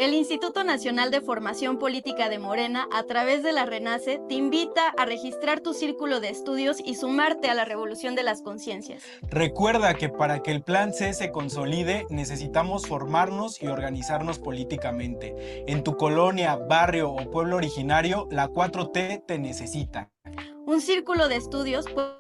El Instituto Nacional de Formación Política de Morena, a través de la RENACE, te invita a registrar tu círculo de estudios y sumarte a la revolución de las conciencias. Recuerda que para que el Plan C se consolide necesitamos formarnos y organizarnos políticamente. En tu colonia, barrio o pueblo originario, la 4T te necesita. Un círculo de estudios puede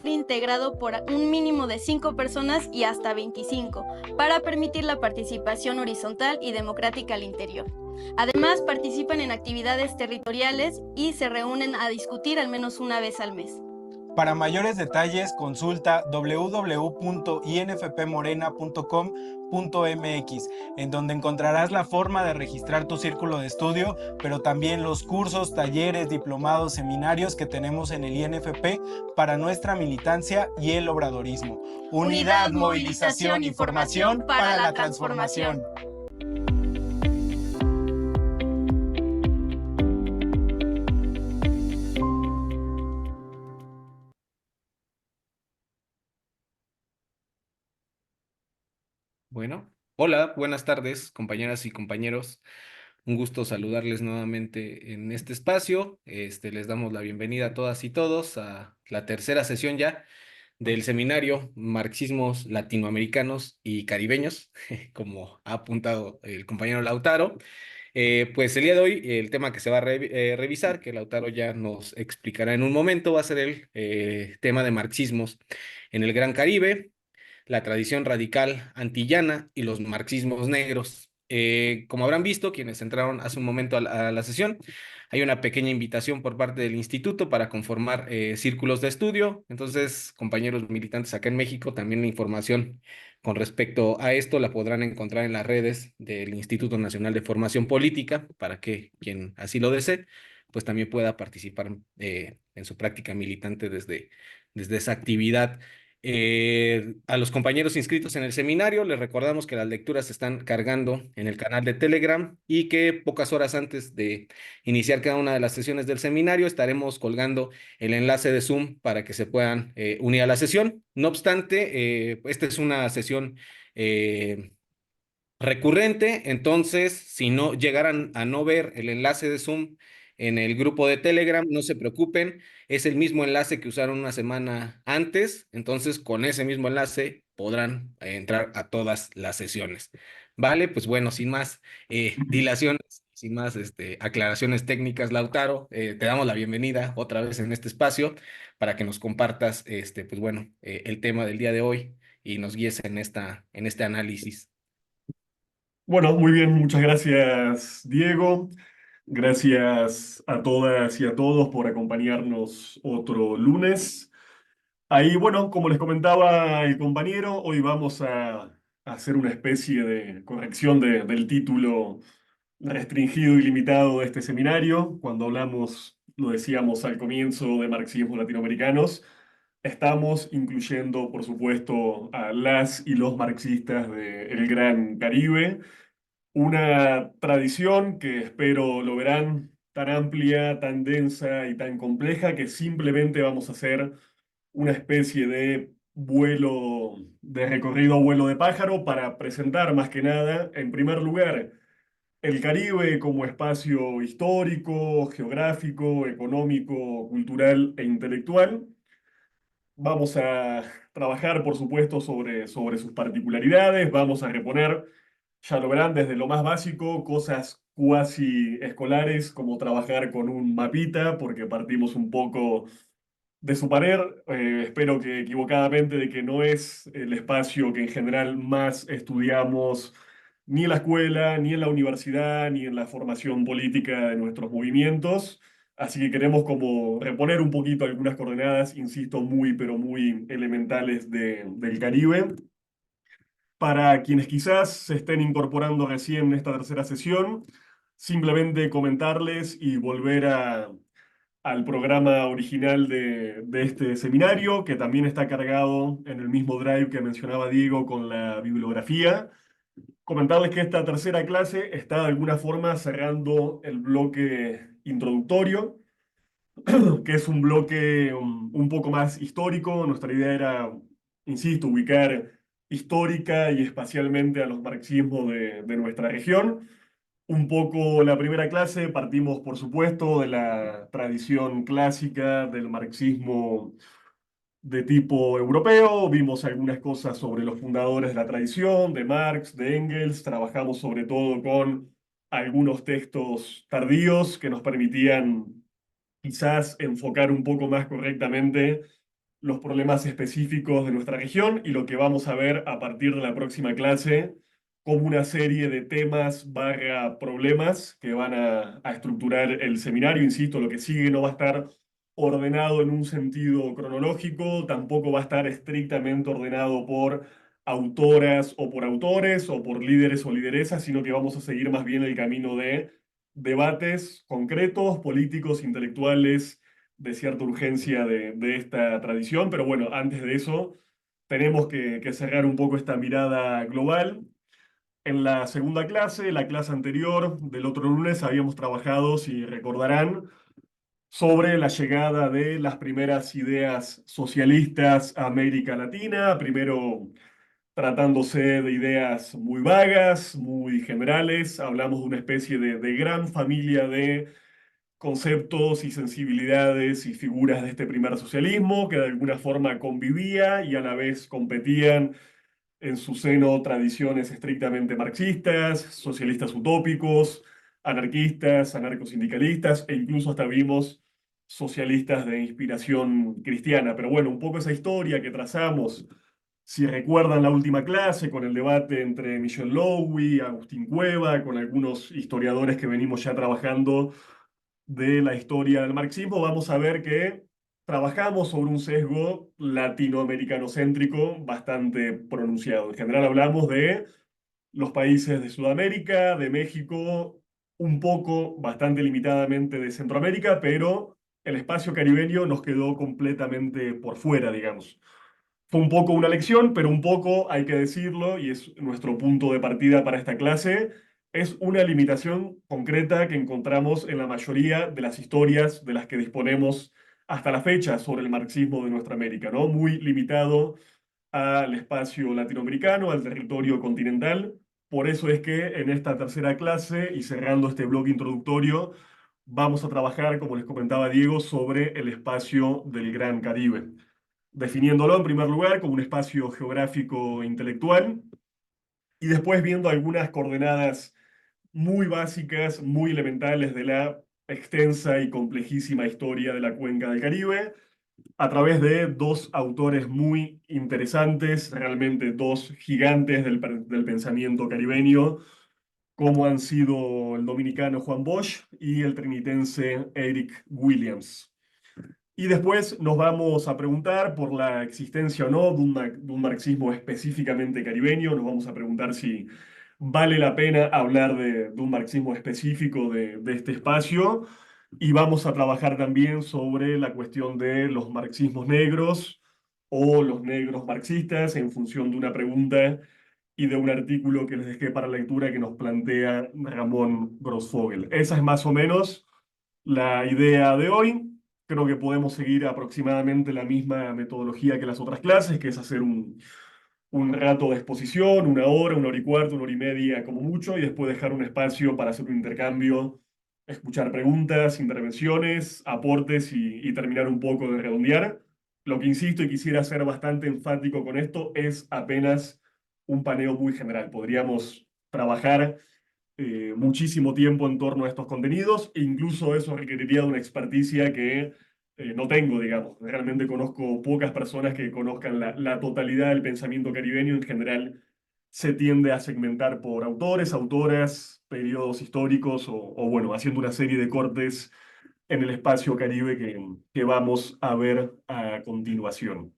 ser integrado por un mínimo de 5 personas y hasta 25, para permitir la participación horizontal y democrática al interior. Además, participan en actividades territoriales y se reúnen a discutir al menos una vez al mes. Para mayores detalles, consulta www.infpmorena.com.mx, en donde encontrarás la forma de registrar tu círculo de estudio, pero también los cursos, talleres, diplomados, seminarios que tenemos en el INFP para nuestra militancia y el obradorismo. Unidad, movilización y formación para la transformación. Bueno, hola, buenas tardes, compañeras y compañeros. Un gusto saludarles nuevamente en este espacio. Les damos la bienvenida a todas y todos a la tercera sesión ya del seminario Marxismos Latinoamericanos y Caribeños, como ha apuntado el compañero Lautaro. Pues el día de hoy el tema que se va a revisar, que Lautaro ya nos explicará en un momento, va a ser el tema de marxismos en el Gran Caribe, la tradición radical antillana y los marxismos negros. Como habrán visto, quienes entraron hace un momento a la sesión, hay una pequeña invitación por parte del instituto para conformar círculos de estudio. Entonces, compañeros militantes acá en México, también la información con respecto a esto la podrán encontrar en las redes del Instituto Nacional de Formación Política, para que quien así lo desee, pues también pueda participar en su práctica militante desde esa actividad. A los compañeros inscritos en el seminario les recordamos que las lecturas se están cargando en el canal de Telegram y que pocas horas antes de iniciar cada una de las sesiones del seminario estaremos colgando el enlace de Zoom para que se puedan unir a la sesión. No obstante, esta es una sesión recurrente, entonces si no llegaran a no ver el enlace de Zoom en el grupo de Telegram, no se preocupen, es el mismo enlace que usaron una semana antes, entonces con ese mismo enlace podrán entrar a todas las sesiones. Vale, pues bueno, sin más dilaciones, sin más aclaraciones técnicas, Lautaro, te damos la bienvenida otra vez en este espacio para que nos compartas pues bueno, el tema del día de hoy y nos guíes en este análisis. Bueno, muy bien, muchas gracias, Diego. Gracias a todas y a todos por acompañarnos otro lunes. Ahí, bueno, como les comentaba el compañero, hoy vamos a hacer una especie de corrección del título restringido y limitado de este seminario. Cuando hablamos, lo decíamos al comienzo, de marxismos latinoamericanos, estamos incluyendo, por supuesto, a las y los marxistas del Gran Caribe, una tradición que espero lo verán tan amplia, tan densa y tan compleja que simplemente vamos a hacer una especie de vuelo, de recorrido a vuelo de pájaro para presentar más que nada, en primer lugar, el Caribe como espacio histórico, geográfico, económico, cultural e intelectual. Vamos a trabajar, por supuesto, sobre sus particularidades, vamos a reponer, ya lo verán, desde lo más básico, cosas cuasi escolares como trabajar con un mapita, porque partimos un poco de su parer, espero que equivocadamente, de que no es el espacio que en general más estudiamos ni en la escuela, ni en la universidad, ni en la formación política de nuestros movimientos. Así que queremos como reponer un poquito algunas coordenadas, insisto, muy, pero muy elementales del Caribe. Para quienes quizás se estén incorporando recién en esta tercera sesión, simplemente comentarles y volver al programa original de este seminario, que también está cargado en el mismo drive que mencionaba Diego con la bibliografía. Comentarles que esta tercera clase está de alguna forma cerrando el bloque introductorio, que es un bloque un poco más histórico. Nuestra idea era, insisto, ubicar histórica y espacialmente a los marxismos de nuestra región. Un poco la primera clase partimos, por supuesto, de la tradición clásica del marxismo de tipo europeo, vimos algunas cosas sobre los fundadores de la tradición, de Marx, de Engels, trabajamos sobre todo con algunos textos tardíos que nos permitían quizás enfocar un poco más correctamente los problemas específicos de nuestra región y lo que vamos a ver a partir de la próxima clase como una serie de temas barra problemas que van a estructurar el seminario. Insisto, lo que sigue no va a estar ordenado en un sentido cronológico, tampoco va a estar estrictamente ordenado por autoras o por autores o por líderes o lideresas, sino que vamos a seguir más bien el camino de debates concretos, políticos, intelectuales, de cierta urgencia de esta tradición, pero bueno, antes de eso tenemos que cerrar un poco esta mirada global. En la segunda clase, la clase anterior del otro lunes, habíamos trabajado, si recordarán, sobre la llegada de las primeras ideas socialistas a América Latina, primero tratándose de ideas muy vagas, muy generales, hablamos de una especie de gran familia de conceptos y sensibilidades y figuras de este primer socialismo que de alguna forma convivía y a la vez competían en su seno tradiciones estrictamente marxistas, socialistas utópicos, anarquistas, anarcosindicalistas e incluso hasta vimos socialistas de inspiración cristiana. Pero bueno, un poco esa historia que trazamos, si recuerdan la última clase con el debate entre Michel Lowy, Agustín Cueva, con algunos historiadores que venimos ya trabajando de la historia del marxismo, vamos a ver que trabajamos sobre un sesgo latinoamericanocéntrico bastante pronunciado. En general hablamos de los países de Sudamérica, de México, un poco, bastante limitadamente de Centroamérica, pero el espacio caribeño nos quedó completamente por fuera, digamos. Fue un poco una lección, pero un poco, hay que decirlo, y es nuestro punto de partida para esta clase, es una limitación concreta que encontramos en la mayoría de las historias de las que disponemos hasta la fecha sobre el marxismo de nuestra América, ¿no? Muy limitado al espacio latinoamericano, al territorio continental. Por eso es que en esta tercera clase y cerrando este bloque introductorio, vamos a trabajar, como les comentaba Diego, sobre el espacio del Gran Caribe, definiéndolo en primer lugar como un espacio geográfico e intelectual, y después viendo algunas coordenadas muy básicas, muy elementales de la extensa y complejísima historia de la cuenca del Caribe, a través de dos autores muy interesantes, realmente dos gigantes del pensamiento caribeño, como han sido el dominicano Juan Bosch y el trinitense Eric Williams. Y después nos vamos a preguntar por la existencia o no de un marxismo específicamente caribeño. Nos vamos a preguntar si vale la pena hablar de un marxismo específico de este espacio. Y vamos a trabajar también sobre la cuestión de los marxismos negros o los negros marxistas en función de una pregunta y de un artículo que les dejé para lectura que nos plantea Ramón Grossfogel. Esa es más o menos la idea de hoy. Creo que podemos seguir aproximadamente la misma metodología que las otras clases, que es hacer un rato de exposición, una hora y cuarto, una hora y media como mucho, y después dejar un espacio para hacer un intercambio, escuchar preguntas, intervenciones, aportes y terminar un poco de redondear. Lo que insisto y quisiera ser bastante enfático con esto es apenas un paneo muy general. Podríamos trabajar muchísimo tiempo en torno a estos contenidos e incluso eso requeriría de una experticia que no tengo, digamos. Realmente conozco pocas personas que conozcan la totalidad del pensamiento caribeño. En general se tiende a segmentar por autores, autoras, periodos históricos o bueno, haciendo una serie de cortes en el espacio Caribe que vamos a ver a continuación.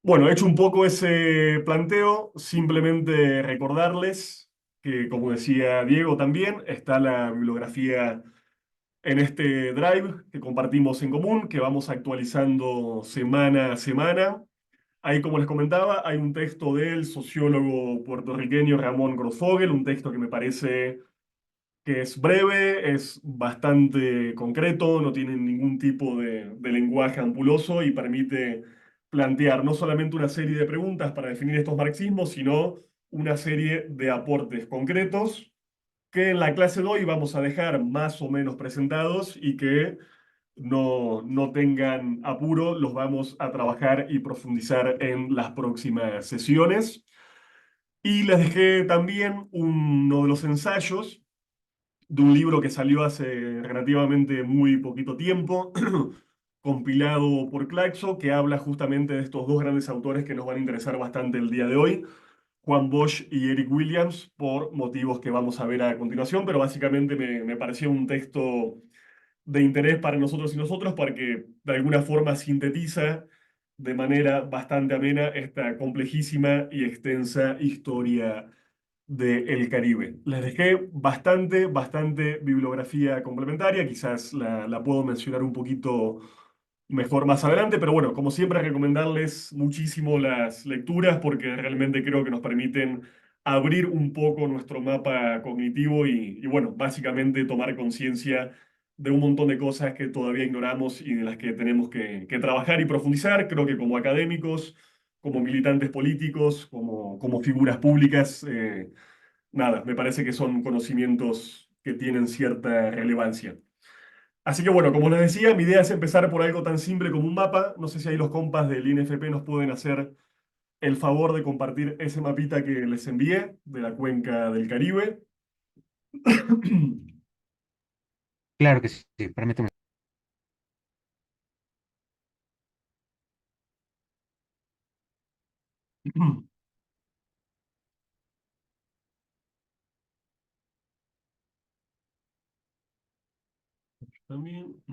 Bueno, hecho un poco ese planteo, simplemente recordarles que, como decía Diego también, está la bibliografía en este drive que compartimos en común, que vamos actualizando semana a semana. Ahí, como les comentaba, hay un texto del sociólogo puertorriqueño Ramón Grossfogel, un texto que me parece que es breve, es bastante concreto, no tiene ningún tipo de lenguaje ampuloso y permite plantear no solamente una serie de preguntas para definir estos marxismos, sino una serie de aportes concretos que en la clase de hoy vamos a dejar más o menos presentados y que no tengan apuro, los vamos a trabajar y profundizar en las próximas sesiones. Y les dejé también uno de los ensayos de un libro que salió hace relativamente muy poquito tiempo, compilado por Claxo, que habla justamente de estos dos grandes autores que nos van a interesar bastante el día de hoy, Juan Bosch y Eric Williams, por motivos que vamos a ver a continuación, pero básicamente me pareció un texto de interés para nosotros y nosotros, porque de alguna forma sintetiza de manera bastante amena esta complejísima y extensa historia del Caribe. Les dejé bastante bibliografía complementaria, quizás la puedo mencionar un poquito mejor más adelante, pero bueno, como siempre, recomendarles muchísimo las lecturas porque realmente creo que nos permiten abrir un poco nuestro mapa cognitivo y bueno, básicamente tomar conciencia de un montón de cosas que todavía ignoramos y de las que tenemos que trabajar y profundizar. Creo que como académicos, como militantes políticos, como figuras públicas, nada, me parece que son conocimientos que tienen cierta relevancia. Así que bueno, como les decía, mi idea es empezar por algo tan simple como un mapa. No sé si ahí los compas del INFP nos pueden hacer el favor de compartir ese mapita que les envié de la cuenca del Caribe. Claro que sí, sí, permíteme. También.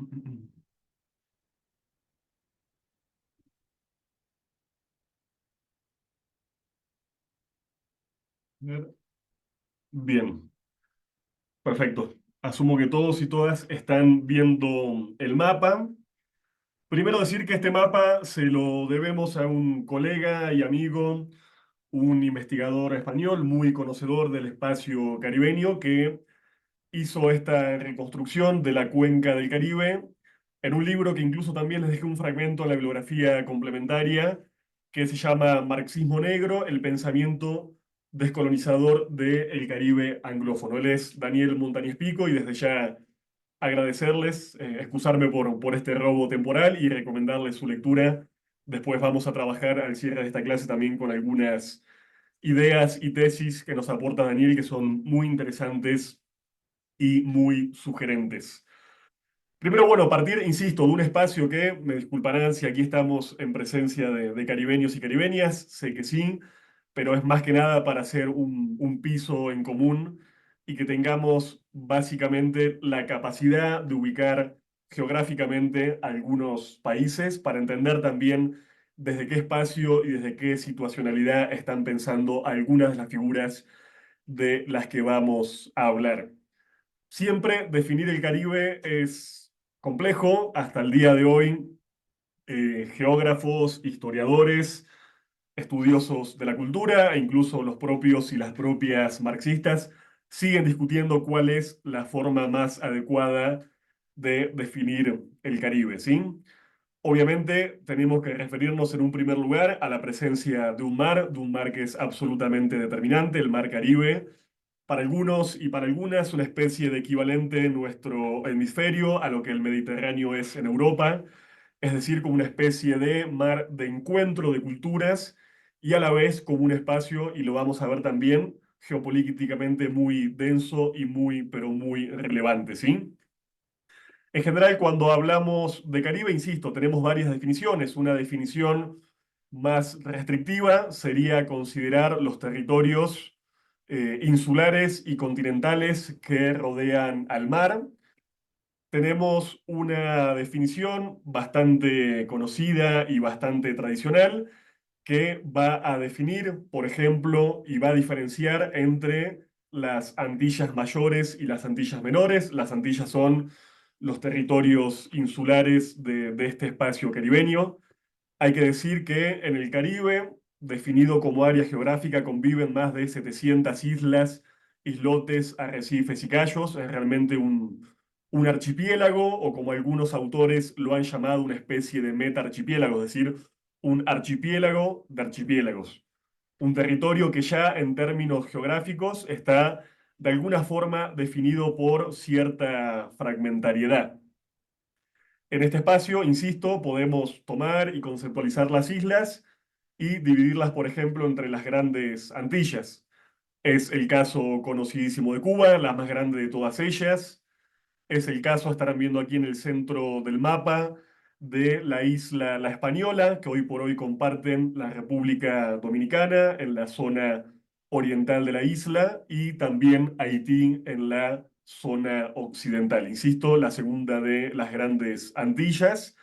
Bien, perfecto. Asumo que todos y todas están viendo el mapa. Primero decir que este mapa se lo debemos a un colega y amigo, un investigador español muy conocedor del espacio caribeño que hizo esta reconstrucción de la cuenca del Caribe en un libro que incluso también les dejé un fragmento en la bibliografía complementaria que se llama Marxismo Negro, el pensamiento descolonizador del Caribe anglófono. Él es Daniel Montañez Pico y desde ya agradecerles, excusarme por este robo temporal y recomendarles su lectura. Después vamos a trabajar al cierre de esta clase también con algunas ideas y tesis que nos aporta Daniel que son muy interesantes y muy sugerentes. Primero, bueno, partir, insisto, de un espacio que, me disculparán si aquí estamos en presencia de caribeños y caribeñas, sé que sí, pero es más que nada para hacer un piso en común y que tengamos básicamente la capacidad de ubicar geográficamente algunos países para entender también desde qué espacio y desde qué situacionalidad están pensando algunas de las figuras de las que vamos a hablar. Siempre definir el Caribe es complejo. Hasta el día de hoy, geógrafos, historiadores, estudiosos de la cultura e incluso los propios y las propias marxistas siguen discutiendo cuál es la forma más adecuada de definir el Caribe, ¿sí? Obviamente tenemos que referirnos en un primer lugar a la presencia de un mar que es absolutamente determinante, el mar Caribe, para algunos y para algunas una especie de equivalente en nuestro hemisferio a lo que el Mediterráneo es en Europa, es decir, como una especie de mar de encuentro de culturas y a la vez como un espacio, y lo vamos a ver también, geopolíticamente muy denso y pero muy relevante, ¿sí? En general, cuando hablamos de Caribe, insisto, tenemos varias definiciones. Una definición más restrictiva sería considerar los territorios insulares y continentales que rodean al mar. Tenemos una definición bastante conocida y bastante tradicional que va a definir, por ejemplo, y va a diferenciar entre las Antillas mayores y las Antillas menores. Las Antillas son los territorios insulares de este espacio caribeño. Hay que decir que en el Caribe, definido como área geográfica, conviven más de 700 islas, islotes, arrecifes y cayos. Es realmente un archipiélago, o como algunos autores lo han llamado, una especie de meta-archipiélago, es decir, un archipiélago de archipiélagos, un territorio que ya en términos geográficos está de alguna forma definido por cierta fragmentariedad. En este espacio, insisto, podemos tomar y conceptualizar las islas y dividirlas, por ejemplo, entre las grandes Antillas. Es el caso conocidísimo de Cuba, la más grande de todas ellas. Es el caso, estarán viendo aquí en el centro del mapa, de la isla La Española, que hoy por hoy comparten la República Dominicana en la zona oriental de la isla y también Haití en la zona occidental. Insisto, la segunda de las grandes Antillas,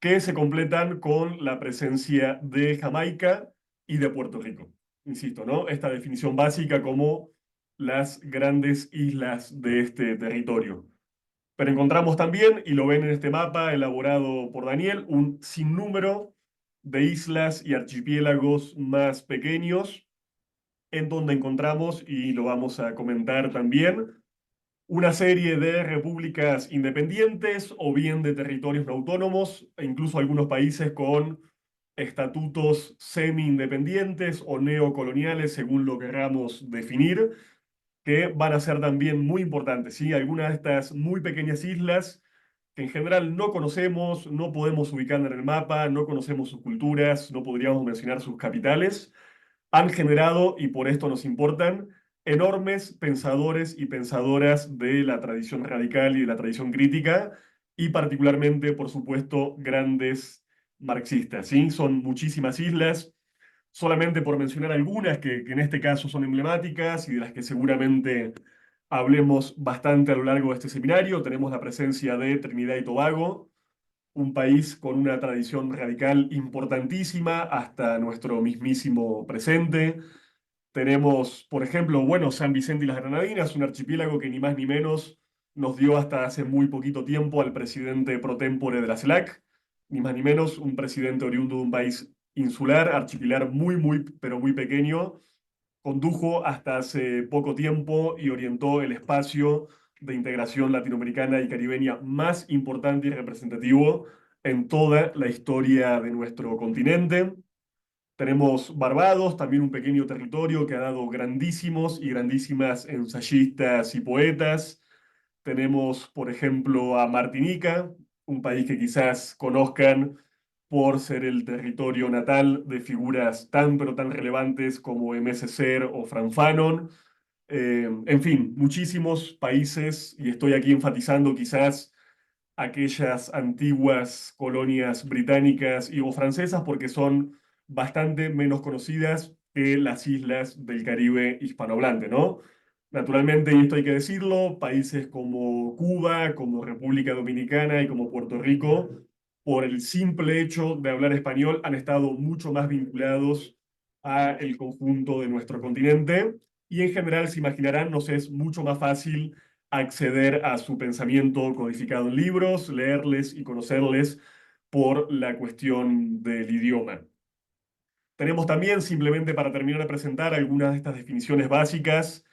que se completan con la presencia de Jamaica y de Puerto Rico. Insisto, ¿no? Esta definición básica como las grandes islas de este territorio. Pero encontramos también, y lo ven en este mapa elaborado por Daniel, un sinnúmero de islas y archipiélagos más pequeños, en donde encontramos, y lo vamos a comentar también, una serie de repúblicas independientes o bien de territorios no autónomos, e incluso algunos países con estatutos semi-independientes o neocoloniales, según lo queramos definir, que van a ser también muy importantes, ¿sí? Algunas de estas muy pequeñas islas que en general no conocemos, no podemos ubicar en el mapa, no conocemos sus culturas, no podríamos mencionar sus capitales, han generado, y por esto nos importan, enormes pensadores y pensadoras de la tradición radical y de la tradición crítica, y particularmente, por supuesto, grandes marxistas, ¿sí? Son muchísimas islas, solamente por mencionar algunas que en este caso son emblemáticas y de las que seguramente hablemos bastante a lo largo de este seminario. Tenemos la presencia de Trinidad y Tobago, un país con una tradición radical importantísima hasta nuestro mismísimo presente. Tenemos, por ejemplo, bueno, San Vicente y las Granadinas, un archipiélago que ni más ni menos nos dio hasta hace muy poquito tiempo al presidente pro tempore de la CELAC, ni más ni menos un presidente oriundo de un país insular, archipiélago muy, pero muy pequeño, condujo hasta hace poco tiempo y orientó el espacio de integración latinoamericana y caribeña más importante y representativo en toda la historia de nuestro continente. Tenemos Barbados, también un pequeño territorio que ha dado grandísimos y grandísimas ensayistas y poetas. Tenemos, por ejemplo, a Martinica, un país que quizás conozcan por ser el territorio natal de figuras tan pero tan relevantes como M.S. Ser o Franz Fanon. En fin, muchísimos países, y estoy aquí enfatizando quizás aquellas antiguas colonias británicas y o francesas porque son bastante menos conocidas que las islas del Caribe hispanohablante, ¿no? Naturalmente, y esto hay que decirlo, países como Cuba, como República Dominicana y como Puerto Rico, por el simple hecho de hablar español, han estado mucho más vinculados a el conjunto de nuestro continente y en general, se imaginarán, nos es mucho más fácil acceder a su pensamiento codificado en libros, leerles y conocerles por la cuestión del idioma. Tenemos también, simplemente para terminar de presentar algunas de estas definiciones básicas,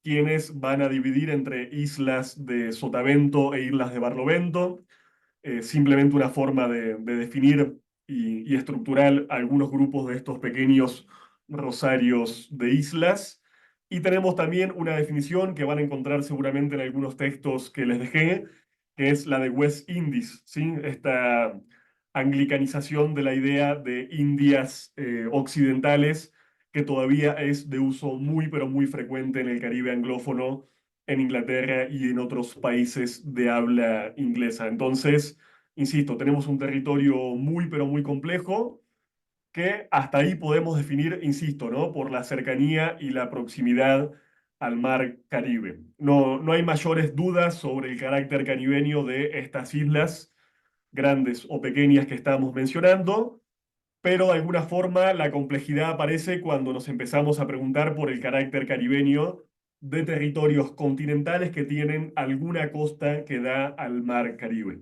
quienes van a dividir entre islas de Sotavento e islas de Barlovento, simplemente una forma de definir y estructurar algunos grupos de estos pequeños rosarios de islas. Y tenemos también una definición que van a encontrar seguramente en algunos textos que les dejé, que es la de West Indies, ¿sí? Esta anglicanización de la idea de Indias occidentales, que todavía es de uso muy, pero muy frecuente en el Caribe anglófono, en Inglaterra y en otros países de habla inglesa. Entonces, insisto, tenemos un territorio muy, pero muy complejo que hasta ahí podemos definir, insisto, ¿no? Por la cercanía y la proximidad al mar Caribe. No, no hay mayores dudas sobre el carácter caribeño de estas islas, grandes o pequeñas que estamos mencionando, pero de alguna forma la complejidad aparece cuando nos empezamos a preguntar por el carácter caribeño de territorios continentales que tienen alguna costa que da al mar Caribe.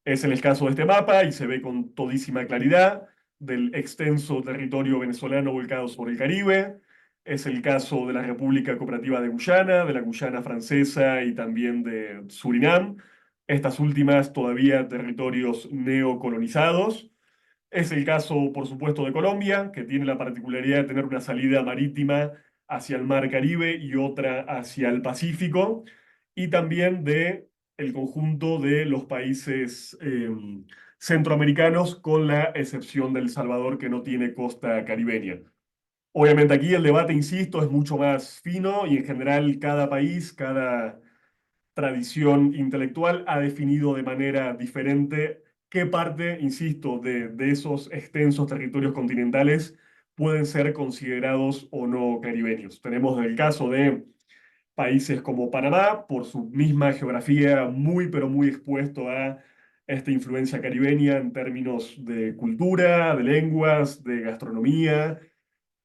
Es en el caso de este mapa y se ve con todísima claridad del extenso territorio venezolano volcado sobre el Caribe. Es el caso de la República Cooperativa de Guyana, de la Guyana Francesa y también de Surinam. Estas últimas todavía territorios neocolonizados. Es el caso, por supuesto, de Colombia, que tiene la particularidad de tener una salida marítima hacia el Mar Caribe y otra hacia el Pacífico, y también de el conjunto de los países centroamericanos, con la excepción de El Salvador, que no tiene costa caribeña. Obviamente aquí el debate, insisto, es mucho más fino y en general cada país, cada tradición intelectual ha definido de manera diferente qué parte, insisto, de esos extensos territorios continentales pueden ser considerados o no caribeños. Tenemos el caso de países como Panamá, por su misma geografía muy, pero muy expuesto a esta influencia caribeña en términos de cultura, de lenguas, de gastronomía,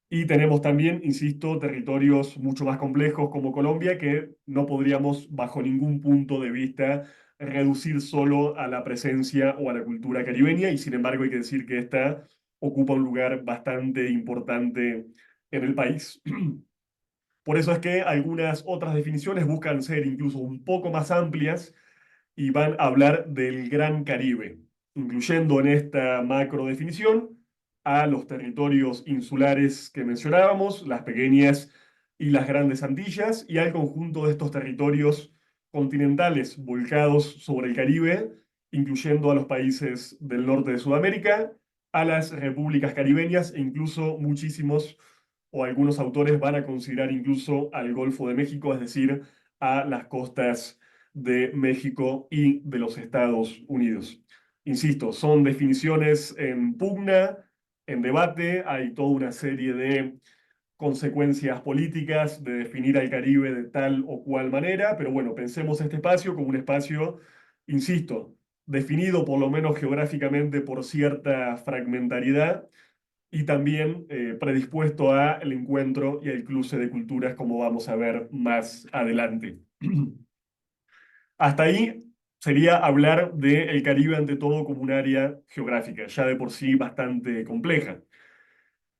y tenemos también, insisto, territorios mucho más complejos como Colombia, que no podríamos bajo ningún punto de vista reducir solo a la presencia o a la cultura caribeña, y sin embargo hay que decir que esta ocupa un lugar bastante importante en el país. Por eso es que algunas otras definiciones buscan ser incluso un poco más amplias y van a hablar del Gran Caribe, incluyendo en esta macro definición a los territorios insulares que mencionábamos, las pequeñas y las grandes Antillas, y al conjunto de estos territorios continentales volcados sobre el Caribe, incluyendo a los países del norte de Sudamérica, a las repúblicas caribeñas e incluso muchísimos o algunos autores van a considerar incluso al Golfo de México, es decir, a las costas de México y de los Estados Unidos. Insisto, son definiciones en pugna, en debate, hay toda una serie de consecuencias políticas de definir al Caribe de tal o cual manera, pero bueno, pensemos este espacio como un espacio, insisto, definido por lo menos geográficamente por cierta fragmentariedad y también predispuesto al encuentro y al cruce de culturas, como vamos a ver más adelante. Hasta ahí sería hablar del Caribe ante todo como un área geográfica, ya de por sí bastante compleja.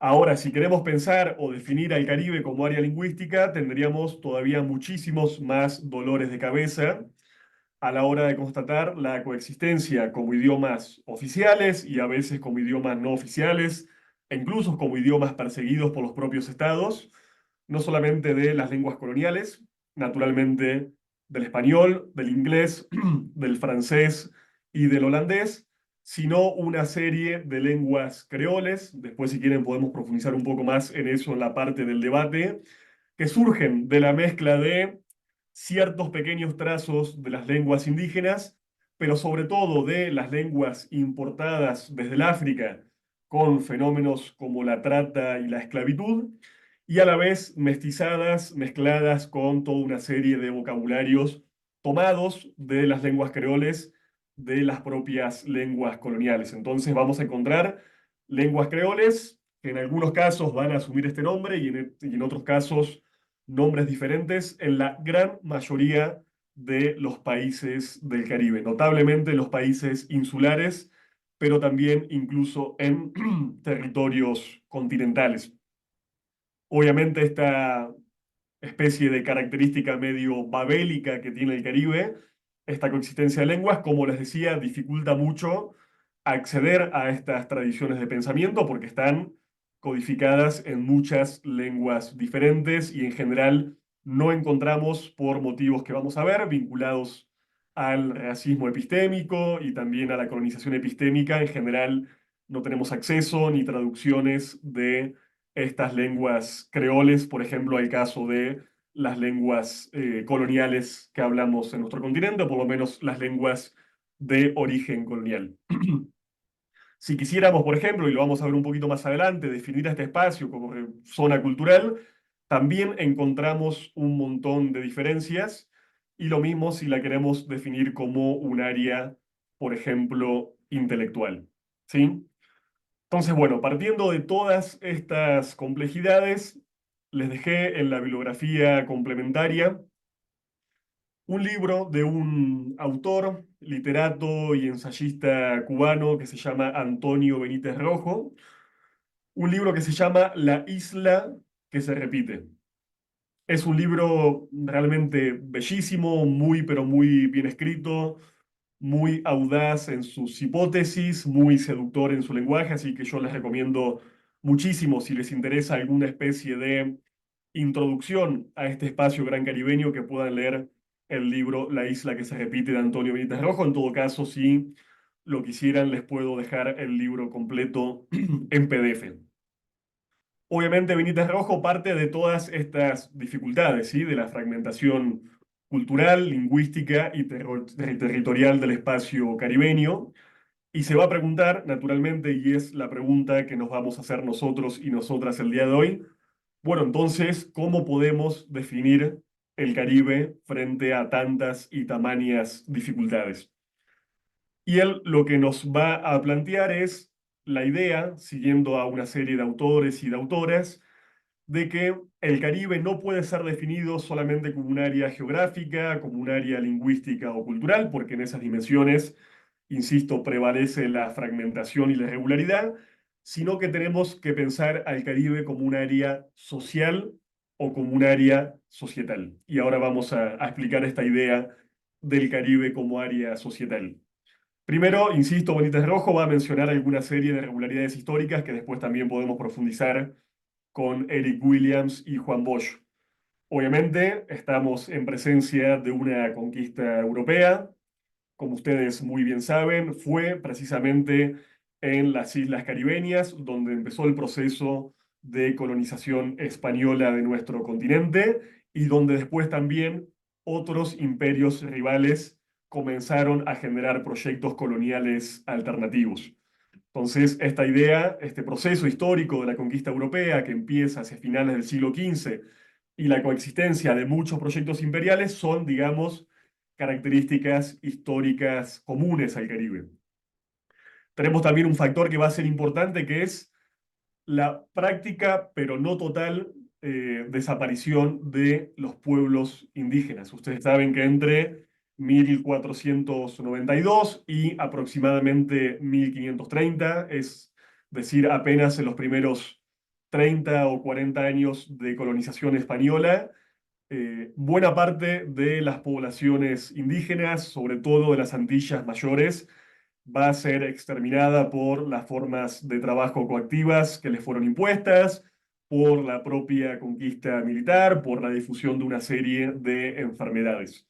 Ahora, si queremos pensar o definir al Caribe como área lingüística, tendríamos todavía muchísimos más dolores de cabeza a la hora de constatar la coexistencia como idiomas oficiales y a veces como idiomas no oficiales, e incluso como idiomas perseguidos por los propios estados, no solamente de las lenguas coloniales, naturalmente del español, del inglés, del francés y del holandés, sino una serie de lenguas creoles. Después, si quieren, podemos profundizar un poco más en eso en la parte del debate, que surgen de la mezcla de ciertos pequeños trazos de las lenguas indígenas, pero sobre todo de las lenguas importadas desde el África, con fenómenos como la trata y la esclavitud, y a la vez mestizadas, mezcladas con toda una serie de vocabularios tomados de las lenguas creoles, de las propias lenguas coloniales. Entonces vamos a encontrar lenguas creoles que en algunos casos van a asumir este nombre y en otros casos nombres diferentes en la gran mayoría de los países del Caribe, notablemente los países insulares, pero también incluso en territorios continentales. Obviamente esta especie de característica medio babélica que tiene el Caribe, esta coexistencia de lenguas, como les decía, dificulta mucho acceder a estas tradiciones de pensamiento porque están codificadas en muchas lenguas diferentes y en general no encontramos, por motivos que vamos a ver, vinculados al racismo epistémico y también a la colonización epistémica, en general no tenemos acceso ni traducciones de estas lenguas creoles, por ejemplo, el caso de las lenguas coloniales que hablamos en nuestro continente, o por lo menos las lenguas de origen colonial. Si quisiéramos, por ejemplo, y lo vamos a ver un poquito más adelante, definir este espacio como zona cultural, también encontramos un montón de diferencias, y lo mismo si la queremos definir como un área, por ejemplo, intelectual. ¿Sí? Entonces, bueno, partiendo de todas estas complejidades, les dejé en la bibliografía complementaria un libro de un autor, literato y ensayista cubano que se llama Antonio Benítez Rojo, un libro que se llama La isla que se repite. Es un libro realmente bellísimo, muy pero muy bien escrito, muy audaz en sus hipótesis, muy seductor en su lenguaje, así que yo les recomiendo muchísimo si les interesa alguna especie de introducción a este espacio gran caribeño que puedan leer el libro La isla que se repite de Antonio Benítez Rojo. En todo caso, si lo quisieran, les puedo dejar el libro completo en PDF. Obviamente Benítez Rojo parte de todas estas dificultades, ¿sí? De la fragmentación cultural, lingüística y territorial del espacio caribeño. Y se va a preguntar, naturalmente, y es la pregunta que nos vamos a hacer nosotros y nosotras el día de hoy, bueno, entonces, ¿cómo podemos definir el Caribe frente a tantas y tamañas dificultades? Y él lo que nos va a plantear es la idea, siguiendo a una serie de autores y de autoras, de que el Caribe no puede ser definido solamente como un área geográfica, como un área lingüística o cultural, porque en esas dimensiones, insisto, prevalece la fragmentación y la irregularidad, sino que tenemos que pensar al Caribe como un área social o como un área societal. Y ahora vamos a explicar esta idea del Caribe como área societal. Primero, insisto, Benítez Rojo va a mencionar alguna serie de irregularidades históricas que después también podemos profundizar con Eric Williams y Juan Bosch. Obviamente, estamos en presencia de una conquista europea. Como ustedes muy bien saben, fue precisamente en las islas caribeñas donde empezó el proceso de colonización española de nuestro continente y donde después también otros imperios rivales comenzaron a generar proyectos coloniales alternativos. Entonces, esta idea, este proceso histórico de la conquista europea que empieza hacia finales del siglo XV y la coexistencia de muchos proyectos imperiales son, digamos, características históricas comunes al Caribe. Tenemos también un factor que va a ser importante, que es la práctica, pero no total, desaparición de los pueblos indígenas. Ustedes saben que entre 1492 y aproximadamente 1530, es decir, apenas en los primeros 30 o 40 años de colonización española, buena parte de las poblaciones indígenas, sobre todo de las Antillas Mayores, va a ser exterminada por las formas de trabajo coactivas que les fueron impuestas, por la propia conquista militar, por la difusión de una serie de enfermedades.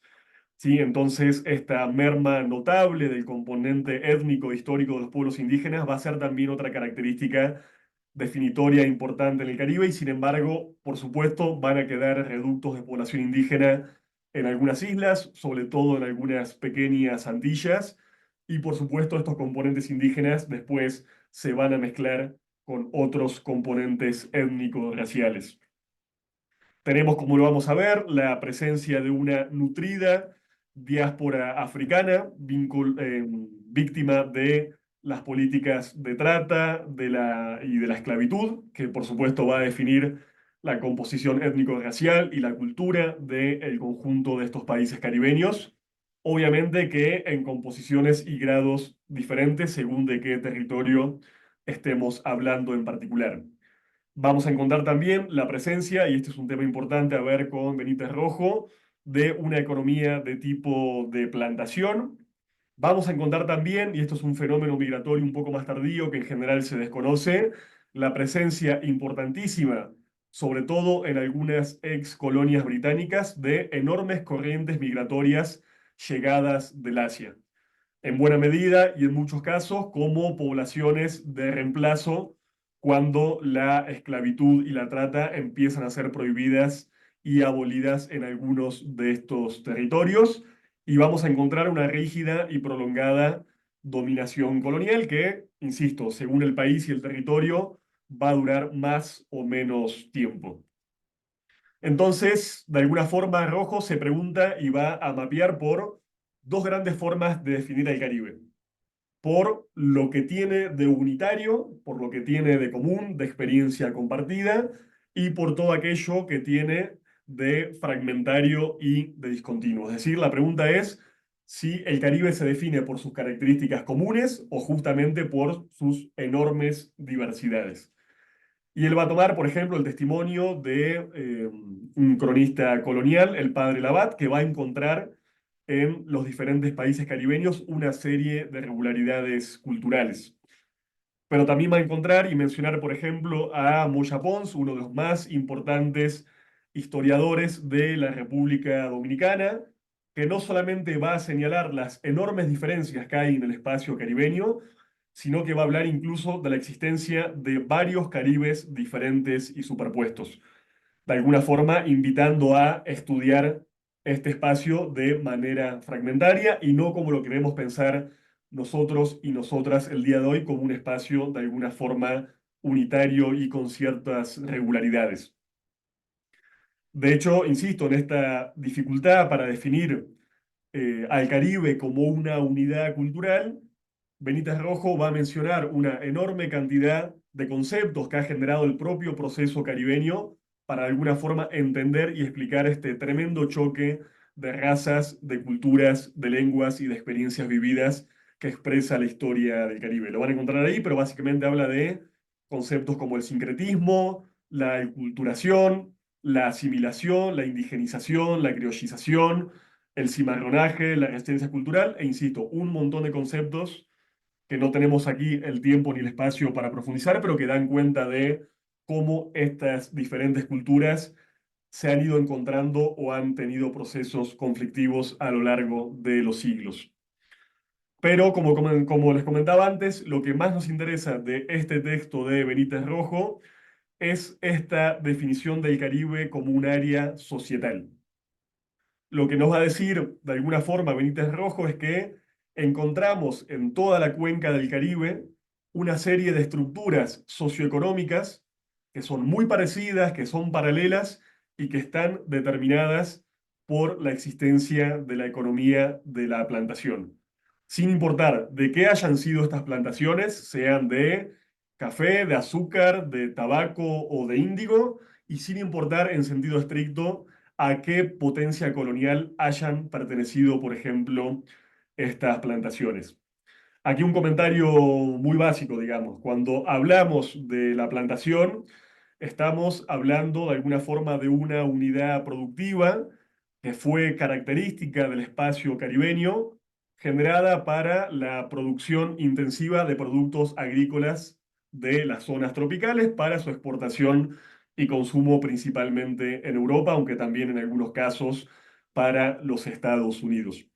¿Sí? Entonces, esta merma notable del componente étnico e histórico de los pueblos indígenas va a ser también otra característica definitoria importante en el Caribe y sin embargo, por supuesto, van a quedar reductos de población indígena en algunas islas, sobre todo en algunas pequeñas Antillas, y por supuesto estos componentes indígenas después se van a mezclar con otros componentes étnicos raciales. Tenemos, como lo vamos a ver, la presencia de una nutrida diáspora africana, víctima de las políticas de trata y de la esclavitud, que por supuesto va a definir la composición étnico-racial y la cultura del conjunto de estos países caribeños. Obviamente que en composiciones y grados diferentes según de qué territorio estemos hablando en particular. Vamos a encontrar también la presencia, y este es un tema importante a ver con Benítez Rojo, de una economía de tipo de plantación. Vamos a encontrar también, y esto es un fenómeno migratorio un poco más tardío que en general se desconoce, la presencia importantísima, sobre todo en algunas ex colonias británicas, de enormes corrientes migratorias llegadas del Asia. En buena medida y en muchos casos como poblaciones de reemplazo cuando la esclavitud y la trata empiezan a ser prohibidas y abolidas en algunos de estos territorios, y vamos a encontrar una rígida y prolongada dominación colonial que, insisto, según el país y el territorio, va a durar más o menos tiempo. Entonces, de alguna forma, Rojo se pregunta y va a mapear por dos grandes formas de definir el Caribe: por lo que tiene de unitario, por lo que tiene de común, de experiencia compartida, y por todo aquello que tiene de fragmentario y de discontinuo. Es decir, la pregunta es si el Caribe se define por sus características comunes o justamente por sus enormes diversidades. Y él va a tomar, por ejemplo, el testimonio de un cronista colonial, el padre Labat, que va a encontrar en los diferentes países caribeños una serie de regularidades culturales. Pero también va a encontrar y mencionar, por ejemplo, a Moya Pons, uno de los más importantes historiadores de la República Dominicana, que no solamente va a señalar las enormes diferencias que hay en el espacio caribeño, sino que va a hablar incluso de la existencia de varios Caribes diferentes y superpuestos, de alguna forma invitando a estudiar este espacio de manera fragmentaria y no como lo queremos pensar nosotros y nosotras el día de hoy, como un espacio de alguna forma unitario y con ciertas regularidades. De hecho, insisto, en esta dificultad para definir al Caribe como una unidad cultural, Benítez Rojo va a mencionar una enorme cantidad de conceptos que ha generado el propio proceso caribeño para de alguna forma entender y explicar este tremendo choque de razas, de culturas, de lenguas y de experiencias vividas que expresa la historia del Caribe. Lo van a encontrar ahí, pero básicamente habla de conceptos como el sincretismo, la enculturación, la asimilación, la indigenización, la criollización, el cimarronaje, la resistencia cultural, e insisto, un montón de conceptos que no tenemos aquí el tiempo ni el espacio para profundizar, pero que dan cuenta de cómo estas diferentes culturas se han ido encontrando o han tenido procesos conflictivos a lo largo de los siglos. Pero como les comentaba antes, lo que más nos interesa de este texto de Benítez Rojo es esta definición del Caribe como un área societal. Lo que nos va a decir de alguna forma Benítez Rojo es que encontramos en toda la cuenca del Caribe una serie de estructuras socioeconómicas que son muy parecidas, que son paralelas y que están determinadas por la existencia de la economía de la plantación. Sin importar de qué hayan sido estas plantaciones, sean de café, de azúcar, de tabaco o de índigo, y sin importar en sentido estricto a qué potencia colonial hayan pertenecido, por ejemplo, estas plantaciones. Aquí un comentario muy básico, digamos. Cuando hablamos de la plantación, estamos hablando de alguna forma de una unidad productiva que fue característica del espacio caribeño, generada para la producción intensiva de productos agrícolas de las zonas tropicales para su exportación y consumo principalmente en Europa, aunque también en algunos casos para los Estados Unidos.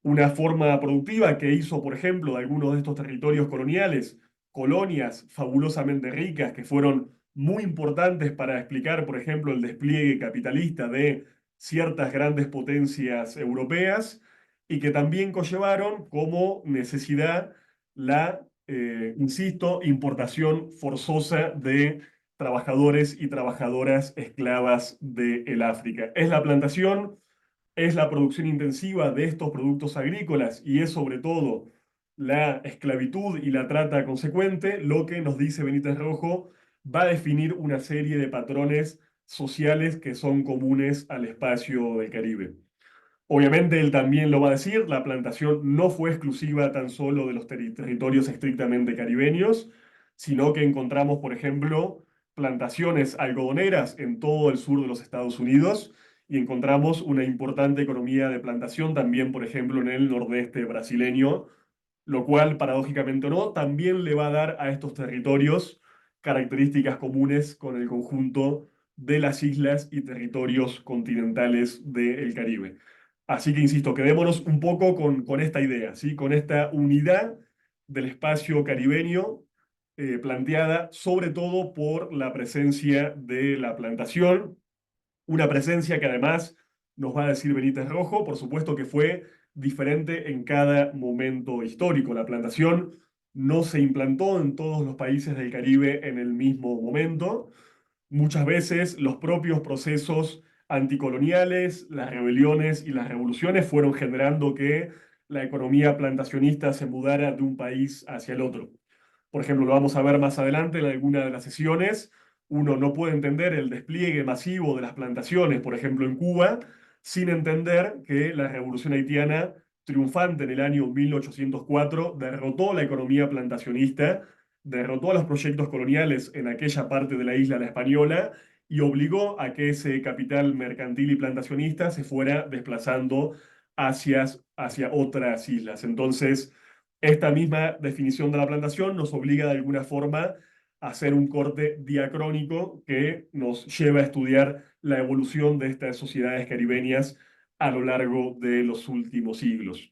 Una forma productiva que hizo, por ejemplo, de algunos de estos territorios coloniales, colonias fabulosamente ricas que fueron muy importantes para explicar, por ejemplo, el despliegue capitalista de ciertas grandes potencias europeas y que también conllevaron como necesidad la, insisto, importación forzosa de trabajadores y trabajadoras esclavas del África. Es la plantación, es la producción intensiva de estos productos agrícolas y es sobre todo la esclavitud y la trata consecuente lo que nos dice Benítez Rojo va a definir una serie de patrones sociales que son comunes al espacio del Caribe. Obviamente él también lo va a decir, la plantación no fue exclusiva tan solo de los territorios estrictamente caribeños, sino que encontramos, por ejemplo, plantaciones algodoneras en todo el sur de los Estados Unidos y encontramos una importante economía de plantación también, por ejemplo, en el nordeste brasileño, lo cual, paradójicamente o no, también le va a dar a estos territorios características comunes con el conjunto de las islas y territorios continentales del Caribe. Así que, insisto, quedémonos un poco con esta idea, ¿sí? Con esta unidad del espacio caribeño planteada sobre todo por la presencia de la plantación, una presencia que además nos va a decir Benítez Rojo, por supuesto que fue diferente en cada momento histórico. La plantación no se implantó en todos los países del Caribe en el mismo momento. Muchas veces los propios procesos anticoloniales, las rebeliones y las revoluciones fueron generando que la economía plantacionista se mudara de un país hacia el otro. Por ejemplo, lo vamos a ver más adelante en alguna de las sesiones. Uno no puede entender el despliegue masivo de las plantaciones, por ejemplo, en Cuba, sin entender que la revolución haitiana, triunfante en el año 1804, derrotó la economía plantacionista, derrotó a los proyectos coloniales en aquella parte de la isla La Española y obligó a que ese capital mercantil y plantacionista se fuera desplazando hacia otras islas. Entonces, esta misma definición de la plantación nos obliga de alguna forma a hacer un corte diacrónico que nos lleva a estudiar la evolución de estas sociedades caribeñas a lo largo de los últimos siglos.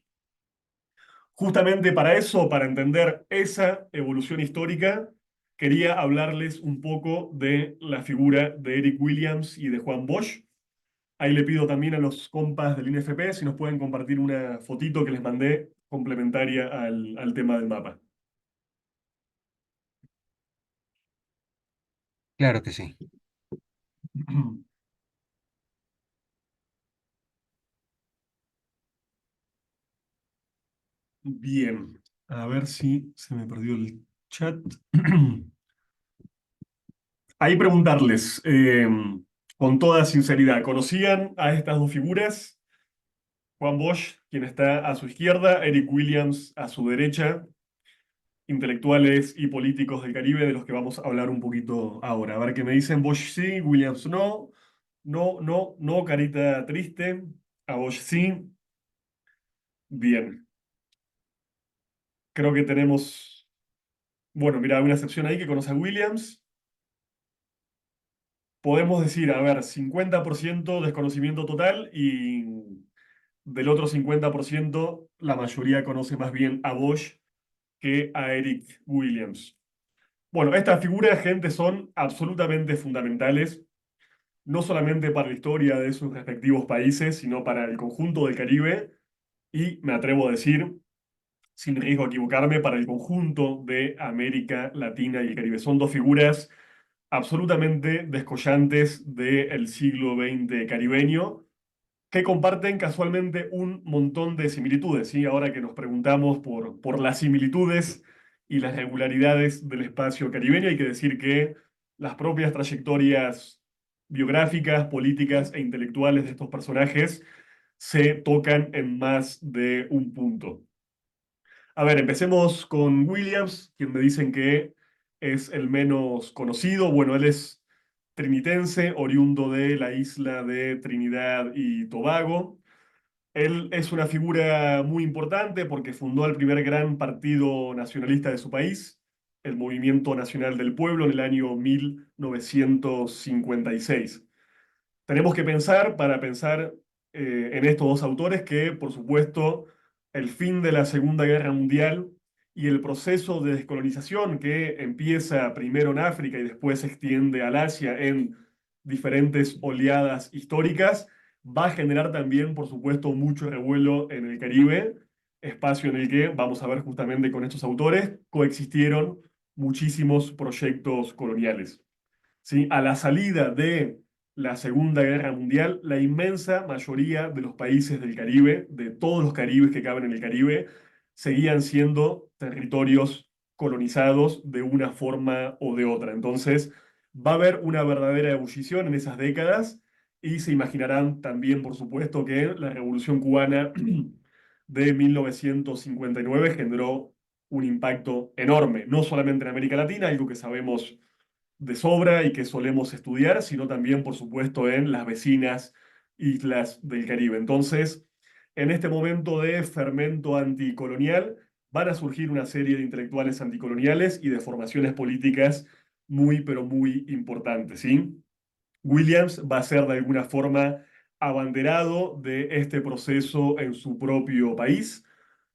Justamente para eso, para entender esa evolución histórica, quería hablarles un poco de la figura de Eric Williams y de Juan Bosch. Ahí le pido también a los compas del INFP si nos pueden compartir una fotito que les mandé complementaria al tema del mapa. Claro que sí. Bien, a ver si se me perdió el chat. Ahí preguntarles, con toda sinceridad, ¿conocían a estas dos figuras? Juan Bosch, quien está a su izquierda, Eric Williams a su derecha, intelectuales y políticos del Caribe de los que vamos a hablar un poquito ahora. A ver qué me dicen. Bosch sí, Williams no, no, carita triste, a Bosch sí. Bien, creo que tenemos, bueno, mira, hay una excepción ahí que conoce a Williams. Podemos decir, a ver, 50% desconocimiento total y del otro 50% la mayoría conoce más bien a Bosch que a Eric Williams. Bueno, estas figuras, gente, son absolutamente fundamentales, no solamente para la historia de sus respectivos países, sino para el conjunto del Caribe y, me atrevo a decir, sin riesgo a equivocarme, para el conjunto de América Latina y el Caribe. Son dos figuras absolutamente descollantes del siglo XX caribeño que comparten casualmente un montón de similitudes, ¿sí? Ahora que nos preguntamos por las similitudes y las regularidades del espacio caribeño, hay que decir que las propias trayectorias biográficas, políticas e intelectuales de estos personajes se tocan en más de un punto. A ver, empecemos con Williams, quien me dicen que es el menos conocido. Bueno, él es trinitense, oriundo de la isla de Trinidad y Tobago. Él es una figura muy importante porque fundó el primer gran partido nacionalista de su país, el Movimiento Nacional del Pueblo, en el año 1956. Tenemos que pensar, para pensar en estos dos autores, que por supuesto el fin de la Segunda Guerra Mundial y el proceso de descolonización que empieza primero en África y después se extiende al Asia en diferentes oleadas históricas, va a generar también, por supuesto, mucho revuelo en el Caribe, espacio en el que, vamos a ver justamente con estos autores, coexistieron muchísimos proyectos coloniales. ¿Sí? A la salida de la Segunda Guerra Mundial, la inmensa mayoría de los países del Caribe, de todos los Caribes que caben en el Caribe, seguían siendo territorios colonizados de una forma o de otra. Entonces, va a haber una verdadera ebullición en esas décadas y se imaginarán también, por supuesto, que la Revolución Cubana de 1959 generó un impacto enorme, no solamente en América Latina, algo que sabemos de sobra y que solemos estudiar, sino también, por supuesto, en las vecinas islas del Caribe. Entonces, en este momento de fermento anticolonial, van a surgir una serie de intelectuales anticoloniales y de formaciones políticas muy, pero muy importantes, ¿sí? Williams va a ser de alguna forma abanderado de este proceso en su propio país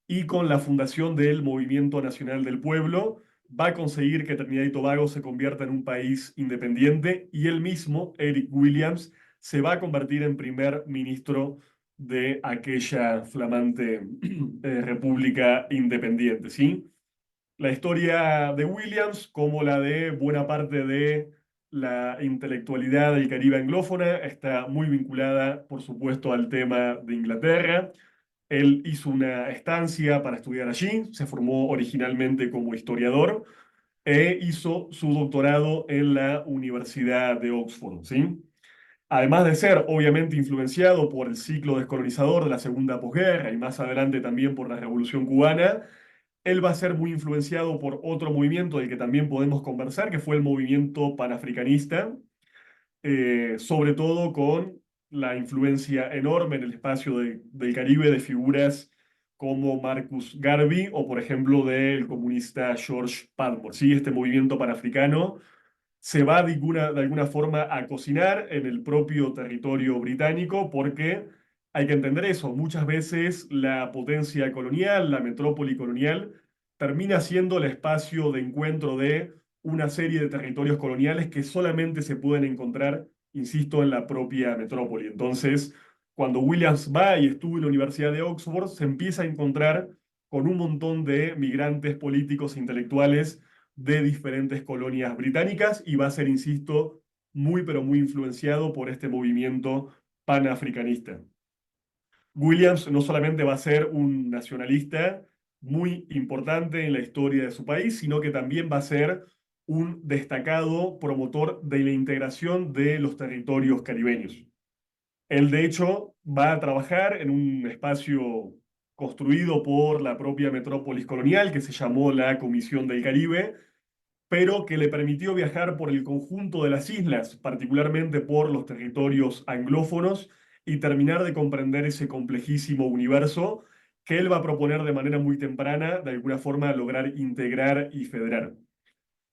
y con la fundación del Movimiento Nacional del Pueblo va a conseguir que Trinidad y Tobago se convierta en un país independiente y él mismo, Eric Williams, se va a convertir en primer ministro de aquella flamante república independiente, ¿sí? La historia de Williams, como la de buena parte de la intelectualidad del Caribe anglófona, está muy vinculada, por supuesto, al tema de Inglaterra. Él hizo una estancia para estudiar allí, se formó originalmente como historiador e hizo su doctorado en la Universidad de Oxford, ¿sí? Además de ser obviamente influenciado por el ciclo descolonizador de la Segunda Posguerra y más adelante también por la Revolución Cubana, él va a ser muy influenciado por otro movimiento del que también podemos conversar, que fue el movimiento panafricanista, sobre todo con la influencia enorme en el espacio del Caribe de figuras como Marcus Garvey o, por ejemplo, del comunista George Padmore. ¿Sí? Este movimiento panafricano se va de alguna forma a cocinar en el propio territorio británico porque hay que entender eso, muchas veces la potencia colonial, la metrópoli colonial, termina siendo el espacio de encuentro de una serie de territorios coloniales que solamente se pueden encontrar, insisto, en la propia metrópoli. Entonces, cuando Williams va y estuvo en la Universidad de Oxford, se empieza a encontrar con un montón de migrantes políticos e intelectuales de diferentes colonias británicas y va a ser, insisto, muy pero muy influenciado por este movimiento panafricanista. Williams no solamente va a ser un nacionalista muy importante en la historia de su país, sino que también va a ser un destacado promotor de la integración de los territorios caribeños. Él, de hecho, va a trabajar en un espacio construido por la propia metrópolis colonial que se llamó la Comisión del Caribe, pero que le permitió viajar por el conjunto de las islas, particularmente por los territorios anglófonos, y terminar de comprender ese complejísimo universo que él va a proponer de manera muy temprana, de alguna forma, lograr integrar y federar.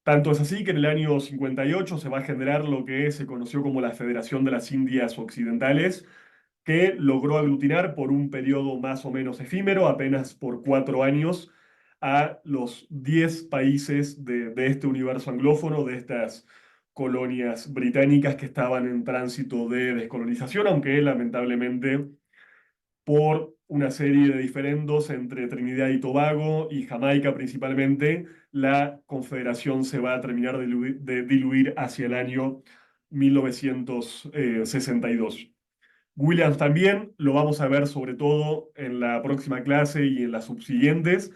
Tanto es así que en el año 58 se va a generar lo que se conoció como la Federación de las Indias Occidentales, que logró aglutinar por un periodo más o menos efímero, apenas por 4 años, a los 10 países de este universo anglófono, de estas colonias británicas que estaban en tránsito de descolonización, aunque lamentablemente por una serie de diferendos entre Trinidad y Tobago y Jamaica principalmente, la confederación se va a terminar de diluir hacia el año 1962. Williams también, lo vamos a ver sobre todo en la próxima clase y en las subsiguientes,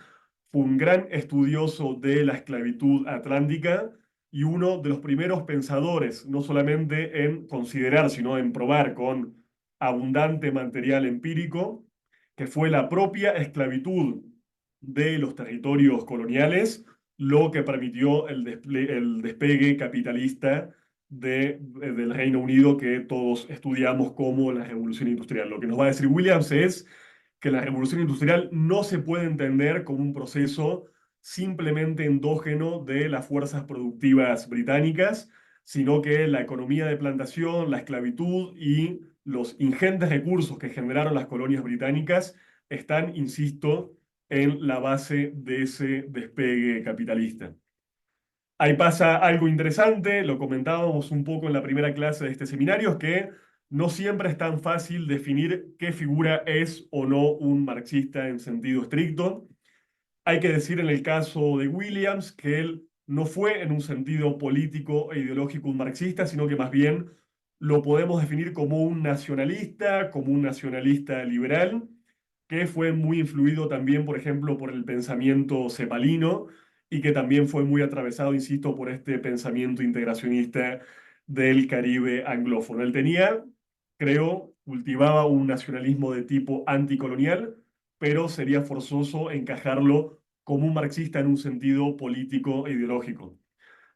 fue un gran estudioso de la esclavitud atlántica y uno de los primeros pensadores, no solamente en considerar, sino en probar con abundante material empírico, que fue la propia esclavitud de los territorios coloniales, lo que permitió el despegue capitalista del Reino Unido que todos estudiamos como la Revolución Industrial. Lo que nos va a decir Williams es que la Revolución Industrial no se puede entender como un proceso simplemente endógeno de las fuerzas productivas británicas, sino que la economía de plantación, la esclavitud y los ingentes recursos que generaron las colonias británicas están, insisto, en la base de ese despegue capitalista. Ahí pasa algo interesante, lo comentábamos un poco en la primera clase de este seminario, es que no siempre es tan fácil definir qué figura es o no un marxista en sentido estricto. Hay que decir en el caso de Williams que él no fue en un sentido político e ideológico un marxista, sino que más bien lo podemos definir como un nacionalista liberal, que fue muy influido también, por ejemplo, por el pensamiento cepalino y que también fue muy atravesado, insisto, por este pensamiento integracionista del Caribe anglófono. Él tenía, creo, cultivaba un nacionalismo de tipo anticolonial, pero sería forzoso encajarlo como un marxista en un sentido político e ideológico.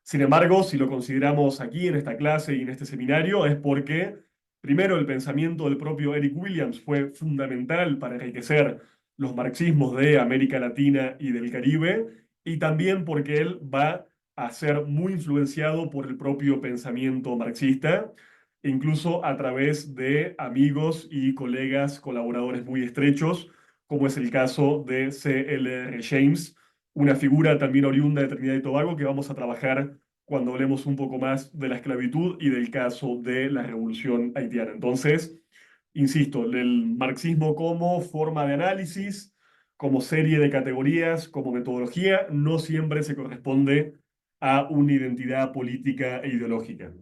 Sin embargo, si lo consideramos aquí en esta clase y en este seminario, es porque, primero, el pensamiento del propio Eric Williams fue fundamental para enriquecer los marxismos de América Latina y del Caribe, y también porque él va a ser muy influenciado por el propio pensamiento marxista, incluso a través de amigos y colegas, colaboradores muy estrechos, como es el caso de C.L.R. James, una figura también oriunda de Trinidad y Tobago que vamos a trabajar cuando hablemos un poco más de la esclavitud y del caso de la revolución haitiana. Entonces, insisto, el marxismo como forma de análisis, como serie de categorías, como metodología, no siempre se corresponde a una identidad política e ideológica.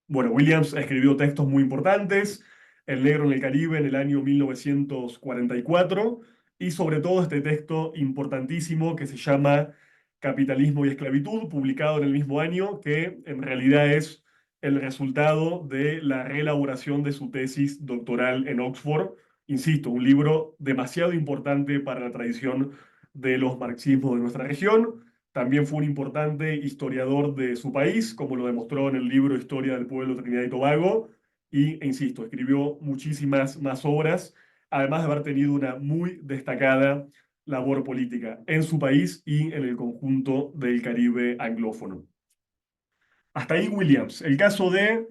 Bueno, Williams escribió textos muy importantes, El negro en el Caribe en el año 1944, y sobre todo este texto importantísimo que se llama Capitalismo y Esclavitud, publicado en el mismo año, que en realidad es el resultado de la reelaboración de su tesis doctoral en Oxford. Insisto, un libro demasiado importante para la tradición de los marxismos de nuestra región. También fue un importante historiador de su país, como lo demostró en el libro Historia del Pueblo de Trinidad y Tobago, e insisto, escribió muchísimas más obras, además de haber tenido una muy destacada labor política en su país y en el conjunto del Caribe anglófono. Hasta ahí Williams. El caso de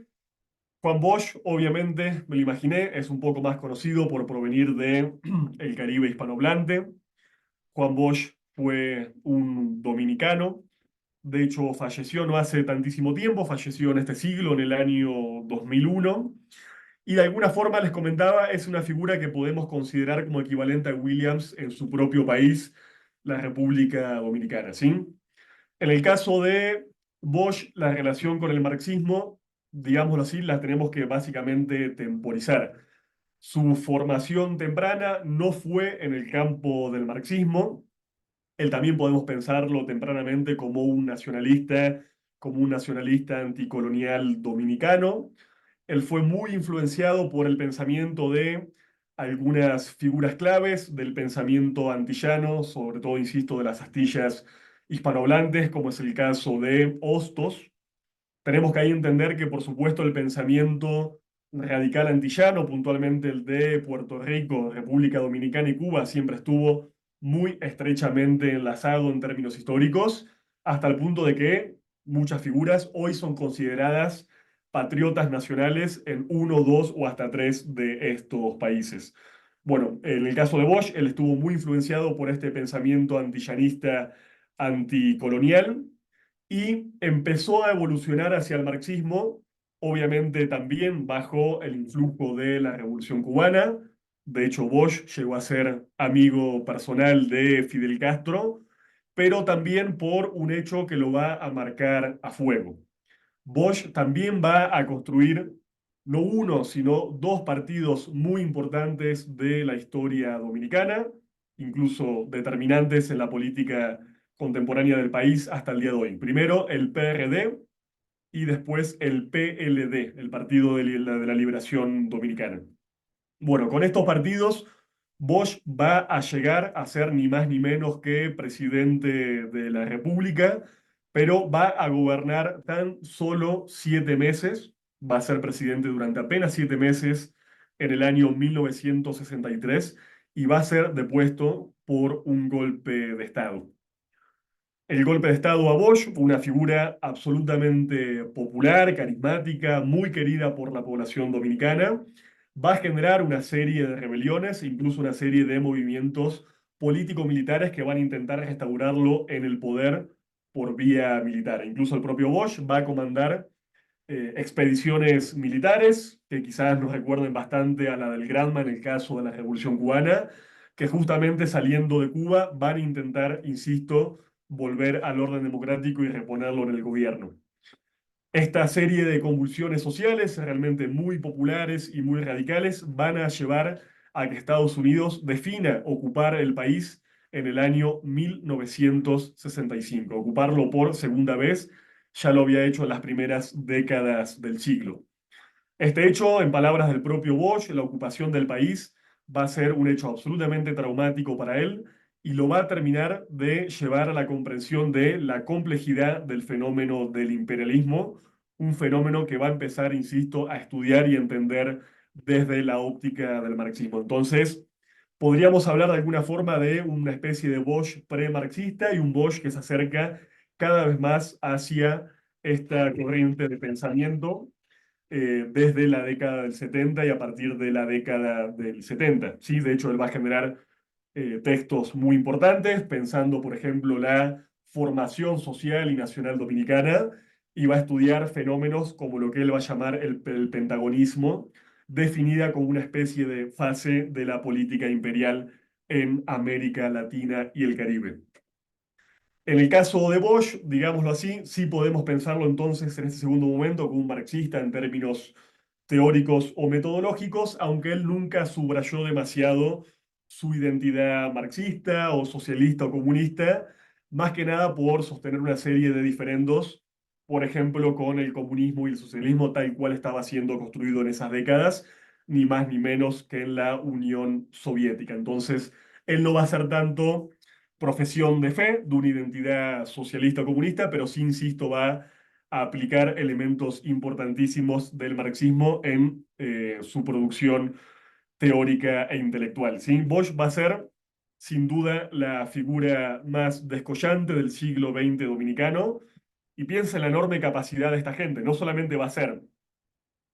Juan Bosch, obviamente, me lo imaginé, es un poco más conocido por provenir de el Caribe hispanohablante. Juan Bosch fue un dominicano, de hecho falleció no hace tantísimo tiempo, falleció en este siglo, en el año 2001, y de alguna forma les comentaba, es una figura que podemos considerar como equivalente a Williams en su propio país, la República Dominicana, ¿sí? En el caso de Bosch, la relación con el marxismo, digámoslo así, la tenemos que básicamente temporizar. Su formación temprana no fue en el campo del marxismo. Él también podemos pensarlo tempranamente como un nacionalista anticolonial dominicano. Él fue muy influenciado por el pensamiento de algunas figuras claves del pensamiento antillano, sobre todo, insisto, de las Astillas hispanohablantes, como es el caso de Hostos. Tenemos que ahí entender que, por supuesto, el pensamiento radical antillano, puntualmente el de Puerto Rico, República Dominicana y Cuba, siempre estuvo muy estrechamente enlazado en términos históricos, hasta el punto de que muchas figuras hoy son consideradas patriotas nacionales en uno, dos o hasta tres de estos países. Bueno, en el caso de Bosch, él estuvo muy influenciado por este pensamiento antillanista anticolonial y empezó a evolucionar hacia el marxismo, obviamente también bajo el influjo de la Revolución Cubana. De hecho, Bosch llegó a ser amigo personal de Fidel Castro, pero también por un hecho que lo va a marcar a fuego. Bosch también va a construir no uno, sino dos partidos muy importantes de la historia dominicana, incluso determinantes en la política contemporánea del país hasta el día de hoy. Primero el PRD y después el PLD, el Partido de la Liberación Dominicana. Bueno, con estos partidos, Bosch va a llegar a ser ni más ni menos que presidente de la República, pero va a gobernar tan solo 7 meses, va a ser presidente durante apenas 7 meses en el año 1963 y va a ser depuesto por un golpe de Estado. El golpe de Estado a Bosch, una figura absolutamente popular, carismática, muy querida por la población dominicana, va a generar una serie de rebeliones, incluso una serie de movimientos político-militares que van a intentar restaurarlo en el poder por vía militar. Incluso el propio Bosch va a comandar expediciones militares que quizás nos recuerden bastante a la del Granma en el caso de la Revolución Cubana, que justamente saliendo de Cuba van a intentar, insisto, volver al orden democrático y reponerlo en el gobierno. Esta serie de convulsiones sociales, realmente muy populares y muy radicales, van a llevar a que Estados Unidos defina ocupar el país en el año 1965, ocuparlo por segunda vez, ya lo había hecho en las primeras décadas del siglo. Este hecho, en palabras del propio Bosch, la ocupación del país va a ser un hecho absolutamente traumático para él y lo va a terminar de llevar a la comprensión de la complejidad del fenómeno del imperialismo, un fenómeno que va a empezar, insisto, a estudiar y entender desde la óptica del marxismo. Entonces, podríamos hablar de alguna forma de una especie de Bosch pre-marxista y un Bosch que se acerca cada vez más hacia esta corriente de pensamiento desde la década del 70 y a partir de la década del 70. ¿Sí? De hecho, él va a generar textos muy importantes, pensando, por ejemplo, la formación social y nacional dominicana, y va a estudiar fenómenos como lo que él va a llamar el pentagonismo, definida como una especie de fase de la política imperial en América Latina y el Caribe. En el caso de Bosch, digámoslo así, sí podemos pensarlo entonces en este segundo momento como un marxista en términos teóricos o metodológicos, aunque él nunca subrayó demasiado su identidad marxista o socialista o comunista, más que nada por sostener una serie de diferendos, por ejemplo, con el comunismo y el socialismo tal cual estaba siendo construido en esas décadas, ni más ni menos que en la Unión Soviética. Entonces, él no va a ser tanto profesión de fe de una identidad socialista o comunista, pero sí, insisto, va a aplicar elementos importantísimos del marxismo en su producción teórica e intelectual, ¿sí? Bosch va a ser, sin duda, la figura más descollante del siglo XX dominicano, y piensa en la enorme capacidad de esta gente. No solamente va a ser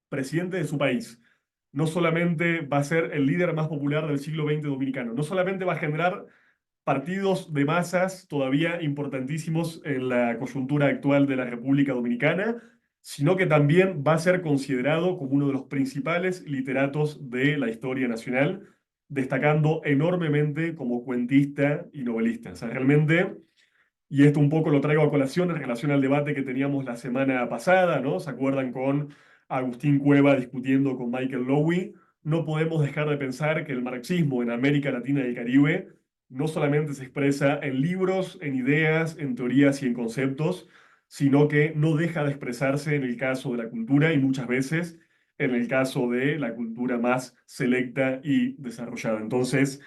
presidente de su país, no solamente va a ser el líder más popular del siglo XX dominicano, no solamente va a generar partidos de masas todavía importantísimos en la coyuntura actual de la República Dominicana, sino que también va a ser considerado como uno de los principales literatos de la historia nacional, destacando enormemente como cuentista y novelista. O sea, realmente, y esto un poco lo traigo a colación en relación al debate que teníamos la semana pasada, ¿no? ¿Se acuerdan con Agustín Cueva discutiendo con Michael Lowy? No podemos dejar de pensar que el marxismo en América Latina y el Caribe no solamente se expresa en libros, en ideas, en teorías y en conceptos, sino que no deja de expresarse en el caso de la cultura y muchas veces en el caso de la cultura más selecta y desarrollada. Entonces,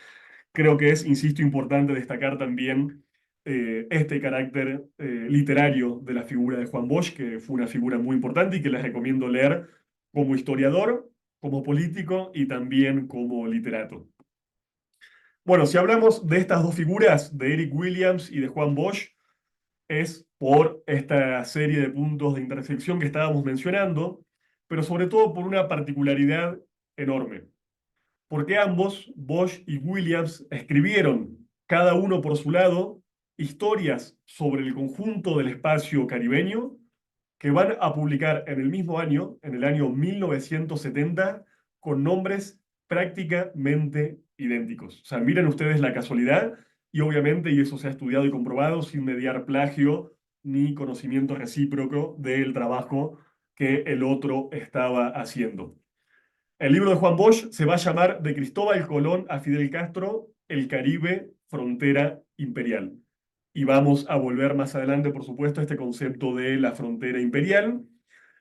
creo que es, insisto, importante destacar también este carácter literario de la figura de Juan Bosch, que fue una figura muy importante y que les recomiendo leer como historiador, como político y también como literato. Bueno, si hablamos de estas dos figuras, de Eric Williams y de Juan Bosch, es por esta serie de puntos de intersección que estábamos mencionando, pero sobre todo por una particularidad enorme. Porque ambos, Bosch y Williams, escribieron, cada uno por su lado, historias sobre el conjunto del espacio caribeño que van a publicar en el mismo año, en el año 1970, con nombres prácticamente idénticos. O sea, miren ustedes la casualidad, y obviamente, y eso se ha estudiado y comprobado, sin mediar plagio ni conocimiento recíproco del trabajo que el otro estaba haciendo. El libro de Juan Bosch se va a llamar De Cristóbal Colón a Fidel Castro, el Caribe, frontera imperial. Y vamos a volver más adelante, por supuesto, a este concepto de la frontera imperial.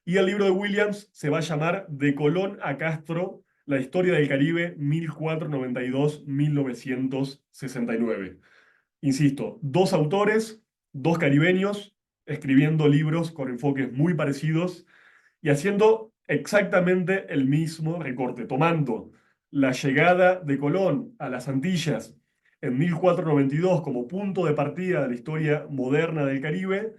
Y el libro de Williams se va a llamar De Colón a Castro, la historia del Caribe 1492-1969. Insisto, dos autores, dos caribeños, escribiendo libros con enfoques muy parecidos y haciendo exactamente el mismo recorte, tomando la llegada de Colón a las Antillas en 1492 como punto de partida de la historia moderna del Caribe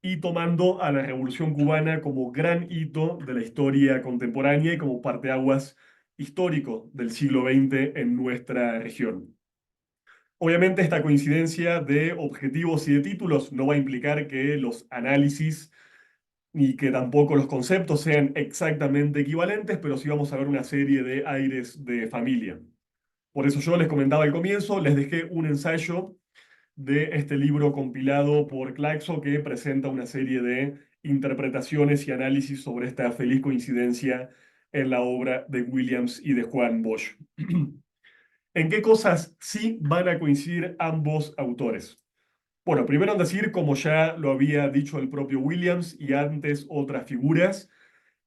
y tomando a la Revolución Cubana como gran hito de la historia contemporánea y como parteaguas histórico del siglo XX en nuestra región. Obviamente esta coincidencia de objetivos y de títulos no va a implicar que los análisis ni que tampoco los conceptos sean exactamente equivalentes, pero sí vamos a ver una serie de aires de familia. Por eso yo les comentaba al comienzo, les dejé un ensayo de este libro compilado por Claxo que presenta una serie de interpretaciones y análisis sobre esta feliz coincidencia en la obra de Williams y de Juan Bosch. ¿En qué cosas sí van a coincidir ambos autores? Bueno, primero en decir, como ya lo había dicho el propio Williams y antes otras figuras,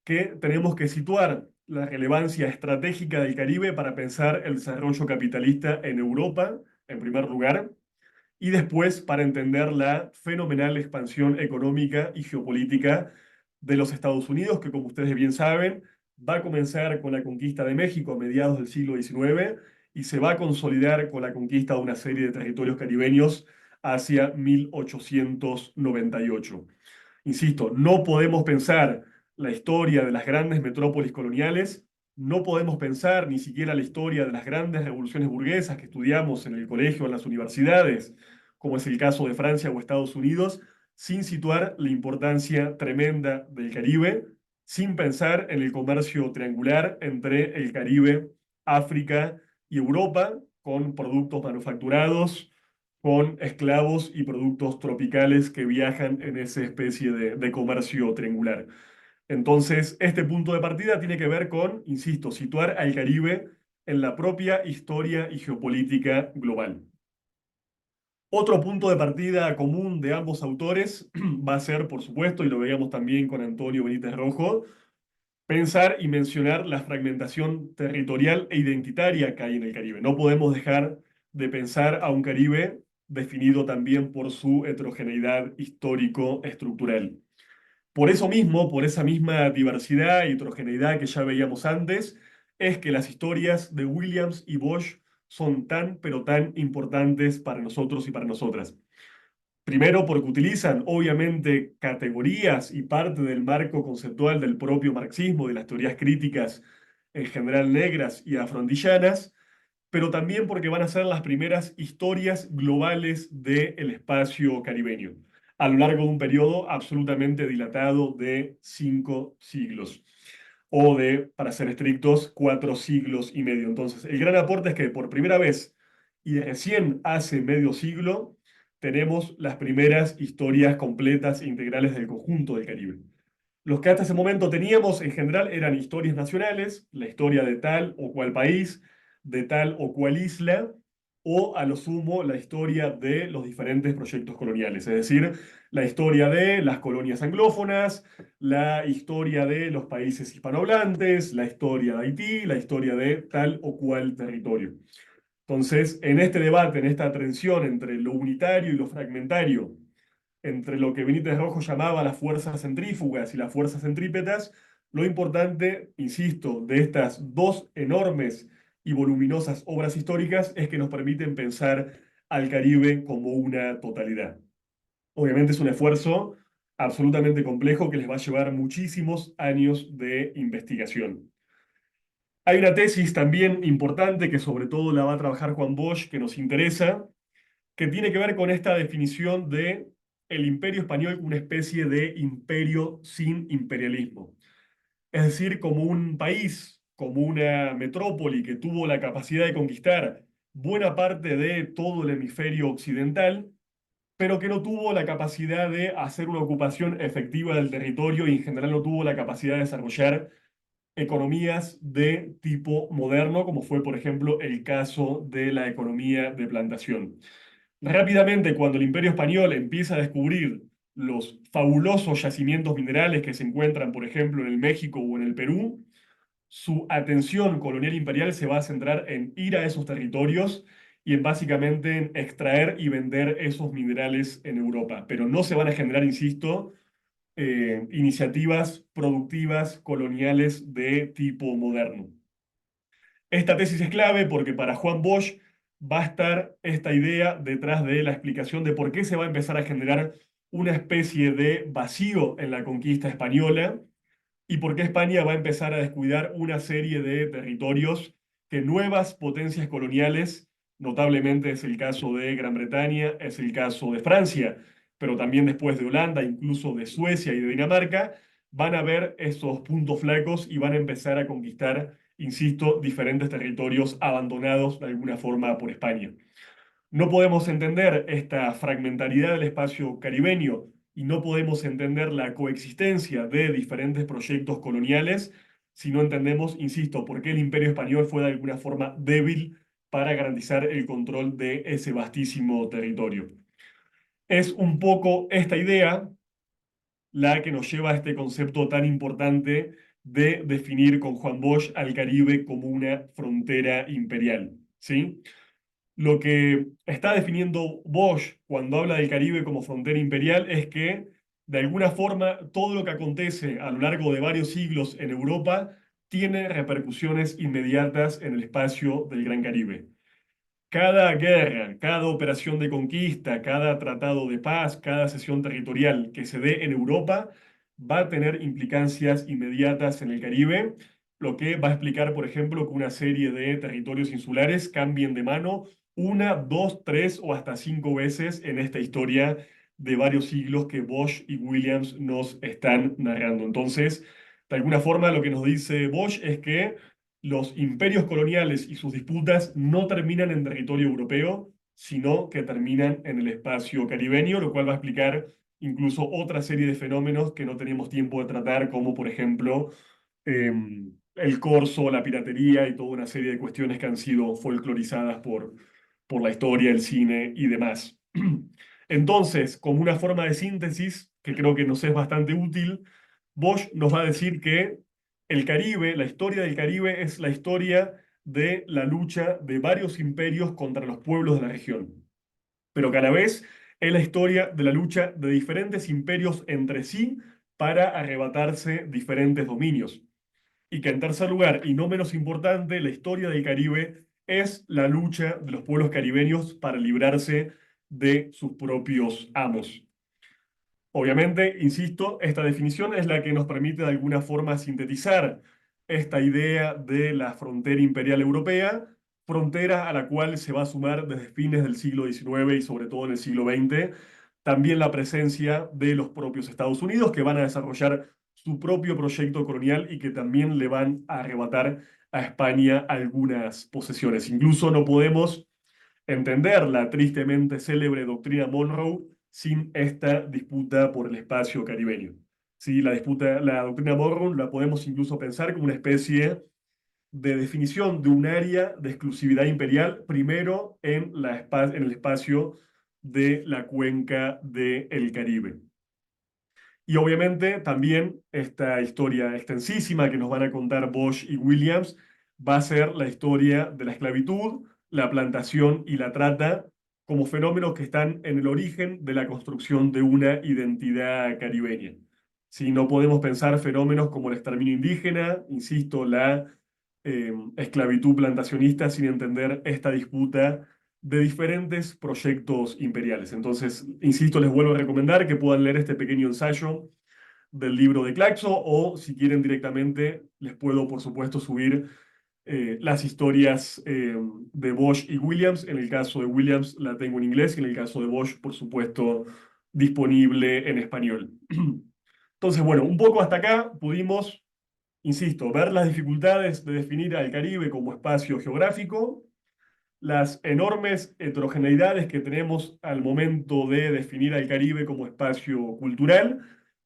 que tenemos que situar la relevancia estratégica del Caribe para pensar el desarrollo capitalista en Europa, en primer lugar, y después para entender la fenomenal expansión económica y geopolítica de los Estados Unidos, que como ustedes bien saben, va a comenzar con la conquista de México a mediados del siglo XIX y se va a consolidar con la conquista de una serie de territorios caribeños hacia 1898. Insisto, no podemos pensar la historia de las grandes metrópolis coloniales, no podemos pensar ni siquiera la historia de las grandes revoluciones burguesas que estudiamos en el colegio o en las universidades, como es el caso de Francia o Estados Unidos, sin situar la importancia tremenda del Caribe, sin pensar en el comercio triangular entre el Caribe, África y Europa, con productos manufacturados, con esclavos y productos tropicales que viajan en esa especie de comercio triangular. Entonces, este punto de partida tiene que ver con, insisto, situar al Caribe en la propia historia y geopolítica global. Otro punto de partida común de ambos autores va a ser, por supuesto, y lo veíamos también con Antonio Benítez Rojo, pensar y mencionar la fragmentación territorial e identitaria que hay en el Caribe. No podemos dejar de pensar a un Caribe definido también por su heterogeneidad histórico-estructural. Por eso mismo, por esa misma diversidad y heterogeneidad que ya veíamos antes, es que las historias de Williams y Bosch son tan, pero tan importantes para nosotros y para nosotras. Primero, porque utilizan, obviamente, categorías y parte del marco conceptual del propio marxismo, de las teorías críticas en general negras y afrontillanas, pero también porque van a ser las primeras historias globales del espacio caribeño, a lo largo de un periodo absolutamente dilatado de 5 siglos, o de, para ser estrictos, 4 siglos y medio. Entonces, el gran aporte es que por primera vez, y recién hace medio siglo, tenemos las primeras historias completas e integrales del conjunto del Caribe. Los que hasta ese momento teníamos en general eran historias nacionales, la historia de tal o cual país, de tal o cual isla, o a lo sumo la historia de los diferentes proyectos coloniales, es decir, la historia de las colonias anglófonas, la historia de los países hispanohablantes, la historia de Haití, la historia de tal o cual territorio. Entonces, en este debate, en esta tensión entre lo unitario y lo fragmentario, entre lo que Benítez Rojo llamaba las fuerzas centrífugas y las fuerzas centrípetas, lo importante, insisto, de estas dos enormes y voluminosas obras históricas es que nos permiten pensar al Caribe como una totalidad. Obviamente es un esfuerzo absolutamente complejo que les va a llevar muchísimos años de investigación. Hay una tesis también importante que sobre todo la va a trabajar Juan Bosch, que nos interesa, que tiene que ver con esta definición de el imperio español como una especie de imperio sin imperialismo. Es decir, como un país, como una metrópoli que tuvo la capacidad de conquistar buena parte de todo el hemisferio occidental, pero que no tuvo la capacidad de hacer una ocupación efectiva del territorio y en general no tuvo la capacidad de desarrollar economías de tipo moderno, como fue, por ejemplo, el caso de la economía de plantación. Rápidamente, cuando el Imperio Español empieza a descubrir los fabulosos yacimientos minerales que se encuentran, por ejemplo, en el México o en el Perú, su atención colonial imperial se va a centrar en ir a esos territorios y en básicamente en extraer y vender esos minerales en Europa. Pero no se van a generar, insisto, iniciativas productivas coloniales de tipo moderno. Esta tesis es clave porque para Juan Bosch va a estar esta idea detrás de la explicación de por qué se va a empezar a generar una especie de vacío en la conquista española y por qué España va a empezar a descuidar una serie de territorios que nuevas potencias coloniales, notablemente es el caso de Gran Bretaña, es el caso de Francia, pero también después de Holanda, incluso de Suecia y de Dinamarca, van a ver esos puntos flacos y van a empezar a conquistar, insisto, diferentes territorios abandonados de alguna forma por España. No podemos entender esta fragmentariedad del espacio caribeño y no podemos entender la coexistencia de diferentes proyectos coloniales si no entendemos, insisto, por qué el Imperio Español fue de alguna forma débil para garantizar el control de ese vastísimo territorio. Es un poco esta idea la que nos lleva a este concepto tan importante de definir con Juan Bosch al Caribe como una frontera imperial, ¿sí? Lo que está definiendo Bosch cuando habla del Caribe como frontera imperial es que, de alguna forma, todo lo que acontece a lo largo de varios siglos en Europa tiene repercusiones inmediatas en el espacio del Gran Caribe. Cada guerra, cada operación de conquista, cada tratado de paz, cada cesión territorial que se dé en Europa va a tener implicancias inmediatas en el Caribe, lo que va a explicar, por ejemplo, que una serie de territorios insulares cambien de mano una, dos, tres o hasta 5 veces en esta historia de varios siglos que Bosch y Williams nos están narrando. Entonces, de alguna forma, lo que nos dice Bosch es que los imperios coloniales y sus disputas no terminan en territorio europeo, sino que terminan en el espacio caribeño, lo cual va a explicar incluso otra serie de fenómenos que no tenemos tiempo de tratar, como por ejemplo el corso, la piratería y toda una serie de cuestiones que han sido folclorizadas por la historia, el cine y demás. Entonces, como una forma de síntesis, que creo que nos es bastante útil, Bosch nos va a decir que el Caribe, la historia del Caribe es la historia de la lucha de varios imperios contra los pueblos de la región, pero que a la vez es la historia de la lucha de diferentes imperios entre sí para arrebatarse diferentes dominios. Y que en tercer lugar, y no menos importante, la historia del Caribe es la lucha de los pueblos caribeños para librarse de sus propios amos. Obviamente, insisto, esta definición es la que nos permite de alguna forma sintetizar esta idea de la frontera imperial europea, frontera a la cual se va a sumar desde fines del siglo XIX y sobre todo en el siglo XX, también la presencia de los propios Estados Unidos, que van a desarrollar su propio proyecto colonial y que también le van a arrebatar a España algunas posesiones. Incluso no podemos entender la tristemente célebre doctrina Monroe sin esta disputa por el espacio caribeño. Sí, la doctrina Monroe la podemos incluso pensar como una especie de definición de un área de exclusividad imperial, primero en el espacio de la cuenca del Caribe. Y obviamente también esta historia extensísima que nos van a contar Bosch y Williams va a ser la historia de la esclavitud, la plantación y la trata como fenómenos que están en el origen de la construcción de una identidad caribeña. Si no podemos pensar fenómenos como el exterminio indígena, insisto, la esclavitud plantacionista sin entender esta disputa de diferentes proyectos imperiales. Entonces, insisto, les vuelvo a recomendar que puedan leer este pequeño ensayo del libro de Claxo o si quieren directamente les puedo, por supuesto, subir las historias de Bosch y Williams. En el caso de Williams la tengo en inglés y en el caso de Bosch, por supuesto, disponible en español. Entonces, bueno, un poco hasta acá pudimos, insisto, ver las dificultades de definir al Caribe como espacio geográfico, las enormes heterogeneidades que tenemos al momento de definir al Caribe como espacio cultural,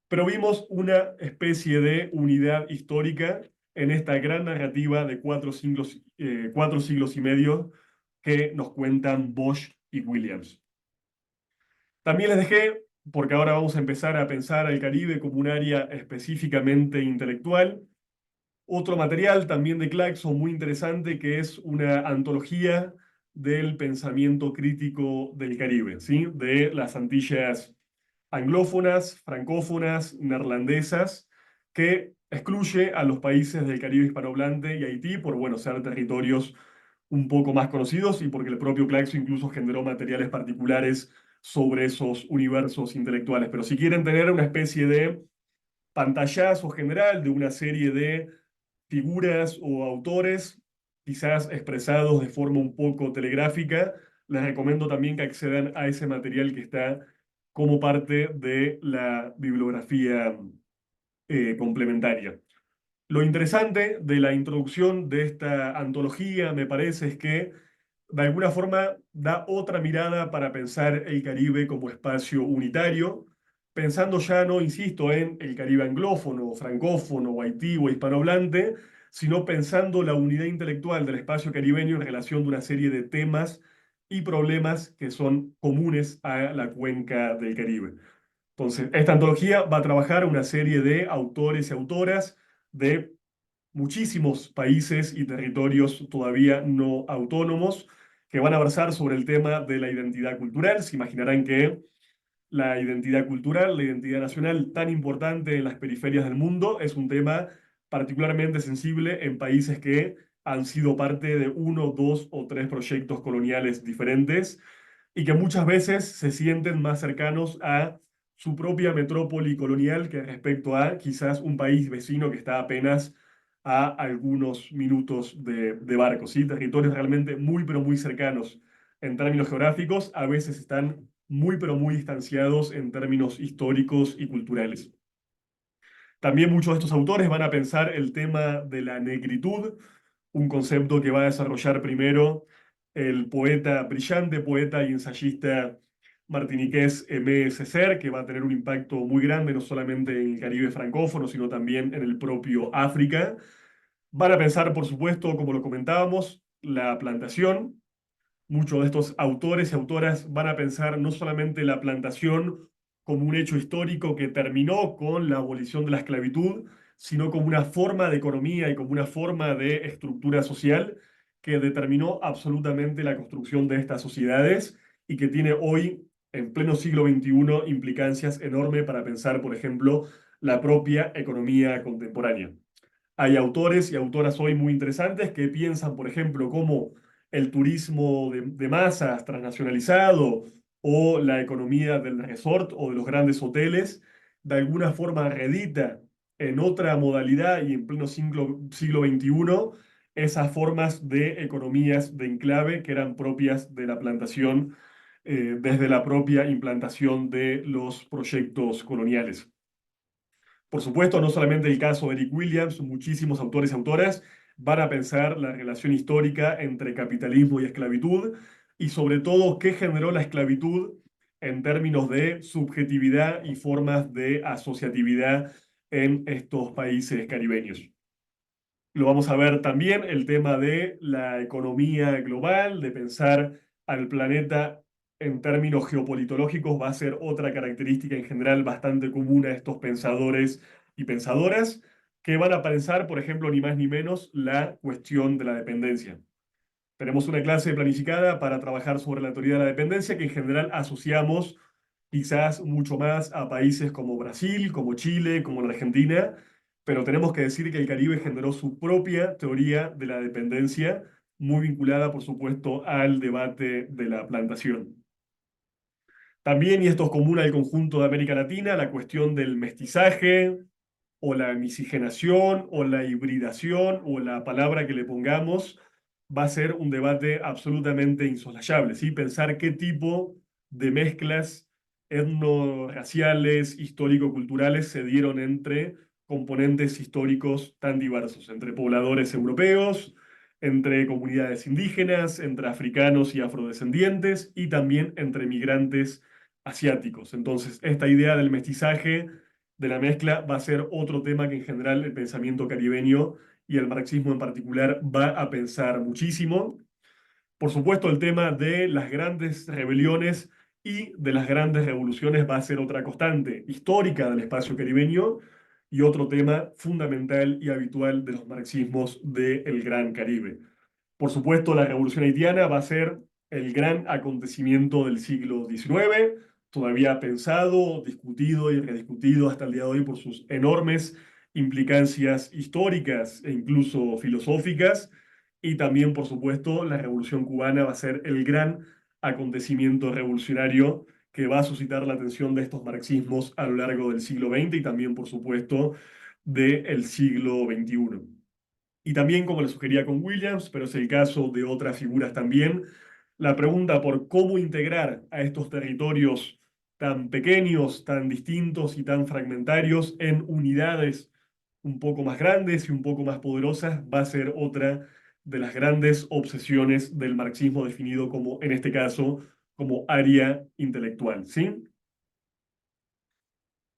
pero vimos una especie de unidad histórica en esta gran narrativa de 4 siglos y medio que nos cuentan Bosch y Williams. También les dejé, porque ahora vamos a empezar a pensar al Caribe como un área específicamente intelectual, otro material también de Claxon muy interesante que es una antología del pensamiento crítico del Caribe, ¿sí? De las Antillas anglófonas, francófonas, neerlandesas, que excluye a los países del Caribe hispanohablante y Haití por, bueno, ser territorios un poco más conocidos y porque el propio Claxon incluso generó materiales particulares sobre esos universos intelectuales. Pero si quieren tener una especie de pantallazo general de una serie de figuras o autores, quizás expresados de forma un poco telegráfica, les recomiendo también que accedan a ese material que está como parte de la bibliografía complementaria. Lo interesante de la introducción de esta antología, me parece, es que de alguna forma da otra mirada para pensar el Caribe como espacio unitario, pensando ya no, insisto, en el Caribe anglófono, francófono, o Haití o hispanohablante, sino pensando la unidad intelectual del espacio caribeño en relación de una serie de temas y problemas que son comunes a la cuenca del Caribe. Entonces, esta antología va a trabajar una serie de autores y autoras de muchísimos países y territorios todavía no autónomos que van a versar sobre el tema de la identidad cultural. Se imaginarán que la identidad cultural, la identidad nacional tan importante en las periferias del mundo, es un tema particularmente sensible en países que han sido parte de uno, dos o tres proyectos coloniales diferentes y que muchas veces se sienten más cercanos a su propia metrópoli colonial que respecto a quizás un país vecino que está apenas a algunos minutos de barco, ¿sí? Territorios realmente muy, pero muy cercanos en términos geográficos, a veces están muy, pero muy distanciados en términos históricos y culturales. También muchos de estos autores van a pensar el tema de la negritud, un concepto que va a desarrollar primero el brillante poeta y ensayista martiniqués Aimé Césaire, que va a tener un impacto muy grande no solamente en el Caribe francófono, sino también en el propio África. Van a pensar, por supuesto, como lo comentábamos, la plantación. Muchos de estos autores y autoras van a pensar no solamente la plantación como un hecho histórico que terminó con la abolición de la esclavitud, sino como una forma de economía y como una forma de estructura social que determinó absolutamente la construcción de estas sociedades y que tiene hoy, en pleno siglo XXI, implicancias enormes para pensar, por ejemplo, la propia economía contemporánea. Hay autores y autoras hoy muy interesantes que piensan, por ejemplo, cómo el turismo de masas transnacionalizado o la economía del resort o de los grandes hoteles de alguna forma reedita en otra modalidad y en pleno siglo XXI esas formas de economías de enclave que eran propias de la plantación desde la propia implantación de los proyectos coloniales. Por supuesto, no solamente el caso de Eric Williams, muchísimos autores y autoras van a pensar la relación histórica entre capitalismo y esclavitud y sobre todo qué generó la esclavitud en términos de subjetividad y formas de asociatividad en estos países caribeños. Lo vamos a ver también el tema de la economía global, de pensar al planeta en términos geopolitológicos, va a ser otra característica en general bastante común a estos pensadores y pensadoras, que van a pensar, por ejemplo, ni más ni menos, la cuestión de la dependencia. Tenemos una clase planificada para trabajar sobre la teoría de la dependencia que en general asociamos quizás mucho más a países como Brasil, como Chile, como la Argentina, pero tenemos que decir que el Caribe generó su propia teoría de la dependencia, muy vinculada, por supuesto, al debate de la plantación. También, y esto es común al conjunto de América Latina, la cuestión del mestizaje, o la miscigenación, o la hibridación, o la palabra que le pongamos, va a ser un debate absolutamente insoslayable, ¿sí? Pensar qué tipo de mezclas etnorraciales, histórico-culturales se dieron entre componentes históricos tan diversos, entre pobladores europeos, entre comunidades indígenas, entre africanos y afrodescendientes, y también entre migrantes asiáticos. Entonces, esta idea del mestizaje, de la mezcla, va a ser otro tema que en general el pensamiento caribeño y el marxismo en particular va a pensar muchísimo. Por supuesto, el tema de las grandes rebeliones y de las grandes revoluciones va a ser otra constante histórica del espacio caribeño y otro tema fundamental y habitual de los marxismos del Gran Caribe. Por supuesto, la Revolución Haitiana va a ser el gran acontecimiento del siglo XIX, todavía pensado, discutido y rediscutido hasta el día de hoy por sus enormes implicancias históricas e incluso filosóficas. Y también, por supuesto, la Revolución Cubana va a ser el gran acontecimiento revolucionario que va a suscitar la atención de estos marxismos a lo largo del siglo XX y también, por supuesto, del siglo XXI. Y también, como le sugería con Williams, pero es el caso de otras figuras también, la pregunta por cómo integrar a estos territorios tan pequeños, tan distintos y tan fragmentarios en unidades un poco más grandes y un poco más poderosas va a ser otra de las grandes obsesiones del marxismo definido como, en este caso, como área intelectual, ¿sí?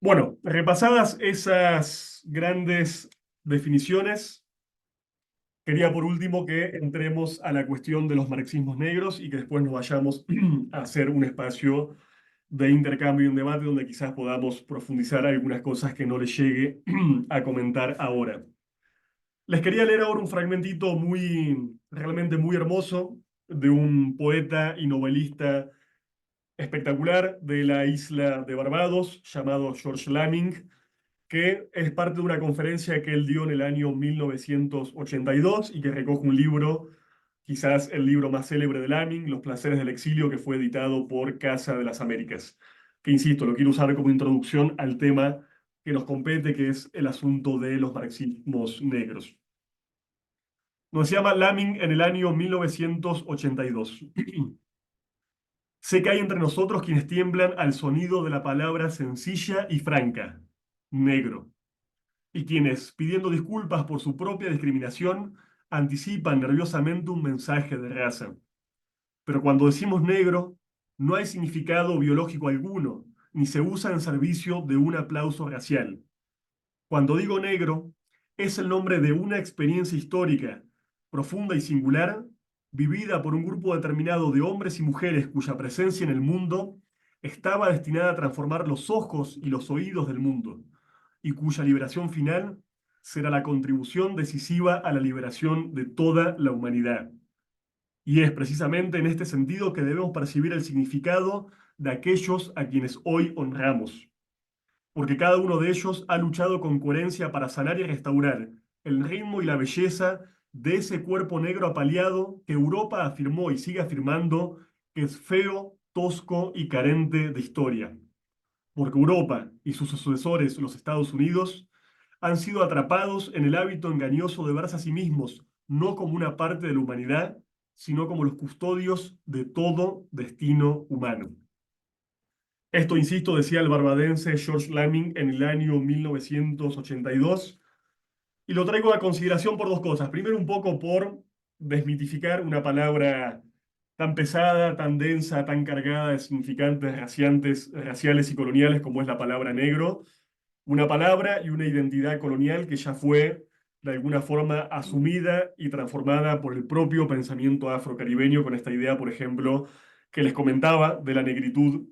Bueno, repasadas esas grandes definiciones, quería por último que entremos a la cuestión de los marxismos negros y que después nos vayamos a hacer un espacio de intercambio y un debate donde quizás podamos profundizar algunas cosas que no les llegue a comentar ahora. Les quería leer ahora un fragmentito realmente muy hermoso de un poeta y novelista espectacular de la isla de Barbados llamado George Lamming, que es parte de una conferencia que él dio en el año 1982 y que recoge un libro, quizás el libro más célebre de Lamming, Los placeres del exilio, que fue editado por Casa de las Américas. Que insisto, lo quiero usar como introducción al tema que nos compete, que es el asunto de los marxismos negros. Nos llama Lamming en el año 1982. Sé que hay entre nosotros quienes tiemblan al sonido de la palabra sencilla y franca, negro, y quienes, pidiendo disculpas por su propia discriminación, anticipan nerviosamente un mensaje de raza. Pero cuando decimos negro, no hay significado biológico alguno, ni se usa en servicio de un aplauso racial. Cuando digo negro, es el nombre de una experiencia histórica, profunda y singular, vivida por un grupo determinado de hombres y mujeres cuya presencia en el mundo estaba destinada a transformar los ojos y los oídos del mundo, y cuya liberación final será la contribución decisiva a la liberación de toda la humanidad. Y es precisamente en este sentido que debemos percibir el significado de aquellos a quienes hoy honramos. porque cada uno de ellos ha luchado con coherencia para sanar y restaurar el ritmo y la belleza de ese cuerpo negro apaleado que Europa afirmó y sigue afirmando que es feo, tosco y carente de historia. Porque Europa y sus sucesores, los Estados Unidos, han sido atrapados en el hábito engañoso de verse a sí mismos no como una parte de la humanidad, sino como los custodios de todo destino humano. Esto, insisto, decía el barbadense George Lamming en el año 1982, y lo traigo a consideración por dos cosas. Primero, un poco por desmitificar una palabra tan pesada, tan densa, tan cargada de significantes raciales y coloniales como es la palabra negro, una palabra y una identidad colonial que ya fue de alguna forma asumida y transformada por el propio pensamiento afrocaribeño con esta idea, por ejemplo, que les comentaba de la negritud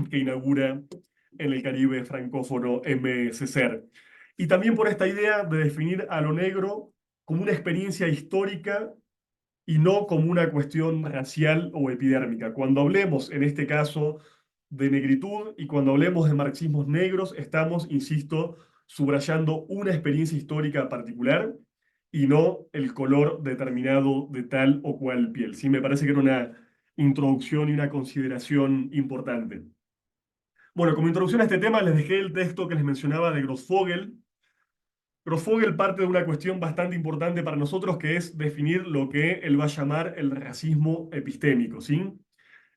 que inaugura en el Caribe francófono M. Ceser. Y también por esta idea de definir a lo negro como una experiencia histórica y no como una cuestión racial o epidérmica. Cuando hablemos, en este caso, de negritud y cuando hablemos de marxismos negros, estamos, insisto, subrayando una experiencia histórica particular y no el color determinado de tal o cual piel. Sí, me parece que era una introducción y una consideración importante. Bueno, como introducción a este tema, les dejé el texto que les mencionaba de Grossfogel. Grossfogel parte de una cuestión bastante importante para nosotros, que es definir lo que él va a llamar el racismo epistémico, ¿sí?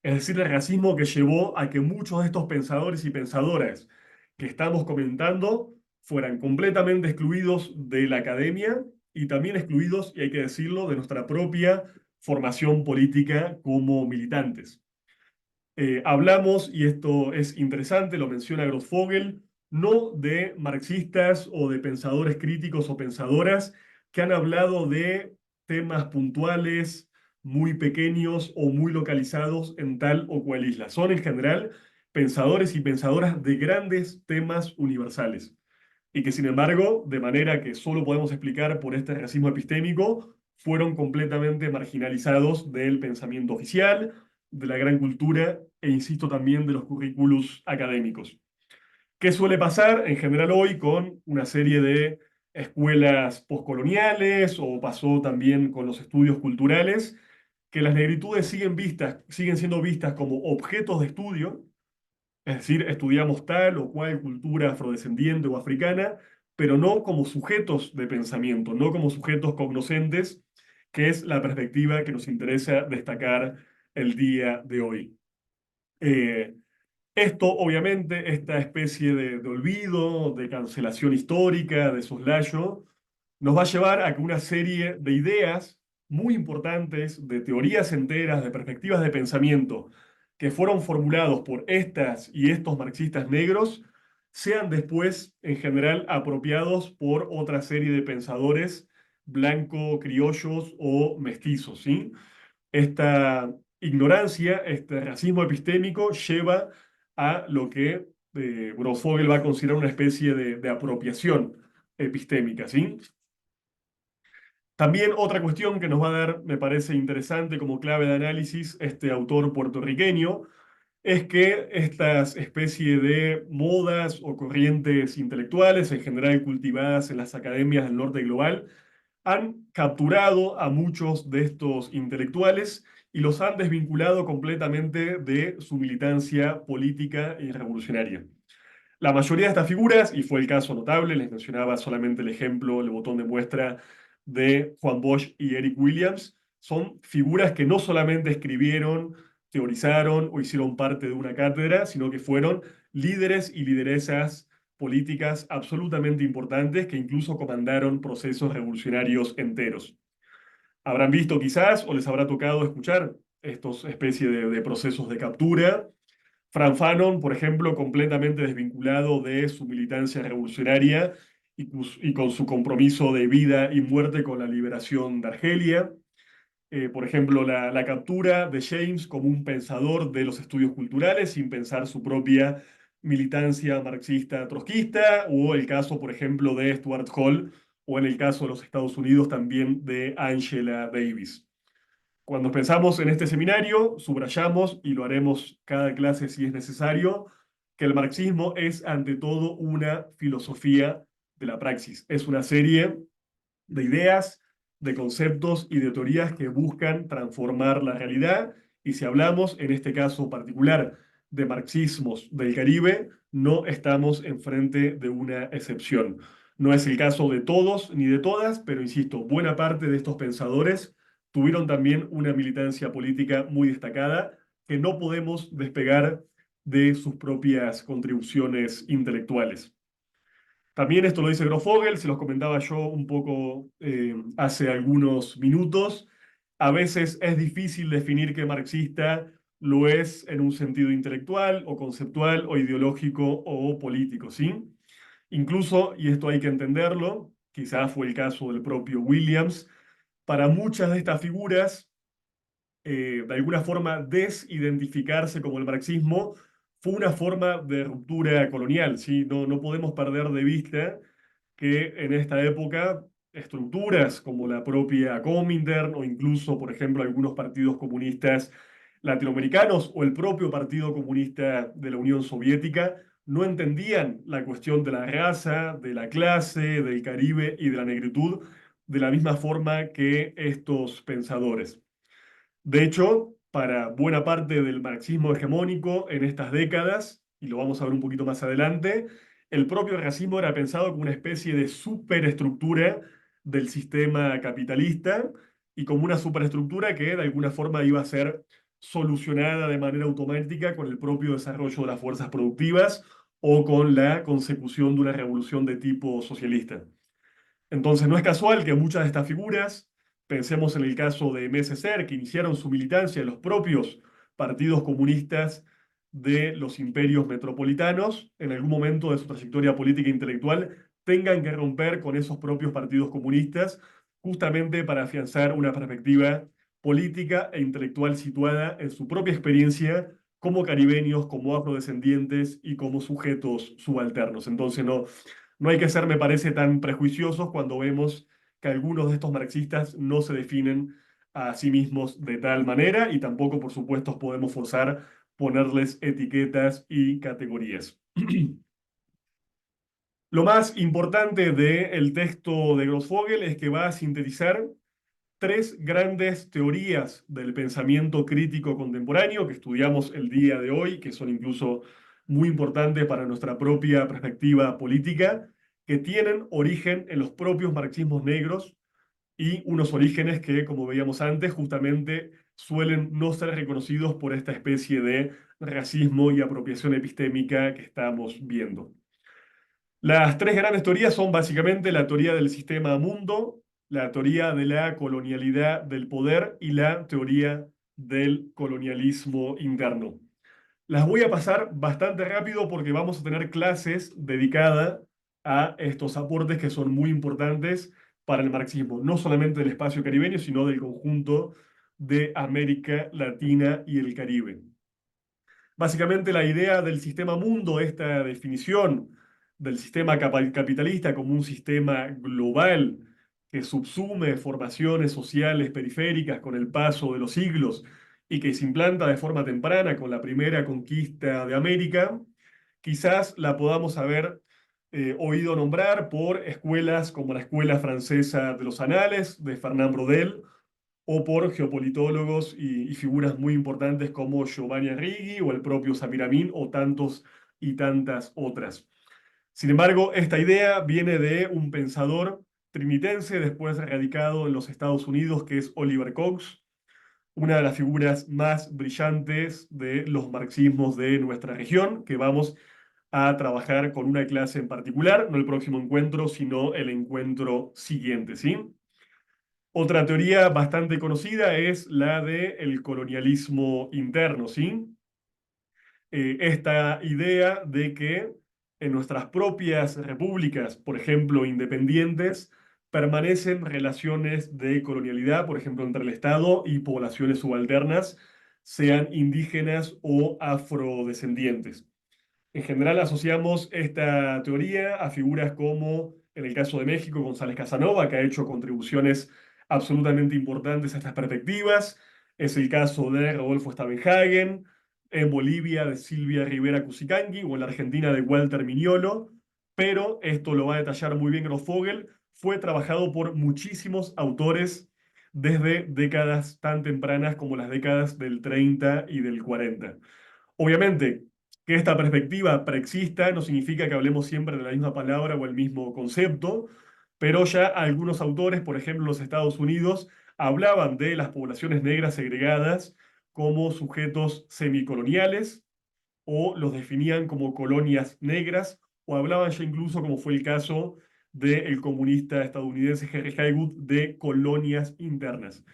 Es decir, el racismo que llevó a que muchos de estos pensadores y pensadoras que estamos comentando fueran completamente excluidos de la academia y también excluidos, y hay que decirlo, de nuestra propia formación política como militantes. Hablamos, y esto es interesante, lo menciona Grossfogel, no de marxistas o de pensadores críticos o pensadoras que han hablado de temas puntuales, muy pequeños o muy localizados en tal o cual isla. Son en general pensadores y pensadoras de grandes temas universales y que sin embargo, de manera que solo podemos explicar por este racismo epistémico, fueron completamente marginalizados del pensamiento oficial, de la gran cultura e insisto también de los currículos académicos. ¿Qué suele pasar en general hoy con una serie de escuelas postcoloniales o pasó también con los estudios culturales? Que las negritudes siguen siendo vistas como objetos de estudio, es decir, estudiamos tal o cual cultura afrodescendiente o africana, pero no como sujetos de pensamiento, no como sujetos cognoscentes, que es la perspectiva que nos interesa destacar el día de hoy. Eh, Esto, obviamente, esta especie de olvido, de cancelación histórica, de soslayo, nos va a llevar a que una serie de ideas muy importantes, de teorías enteras, de perspectivas de pensamiento, que fueron formulados por estas y estos marxistas negros, sean después, en general, apropiados por otra serie de pensadores blanco-criollos o mestizos, ¿sí? Esta ignorancia, este racismo epistémico lleva a lo que Grossfogel va a considerar una especie de apropiación epistémica, ¿sí? También otra cuestión que nos va a dar, me parece interesante como clave de análisis, este autor puertorriqueño, es que estas especies de modas o corrientes intelectuales, en general cultivadas en las academias del norte global, han capturado a muchos de estos intelectuales y los han desvinculado completamente de su militancia política y revolucionaria. La mayoría de estas figuras, y fue el caso notable, les mencionaba solamente el ejemplo, el botón de muestra de Juan Bosch y Eric Williams, son figuras que no solamente escribieron, teorizaron o hicieron parte de una cátedra, sino que fueron líderes y lideresas políticas absolutamente importantes que incluso comandaron procesos revolucionarios enteros. Habrán visto quizás o les habrá tocado escuchar estos especies de procesos de captura. Frank Fanon, por ejemplo, completamente desvinculado de su militancia revolucionaria y con su compromiso de vida y muerte con la liberación de Argelia. Por ejemplo, la captura de James como un pensador de los estudios culturales sin pensar su propia militancia marxista trotskista, o el caso, por ejemplo, de Stuart Hall, o en el caso de los Estados Unidos también de Angela Davis. Cuando pensamos en este seminario, subrayamos, y lo haremos cada clase si es necesario, que el marxismo es ante todo una filosofía de la praxis. Es una serie de ideas, de conceptos y de teorías que buscan transformar la realidad. Y si hablamos, en este caso particular, de marxismos del Caribe, no estamos enfrente de una excepción. No es el caso de todos ni de todas, pero insisto, buena parte de estos pensadores tuvieron también una militancia política muy destacada que no podemos despegar de sus propias contribuciones intelectuales. También esto lo dice Grofogel, se los comentaba yo un poco hace algunos minutos. A veces es difícil definir qué marxista lo es en un sentido intelectual o conceptual o ideológico o político, ¿sí? Incluso, y esto hay que entenderlo, quizás fue el caso del propio Williams, para muchas de estas figuras de alguna forma desidentificarse como el marxismo fue una forma de ruptura colonial, ¿sí? No podemos perder de vista que en esta época estructuras como la propia Comintern o incluso, por ejemplo, algunos partidos comunistas latinoamericanos o el propio Partido Comunista de la Unión Soviética no entendían la cuestión de la raza, de la clase, del Caribe y de la negritud de la misma forma que estos pensadores. De hecho, para buena parte del marxismo hegemónico en estas décadas, y lo vamos a ver un poquito más adelante, el propio racismo era pensado como una especie de superestructura del sistema capitalista y como una superestructura que de alguna forma iba a ser solucionada de manera automática con el propio desarrollo de las fuerzas productivas o con la consecución de una revolución de tipo socialista. Entonces no es casual que muchas de estas figuras, pensemos en el caso de M. S. Ser, que iniciaron su militancia en los propios partidos comunistas de los imperios metropolitanos, en algún momento de su trayectoria política e intelectual, tengan que romper con esos propios partidos comunistas, justamente para afianzar una perspectiva política e intelectual situada en su propia experiencia como caribeños, como afrodescendientes y como sujetos subalternos. Entonces no hay que ser, me parece, tan prejuiciosos cuando vemos que algunos de estos marxistas no se definen a sí mismos de tal manera y tampoco, por supuesto, podemos forzar ponerles etiquetas y categorías. Lo más importante del texto de Grossfogel es que va a sintetizar tres grandes teorías del pensamiento crítico contemporáneo que estudiamos el día de hoy, que son incluso muy importantes para nuestra propia perspectiva política, que tienen origen en los propios marxismos negros y unos orígenes que, como veíamos antes, justamente suelen no ser reconocidos por esta especie de racismo y apropiación epistémica que estamos viendo. Las tres grandes teorías son básicamente la teoría del sistema mundo, la teoría de la colonialidad del poder y la teoría del colonialismo interno. Las voy a pasar bastante rápido porque vamos a tener clases dedicadas a estos aportes que son muy importantes para el marxismo, no solamente del espacio caribeño, sino del conjunto de América Latina y el Caribe. Básicamente la idea del sistema mundo, esta definición del sistema capitalista como un sistema global que subsume formaciones sociales periféricas con el paso de los siglos y que se implanta de forma temprana con la primera conquista de América, quizás la podamos haber oído nombrar por escuelas como la Escuela Francesa de los Anales de Fernand Braudel, o por geopolitólogos y figuras muy importantes como Giovanni Arrighi o el propio Samir Amin o tantos y tantas otras. Sin embargo, esta idea viene de un pensador trinitense después radicado en los Estados Unidos, que es Oliver Cox, una de las figuras más brillantes de los marxismos de nuestra región, que vamos a trabajar con una clase en particular, no el próximo encuentro, sino el encuentro siguiente, ¿sí? Otra teoría bastante conocida es la del colonialismo interno, ¿sí? Esta idea de que en nuestras propias repúblicas, por ejemplo, independientes, permanecen relaciones de colonialidad, por ejemplo, entre el Estado y poblaciones subalternas, sean indígenas o afrodescendientes. En general asociamos esta teoría a figuras como, en el caso de México, González Casanova, que ha hecho contribuciones absolutamente importantes a estas perspectivas. Es el caso de Rodolfo Stavenhagen, en Bolivia de Silvia Rivera Cusicanqui o en la Argentina de Walter Mignolo, pero esto lo va a detallar muy bien Grossfogel, fue trabajado por muchísimos autores desde décadas tan tempranas como las décadas del 30 y del 40. Obviamente, que esta perspectiva preexista no significa que hablemos siempre de la misma palabra o el mismo concepto, pero ya algunos autores, por ejemplo, en los Estados Unidos, hablaban de las poblaciones negras segregadas como sujetos semicoloniales o los definían como colonias negras o hablaban ya incluso, como fue el caso del comunista estadounidense Henry Haywood, de colonias internas.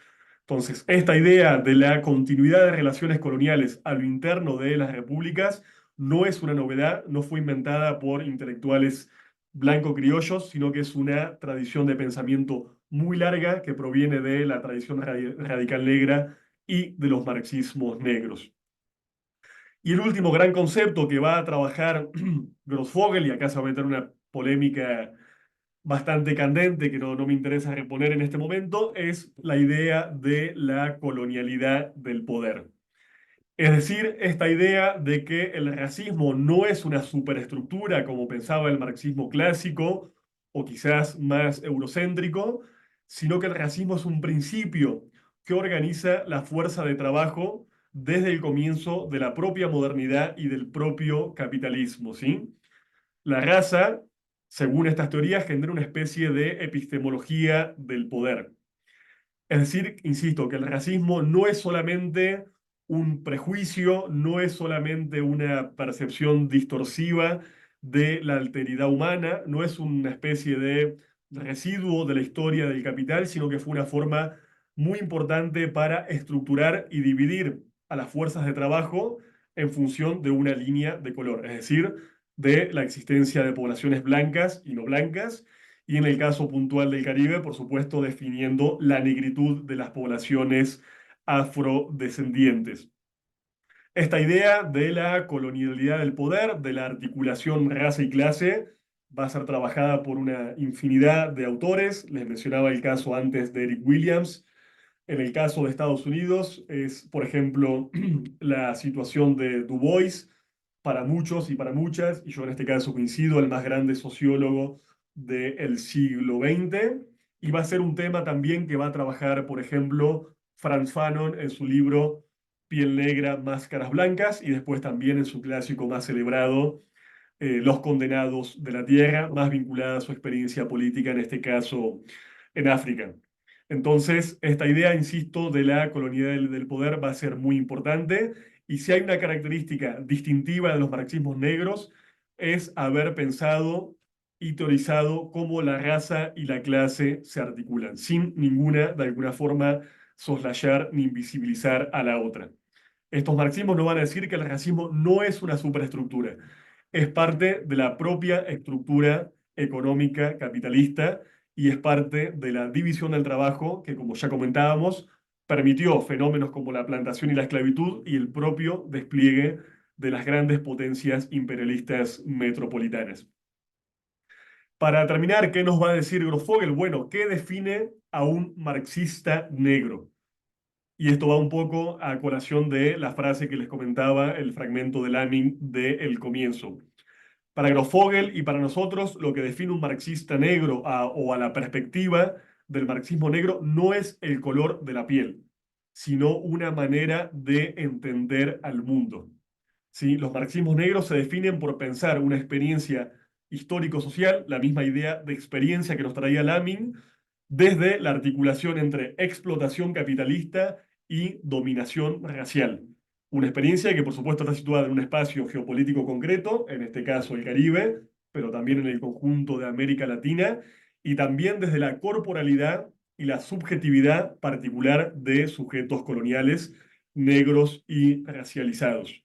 Entonces, esta idea de la continuidad de relaciones coloniales a lo interno de las repúblicas no es una novedad, no fue inventada por intelectuales blanco-criollos, sino que es una tradición de pensamiento muy larga que proviene de la tradición radical negra y de los marxismos negros. Y el último gran concepto que va a trabajar Grossfogel, y acá se va a meter una polémica bastante candente que no me interesa reponer en este momento, es la idea de la colonialidad del poder. Es decir, esta idea de que el racismo no es una superestructura como pensaba el marxismo clásico o quizás más eurocéntrico, sino que el racismo es un principio que organiza la fuerza de trabajo desde el comienzo de la propia modernidad y del propio capitalismo, ¿sí? La raza, según estas teorías, genera una especie de epistemología del poder. Es decir, insisto, que el racismo no es solamente un prejuicio, no es solamente una percepción distorsiva de la alteridad humana, no es una especie de residuo de la historia del capital, sino que fue una forma muy importante para estructurar y dividir a las fuerzas de trabajo en función de una línea de color, es decir, de la existencia de poblaciones blancas y no blancas, y en el caso puntual del Caribe, por supuesto, definiendo la negritud de las poblaciones afrodescendientes. Esta idea de la colonialidad del poder, de la articulación raza y clase, va a ser trabajada por una infinidad de autores. Les mencionaba el caso antes de Eric Williams. En el caso de Estados Unidos es, por ejemplo, la situación de Du Bois, para muchos y para muchas, y yo en este caso coincido, el más grande sociólogo del siglo XX, y va a ser un tema también que va a trabajar, por ejemplo, Frantz Fanon en su libro Piel Negra, Máscaras Blancas, y después también en su clásico más celebrado, Los Condenados de la Tierra, más vinculada a su experiencia política, en este caso en África. Entonces, esta idea, insisto, de la colonialidad del poder va a ser muy importante, y si hay una característica distintiva de los marxismos negros es haber pensado y teorizado cómo la raza y la clase se articulan, sin ninguna, de alguna forma, soslayar ni invisibilizar a la otra. Estos marxismos no van a decir que el racismo no es una superestructura, es parte de la propia estructura económica capitalista y es parte de la división del trabajo que, como ya comentábamos, permitió fenómenos como la plantación y la esclavitud y el propio despliegue de las grandes potencias imperialistas metropolitanas. Para terminar, ¿qué nos va a decir Grossfogel? Bueno, ¿qué define a un marxista negro? Y esto va un poco a colación de la frase que les comentaba, el fragmento de Lamin del comienzo. Para Grossfogel y para nosotros, lo que define un marxista negro o a la perspectiva del marxismo negro no es el color de la piel, sino una manera de entender al mundo. ¿Sí? Los marxismos negros se definen por pensar una experiencia histórico-social, la misma idea de experiencia que nos traía Lamin, desde la articulación entre explotación capitalista y dominación racial. Una experiencia que por supuesto está situada en un espacio geopolítico concreto, en este caso el Caribe, pero también en el conjunto de América Latina, y también desde la corporalidad y la subjetividad particular de sujetos coloniales negros y racializados.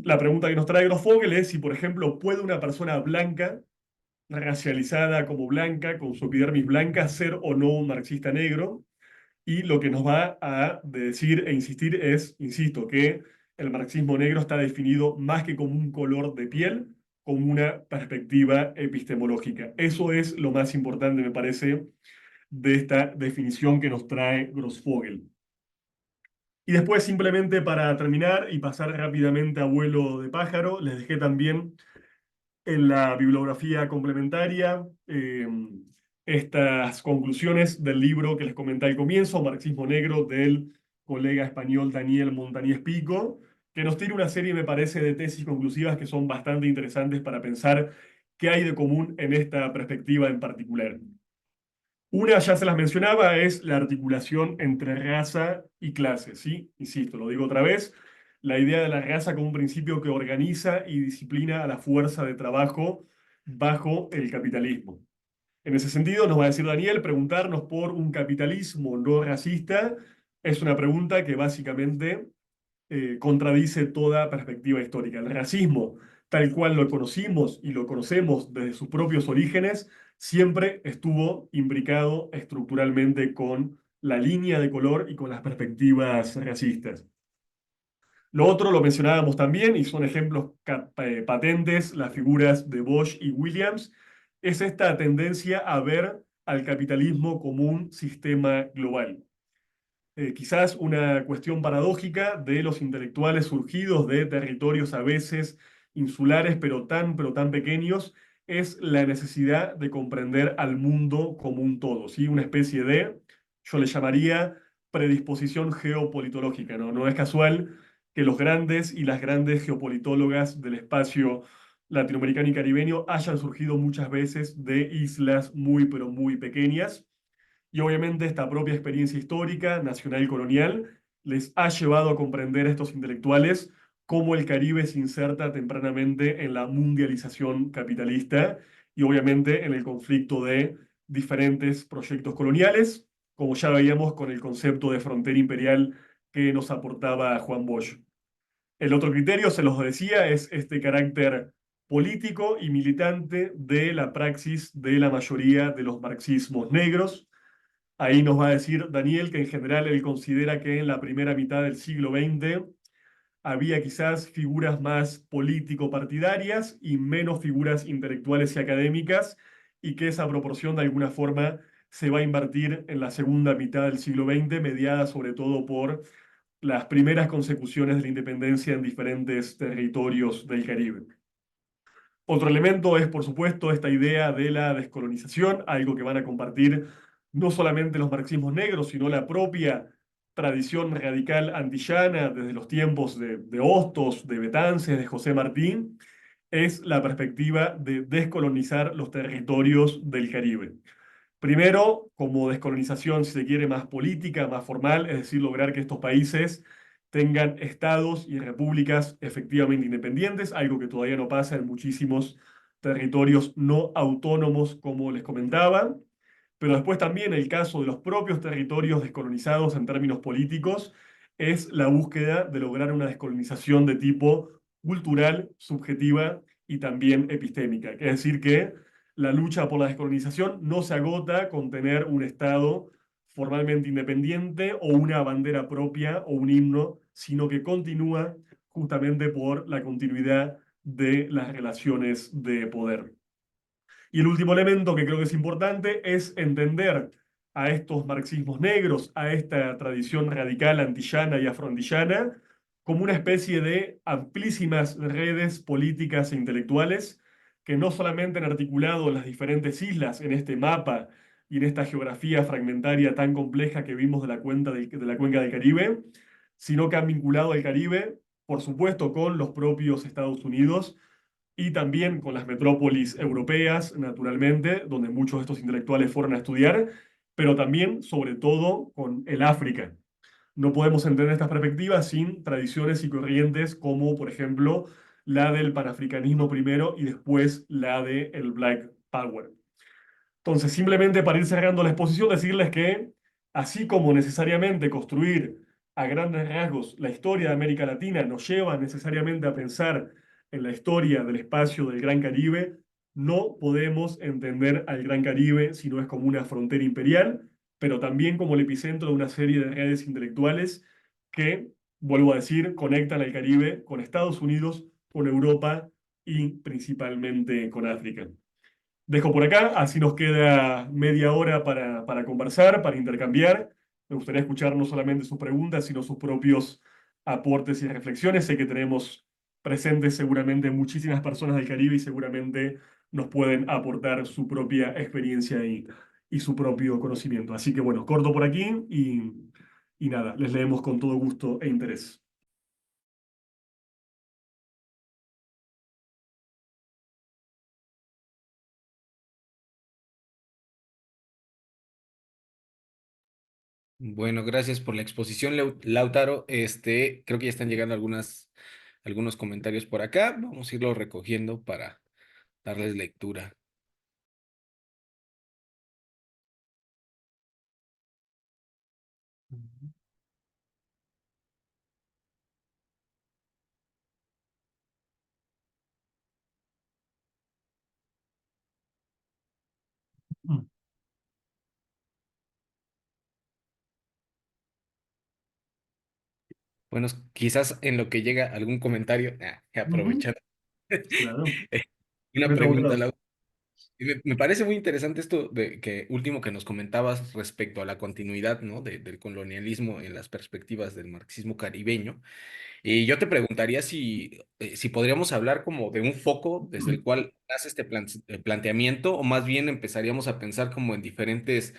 La pregunta que nos trae Grossfogel es si, por ejemplo, puede una persona blanca, racializada como blanca, con su epidermis blanca, ser o no un marxista negro. Y lo que nos va a decir e insistir es, insisto, que el marxismo negro está definido más que como un color de piel, como una perspectiva epistemológica. Eso es lo más importante, me parece, de esta definición que nos trae Grossfogel. Y después, simplemente para terminar y pasar rápidamente a vuelo de pájaro, les dejé también en la bibliografía complementaria estas conclusiones del libro que les comenté al comienzo, Marxismo Negro, del colega español Daniel Montañés Pico, que nos tiene una serie, me parece, de tesis conclusivas que son bastante interesantes para pensar qué hay de común en esta perspectiva en particular. Una, ya se las mencionaba, es la articulación entre raza y clase, ¿sí? Insisto, lo digo otra vez, la idea de la raza como un principio que organiza y disciplina a la fuerza de trabajo bajo el capitalismo. En ese sentido, nos va a decir Daniel, preguntarnos por un capitalismo no racista es una pregunta que básicamente contradice toda perspectiva histórica. El racismo, tal cual lo conocimos y lo conocemos desde sus propios orígenes, siempre estuvo imbricado estructuralmente con la línea de color y con las perspectivas racistas. Lo otro lo mencionábamos también, y son ejemplos patentes, las figuras de Bosch y Williams, es esta tendencia a ver al capitalismo como un sistema global. Quizás una cuestión paradójica de los intelectuales surgidos de territorios a veces insulares, pero tan pequeños, es la necesidad de comprender al mundo como un todo, ¿sí? Una especie de, yo le llamaría predisposición geopolitológica, ¿no? No es casual que los grandes y las grandes geopolitólogas del espacio latinoamericano y caribeño hayan surgido muchas veces de islas muy, pero muy pequeñas, y obviamente esta propia experiencia histórica, nacional y colonial, les ha llevado a comprender a estos intelectuales cómo el Caribe se inserta tempranamente en la mundialización capitalista y obviamente en el conflicto de diferentes proyectos coloniales, como ya veíamos con el concepto de frontera imperial que nos aportaba Juan Bosch. El otro criterio, se los decía, es este carácter político y militante de la praxis de la mayoría de los marxismos negros. Ahí nos va a decir Daniel que en general él considera que en la primera mitad del siglo XX había quizás figuras más político-partidarias y menos figuras intelectuales y académicas, y que esa proporción de alguna forma se va a invertir en la segunda mitad del siglo XX, mediada sobre todo por las primeras consecuciones de la independencia en diferentes territorios del Caribe. Otro elemento es, por supuesto, esta idea de la descolonización, algo que van a compartir no solamente los marxismos negros, sino la propia tradición radical antillana desde los tiempos de Hostos, de Betances, de José Martín, es la perspectiva de descolonizar los territorios del Caribe. Primero, como descolonización, si se quiere, más política, más formal, es decir, lograr que estos países tengan estados y repúblicas efectivamente independientes, algo que todavía no pasa en muchísimos territorios no autónomos, como les comentaba. Pero después también el caso de los propios territorios descolonizados en términos políticos es la búsqueda de lograr una descolonización de tipo cultural, subjetiva y también epistémica. Es decir, que la lucha por la descolonización no se agota con tener un Estado formalmente independiente o una bandera propia o un himno, sino que continúa justamente por la continuidad de las relaciones de poder. Y el último elemento que creo que es importante es entender a estos marxismos negros, a esta tradición radical antillana y afroantillana, como una especie de amplísimas redes políticas e intelectuales que no solamente han articulado las diferentes islas en este mapa y en esta geografía fragmentaria tan compleja que vimos de la cuenca del Caribe, sino que han vinculado al Caribe, por supuesto, con los propios Estados Unidos y también con las metrópolis europeas, naturalmente, donde muchos de estos intelectuales fueron a estudiar, pero también, sobre todo, con el África. No podemos entender estas perspectivas sin tradiciones y corrientes como, por ejemplo, la del panafricanismo primero y después la del Black Power. Entonces, simplemente para ir cerrando la exposición, decirles que, así como necesariamente construir a grandes rasgos la historia de América Latina nos lleva necesariamente a pensar en la historia del espacio del Gran Caribe, no podemos entender al Gran Caribe si no es como una frontera imperial, pero también como el epicentro de una serie de redes intelectuales que, vuelvo a decir, conectan al Caribe con Estados Unidos, con Europa y principalmente con África. Dejo por acá, así nos queda media hora para conversar, para intercambiar. Me gustaría escuchar no solamente sus preguntas, sino sus propios aportes y reflexiones. Sé que tenemos presentes seguramente muchísimas personas del Caribe y seguramente nos pueden aportar su propia experiencia y su propio conocimiento. Así que bueno, corto por aquí y nada, les leemos con todo gusto e interés. Bueno, gracias por la exposición, Lautaro. Creo que ya están llegando algunos comentarios por acá. Vamos a irlos recogiendo para darles lectura. Mm. Bueno, quizás en lo que llega algún comentario, Ujú. aprovechando Claro. una Meta pregunta, moderada. Me parece muy interesante esto último que nos comentabas respecto a la continuidad, ¿no? del colonialismo en las perspectivas del marxismo caribeño. Y yo te preguntaría si podríamos hablar como de un foco desde el cual nace este planteamiento, o más bien empezaríamos a pensar como en diferentes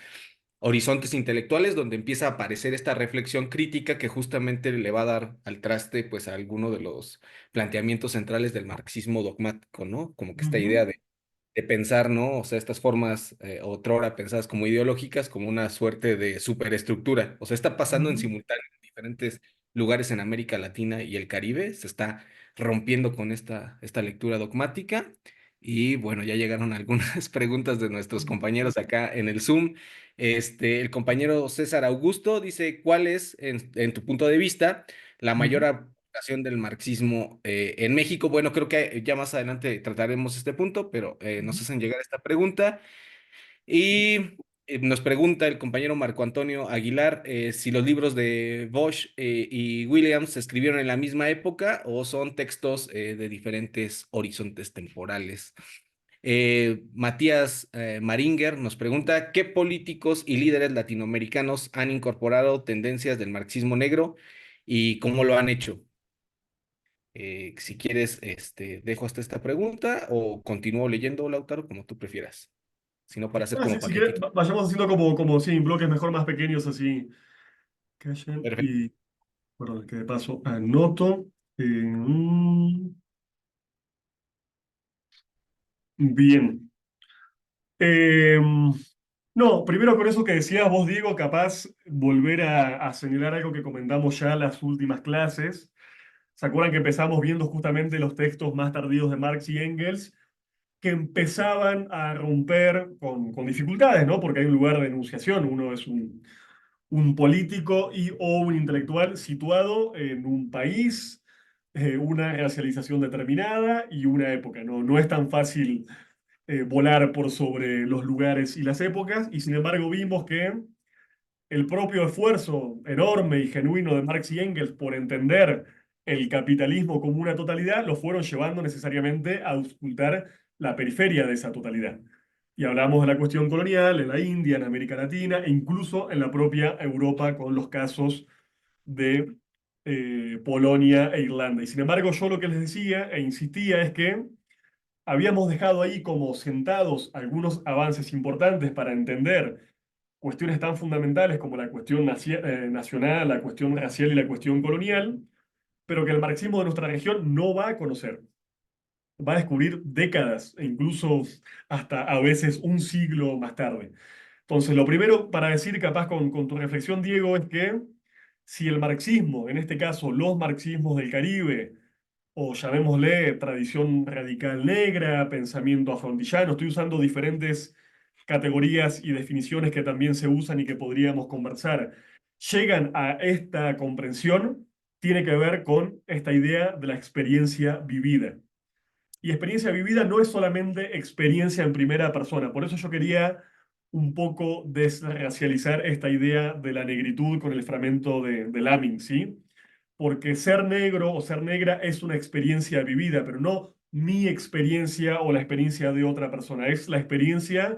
horizontes intelectuales donde empieza a aparecer esta reflexión crítica que justamente le va a dar al traste pues a alguno de los planteamientos centrales del marxismo dogmático, ¿no? Como que esta idea Ujú. de pensar, ¿no? O sea, estas formas otrora pensadas como ideológicas, como una suerte de superestructura. O sea, está pasando en Ujú. simultáneo en diferentes lugares en América Latina y el Caribe. Se está rompiendo con esta lectura dogmática. Y bueno, ya llegaron algunas preguntas de nuestros compañeros acá en el Zoom. El compañero César Augusto dice, ¿cuál es, en tu punto de vista, la mayor Ujú. aplicación del marxismo en México? Bueno, creo que ya más adelante trataremos este punto, pero nos Ujú. hacen llegar esta pregunta y nos pregunta el compañero Marco Antonio Aguilar si los libros de Bosch y Williams se escribieron en la misma época o son textos de diferentes horizontes temporales. Matías Maringer nos pregunta, ¿qué políticos y líderes latinoamericanos han incorporado tendencias del marxismo negro y cómo lo han hecho? Si quieres, dejo hasta esta pregunta o continúo leyendo, Lautaro, como tú prefieras. Si no, para hacer Ah, como si quieres, paquetito. vayamos haciendo como sí, bloques mejor más pequeños así. Callen Perfecto. y, bueno, que de paso anoto. Bien. Em, no, primero con eso que decías vos, Diego, capaz volver a señalar algo que comentamos ya en las últimas clases. ¿Se acuerdan que empezamos viendo justamente los textos más tardíos de Marx y Engels, que empezaban a romper con dificultades, ¿no? Porque hay un lugar de enunciación, uno es un político y o un intelectual situado en un país, una racialización determinada y una época. No, no es tan fácil volar por sobre los lugares y las épocas, y sin embargo vimos que el propio esfuerzo enorme y genuino de Marx y Engels por entender el capitalismo como una totalidad, lo fueron llevando necesariamente a auscultar la periferia de esa totalidad. Y hablamos de la cuestión colonial en la India, en América Latina e incluso en la propia Europa con los casos de Polonia e Irlanda. Y sin embargo, yo lo que les decía e insistía es que habíamos dejado ahí como sentados algunos avances importantes para entender cuestiones tan fundamentales como la cuestión nacional, la cuestión racial y la cuestión colonial, pero que el marxismo de nuestra región no va a conocer. Va a descubrir décadas e incluso hasta a veces un siglo más tarde. Entonces, lo primero para decir, capaz con tu reflexión, Diego, es que si el marxismo, en este caso los marxismos del Caribe, o llamémosle tradición radical negra, pensamiento afrontillano, estoy usando diferentes categorías y definiciones que también se usan y que podríamos conversar, llegan a esta comprensión, tiene que ver con esta idea de la experiencia vivida. Y experiencia vivida no es solamente experiencia en primera persona. Por eso yo quería un poco desracializar esta idea de la negritud con el fragmento de Lamin, ¿sí? Porque ser negro o ser negra es una experiencia vivida, pero no mi experiencia o la experiencia de otra persona. Es la experiencia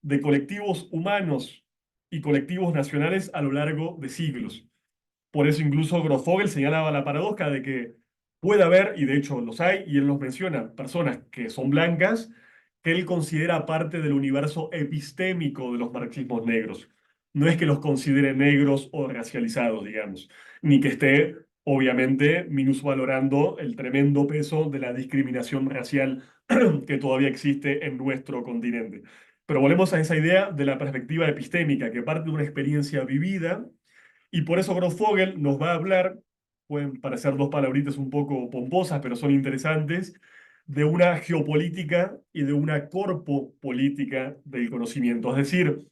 de colectivos humanos y colectivos nacionales a lo largo de siglos. Por eso incluso Grosfogel señalaba la paradoja de que puede haber, y de hecho los hay, y él los menciona, personas que son blancas, que él considera parte del universo epistémico de los marxismos negros. No es que los considere negros o racializados, digamos, ni que esté, obviamente, minusvalorando el tremendo peso de la discriminación racial que todavía existe en nuestro continente. Pero volvemos a esa idea de la perspectiva epistémica, que parte de una experiencia vivida, y por eso Grosfogel nos va a hablar, pueden parecer dos palabritas un poco pomposas, pero son interesantes, de una geopolítica y de una corpopolítica del conocimiento. Es decir,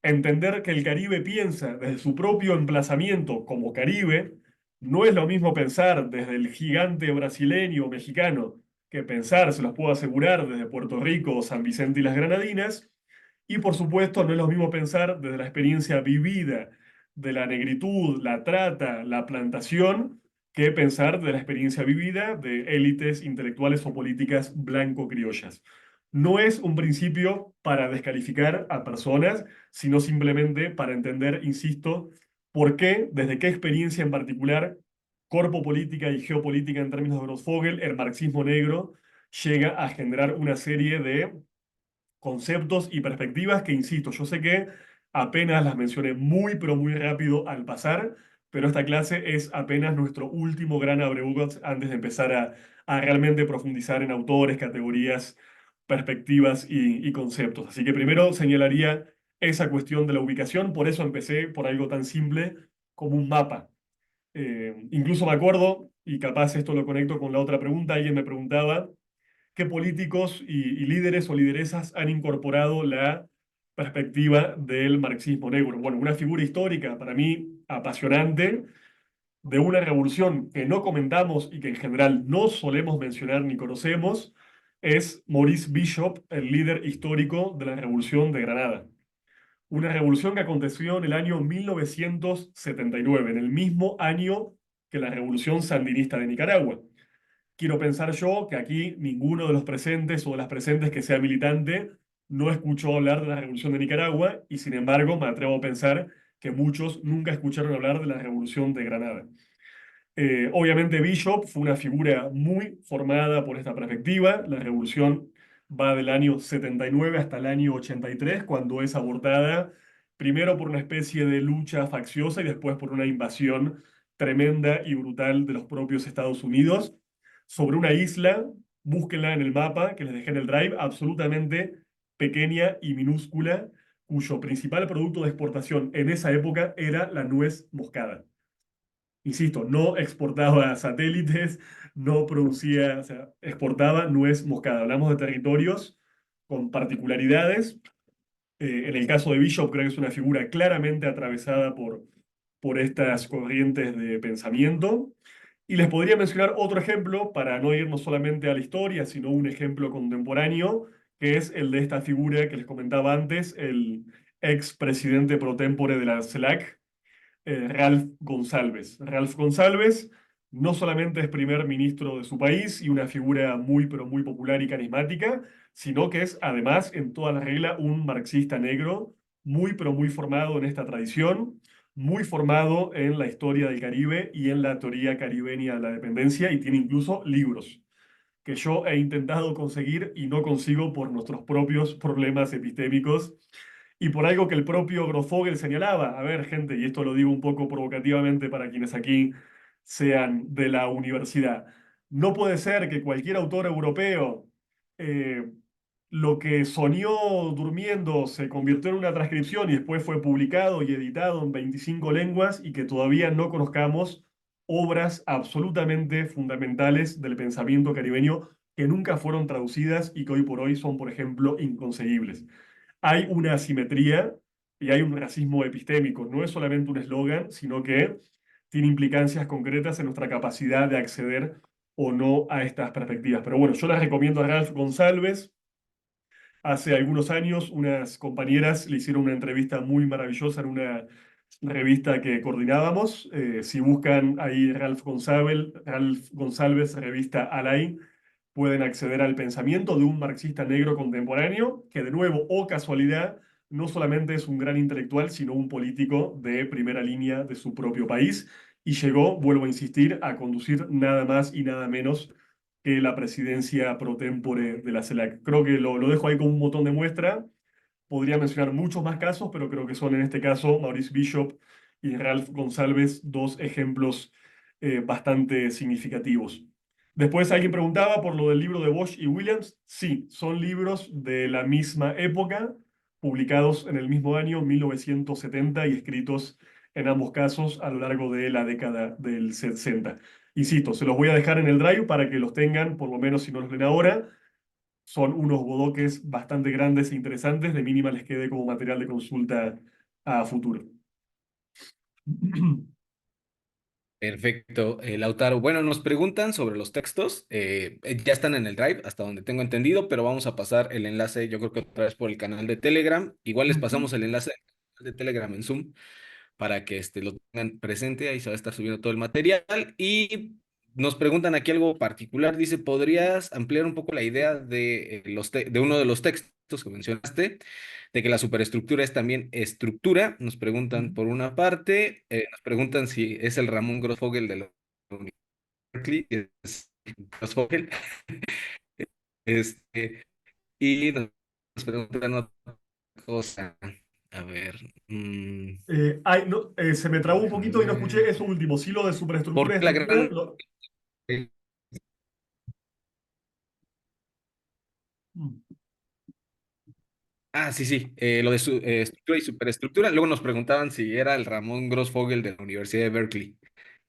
entender que el Caribe piensa desde su propio emplazamiento como Caribe, no es lo mismo pensar desde el gigante brasileño o mexicano que pensar, se los puedo asegurar, desde Puerto Rico, San Vicente y las Granadinas. Y por supuesto, no es lo mismo pensar desde la experiencia vivida de la negritud, la trata, la plantación, que pensar de la experiencia vivida de élites intelectuales o políticas blanco-criollas. No es un principio para descalificar a personas, sino simplemente para entender, insisto, por qué, desde qué experiencia en particular, corpo política y geopolítica en términos de Grosfogel, el marxismo negro llega a generar una serie de conceptos y perspectivas que, insisto, yo sé que apenas las mencioné muy, pero muy rápido al pasar, pero esta clase es apenas nuestro último gran abrebocas antes de empezar a realmente profundizar en autores, categorías, perspectivas y conceptos. Así que primero señalaría esa cuestión de la ubicación, por eso empecé por algo tan simple como un mapa. Incluso me acuerdo, y capaz esto lo conecto con la otra pregunta, alguien me preguntaba qué políticos y líderes o lideresas han incorporado la perspectiva del marxismo negro. Bueno, una figura histórica para mí apasionante de una revolución que no comentamos y que en general no solemos mencionar ni conocemos es Maurice Bishop, el líder histórico de la Revolución de Granada. Una revolución que aconteció en el año 1979, en el mismo año que la Revolución Sandinista de Nicaragua. Quiero pensar yo que aquí ninguno de los presentes o de las presentes que sea militante no escuchó hablar de la Revolución de Nicaragua y sin embargo me atrevo a pensar que muchos nunca escucharon hablar de la Revolución de Granada. Obviamente Bishop fue una figura muy formada por esta perspectiva. La revolución va del año 79 hasta el año 83, cuando es abortada primero por una especie de lucha facciosa y después por una invasión tremenda y brutal de los propios Estados Unidos sobre una isla, búsquenla en el mapa que les dejé en el drive, absolutamente pequeña y minúscula, cuyo principal producto de exportación en esa época era la nuez moscada. Insisto, no exportaba satélites, no producía, o sea, exportaba nuez moscada. Hablamos de territorios con particularidades. En el caso de Bishop, creo que es una figura claramente atravesada por estas corrientes de pensamiento. Y les podría mencionar otro ejemplo, para no irnos solamente a la historia, sino un ejemplo contemporáneo, que es el de esta figura que les comentaba antes, el ex presidente pro tempore de la CELAC, Ralph González. Ralph González no solamente es primer ministro de su país y una figura muy, pero muy popular y carismática, sino que es además, en toda la regla, un marxista negro, muy, pero muy formado en esta tradición, muy formado en la historia del Caribe y en la teoría caribeña de la dependencia, y tiene incluso libros que yo he intentado conseguir y no consigo por nuestros propios problemas epistémicos y por algo que el propio Grosfogel señalaba. A ver, gente, y esto lo digo un poco provocativamente para quienes aquí sean de la universidad. No puede ser que cualquier autor europeo eh, lo que soñó durmiendo se convirtió en una transcripción y después fue publicado y editado en 25 lenguas y que todavía no conozcamos obras absolutamente fundamentales del pensamiento caribeño que nunca fueron traducidas y que hoy por hoy son, por ejemplo, inconseguibles. Hay una asimetría y hay un racismo epistémico. No es solamente un eslogan, sino que tiene implicancias concretas en nuestra capacidad de acceder o no a estas perspectivas. Pero bueno, yo les recomiendo a Ralph González. Hace algunos años unas compañeras le hicieron una entrevista muy maravillosa en una revista que coordinábamos. Si buscan ahí Ralph González, revista Alain, pueden acceder al pensamiento de un marxista negro contemporáneo que de nuevo, o casualidad, no solamente es un gran intelectual, sino un político de primera línea de su propio país y llegó, vuelvo a insistir, a conducir nada más y nada menos que la presidencia pro tempore de la CELAC. Creo que lo dejo ahí como un botón de muestra. Podría mencionar muchos más casos, pero creo que son en este caso Maurice Bishop y Ralph González dos ejemplos bastante significativos. Después alguien preguntaba por lo del libro de Bosch y Williams. Sí, son libros de la misma época, publicados en el mismo año, 1970, y escritos en ambos casos a lo largo de la década del 60. Insisto, se los voy a dejar en el Drive para que los tengan, por lo menos si no los leen ahora. Son unos bodoques bastante grandes e interesantes, de mínima les quede como material de consulta a futuro. Perfecto, Lautaro. Bueno, nos preguntan sobre los textos. Ya están en el Drive, hasta donde tengo entendido, pero vamos a pasar el enlace, yo creo que otra vez por el canal de Telegram. Igual les pasamos el enlace de Telegram en Zoom para que lo tengan presente. Ahí se va a estar subiendo todo el material. Y nos preguntan aquí algo particular. Dice, ¿podrías ampliar un poco la idea de, de uno de los textos que mencionaste? De que la superestructura es también estructura. Nos preguntan por una parte, nos preguntan si es el Ramón Grossfogel de la Universidad de Berkeley, es Grossfogel, este, y nos preguntan otra cosa. A ver, Ay, no, se me trabó un déjame poquito y no escuché ver. eso último. Sí, lo de ¿Por superestructura y qué la estructura. gran... Ah, sí, sí, lo de su estructura y superestructura. Luego nos preguntaban si era el Ramón Grossfogel de la Universidad de Berkeley.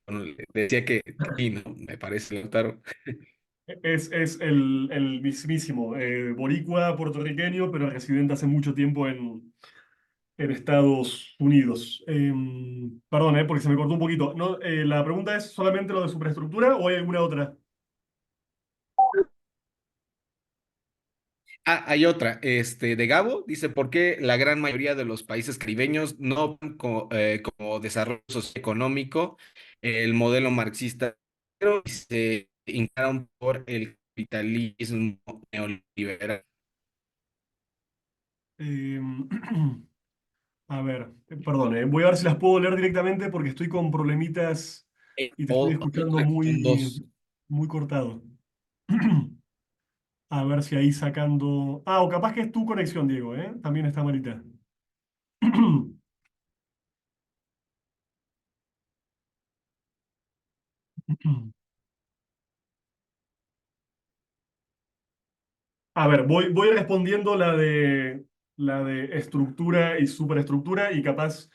Bueno, le decía que sí, ¿no? Me parece, Lautaro. Es el mismísimo, boricua, puertorriqueño, pero residente hace mucho tiempo en Estados Unidos. Perdón, porque se me cortó un poquito. No, la pregunta es solamente lo de superestructura o hay alguna otra. Ah, hay otra, de Gabo, dice, ¿por qué la gran mayoría de los países caribeños no ven como desarrollo socioeconómico el modelo marxista, pero se inclinaron por el capitalismo neoliberal? Eh, a ver, perdón, voy a ver si las puedo leer directamente porque estoy con problemitas y te estoy escuchando Son dos. muy cortado. A ver si ahí sacando. Ah, o capaz que es tu conexión, Diego, ¿eh? También está malita. A ver, voy respondiendo la de estructura y superestructura y capaz,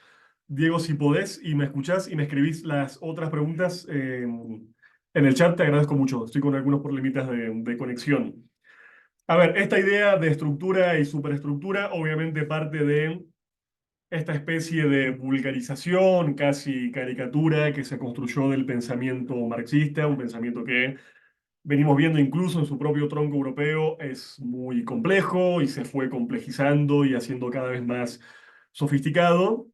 Diego, si podés y me escuchás y me escribís las otras preguntas en el chat, te agradezco mucho. Estoy con algunos problemitas de conexión. A ver, esta idea de estructura y superestructura obviamente parte de esta especie de vulgarización, casi caricatura que se construyó del pensamiento marxista, un pensamiento que venimos viendo incluso en su propio tronco europeo, es muy complejo y se fue complejizando y haciendo cada vez más sofisticado,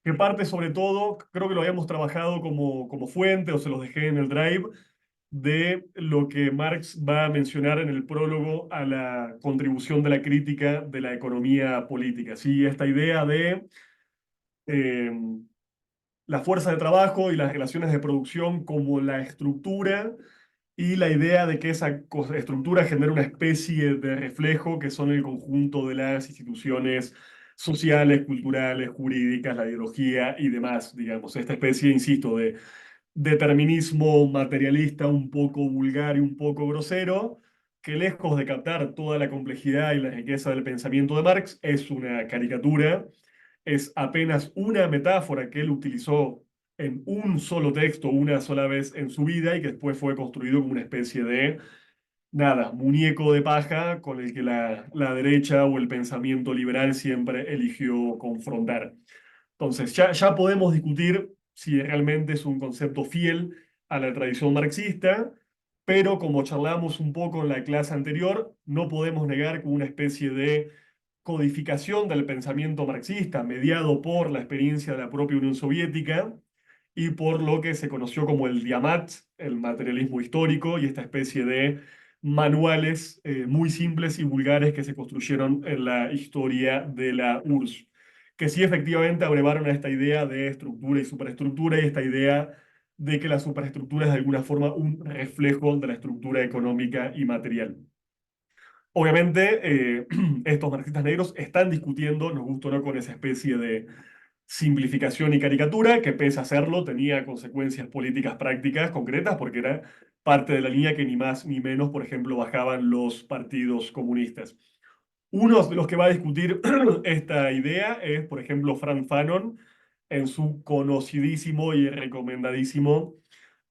que parte sobre todo, creo que lo habíamos trabajado como fuente o se los dejé en el Drive, de lo que Marx va a mencionar en el prólogo a la contribución de la crítica de la economía política. ¿Sí? Esta idea de eh, la fuerza de trabajo y las relaciones de producción como la estructura y la idea de que esa estructura genera una especie de reflejo que son el conjunto de las instituciones sociales, culturales, jurídicas, la ideología y demás, digamos. Esta especie, insisto, de determinismo materialista un poco vulgar y un poco grosero, que lejos de captar toda la complejidad y la riqueza del pensamiento de Marx, es una caricatura, es apenas una metáfora que él utilizó en un solo texto una sola vez en su vida y que después fue construido como una especie de, nada, muñeco de paja con el que la derecha o el pensamiento liberal siempre eligió confrontar. Entonces, ya podemos discutir si realmente es un concepto fiel a la tradición marxista, pero como charlamos un poco en la clase anterior, no podemos negar que una especie de codificación del pensamiento marxista, mediado por la experiencia de la propia Unión Soviética y por lo que se conoció como el Diamat, el materialismo histórico y esta especie de manuales muy simples y vulgares que se construyeron en la historia de la URSS, que sí efectivamente abrevaron a esta idea de estructura y superestructura y esta idea de que la superestructura es de alguna forma un reflejo de la estructura económica y material. Obviamente, estos marxistas negros están discutiendo, nos gusta o no, con esa especie de simplificación y caricatura, que pese a hacerlo, tenía consecuencias políticas prácticas concretas, porque era parte de la línea que ni más ni menos, por ejemplo, bajaban los partidos comunistas. Uno de los que va a discutir esta idea es, por ejemplo, Frank Fanon, en su conocidísimo y recomendadísimo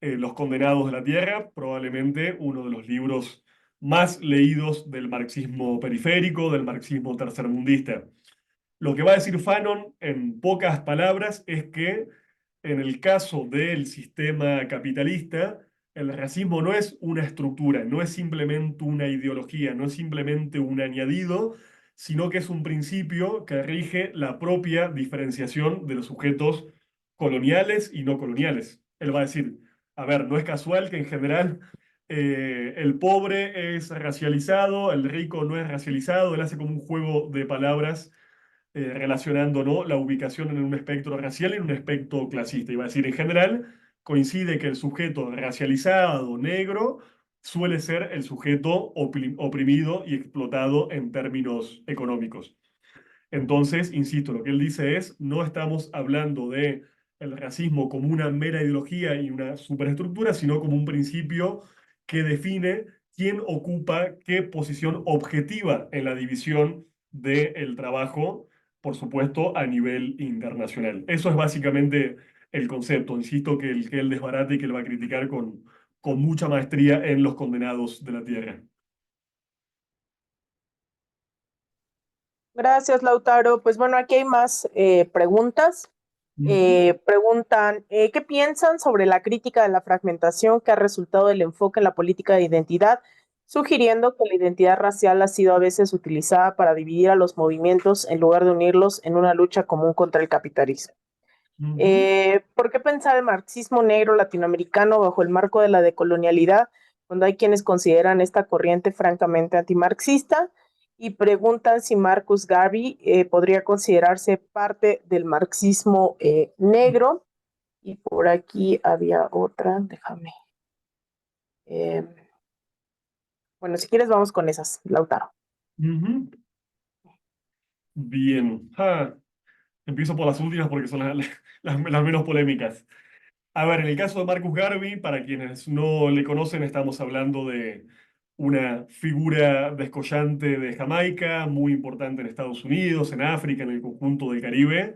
Los Condenados de la Tierra, probablemente uno de los libros más leídos del marxismo periférico, del marxismo tercermundista. Lo que va a decir Fanon, en pocas palabras, es que en el caso del sistema capitalista, el racismo no es una estructura, no es simplemente una ideología, no es simplemente un añadido, sino que es un principio que rige la propia diferenciación de los sujetos coloniales y no coloniales. Él va a decir, a ver, no es casual que en general el pobre es racializado, el rico no es racializado, él hace como un juego de palabras relacionando, ¿no?, la ubicación en un espectro racial y en un espectro clasista. Iba a decir, en general, coincide que el sujeto racializado negro suele ser el sujeto oprimido y explotado en términos económicos. Entonces, insisto, lo que él dice es, no estamos hablando de el racismo como una mera ideología y una superestructura, sino como un principio que define quién ocupa qué posición objetiva en la división del trabajo, por supuesto, a nivel internacional. Eso es básicamente el concepto, insisto, que él desbarata y que él va a criticar con mucha maestría en Los Condenados de la Tierra. Gracias, Lautaro. Pues bueno, aquí hay más preguntas. Preguntan, ¿qué piensan sobre la crítica de la fragmentación que ha resultado del enfoque en la política de identidad, sugiriendo que la identidad racial ha sido a veces utilizada para dividir a los movimientos en lugar de unirlos en una lucha común contra el capitalismo? ¿Por qué pensar el marxismo negro latinoamericano bajo el marco de la decolonialidad, cuando hay quienes consideran esta corriente francamente antimarxista? Y preguntan si Marcus Garvey podría considerarse parte del marxismo negro. Y por aquí había otra, déjame. Bueno, si quieres vamos con esas, Lautaro. Bien. Empiezo por las últimas porque son las menos polémicas. A ver, en el caso de Marcus Garvey, para quienes no le conocen, estamos hablando de una figura descollante de Jamaica, muy importante en Estados Unidos, en África, en el conjunto del Caribe.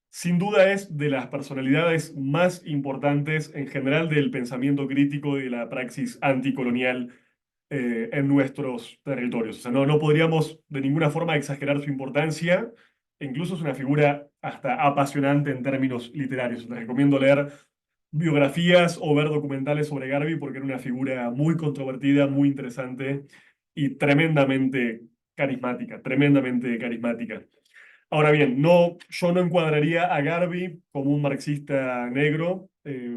Sin duda es de las personalidades más importantes en general del pensamiento crítico y de la praxis anticolonial en nuestros territorios. O sea, no podríamos de ninguna forma exagerar su importancia. Incluso es una figura hasta apasionante en términos literarios. Les recomiendo leer biografías o ver documentales sobre Garvey porque era una figura muy controvertida, muy interesante y tremendamente carismática, tremendamente carismática. Ahora bien, yo no encuadraría a Garvey como un marxista negro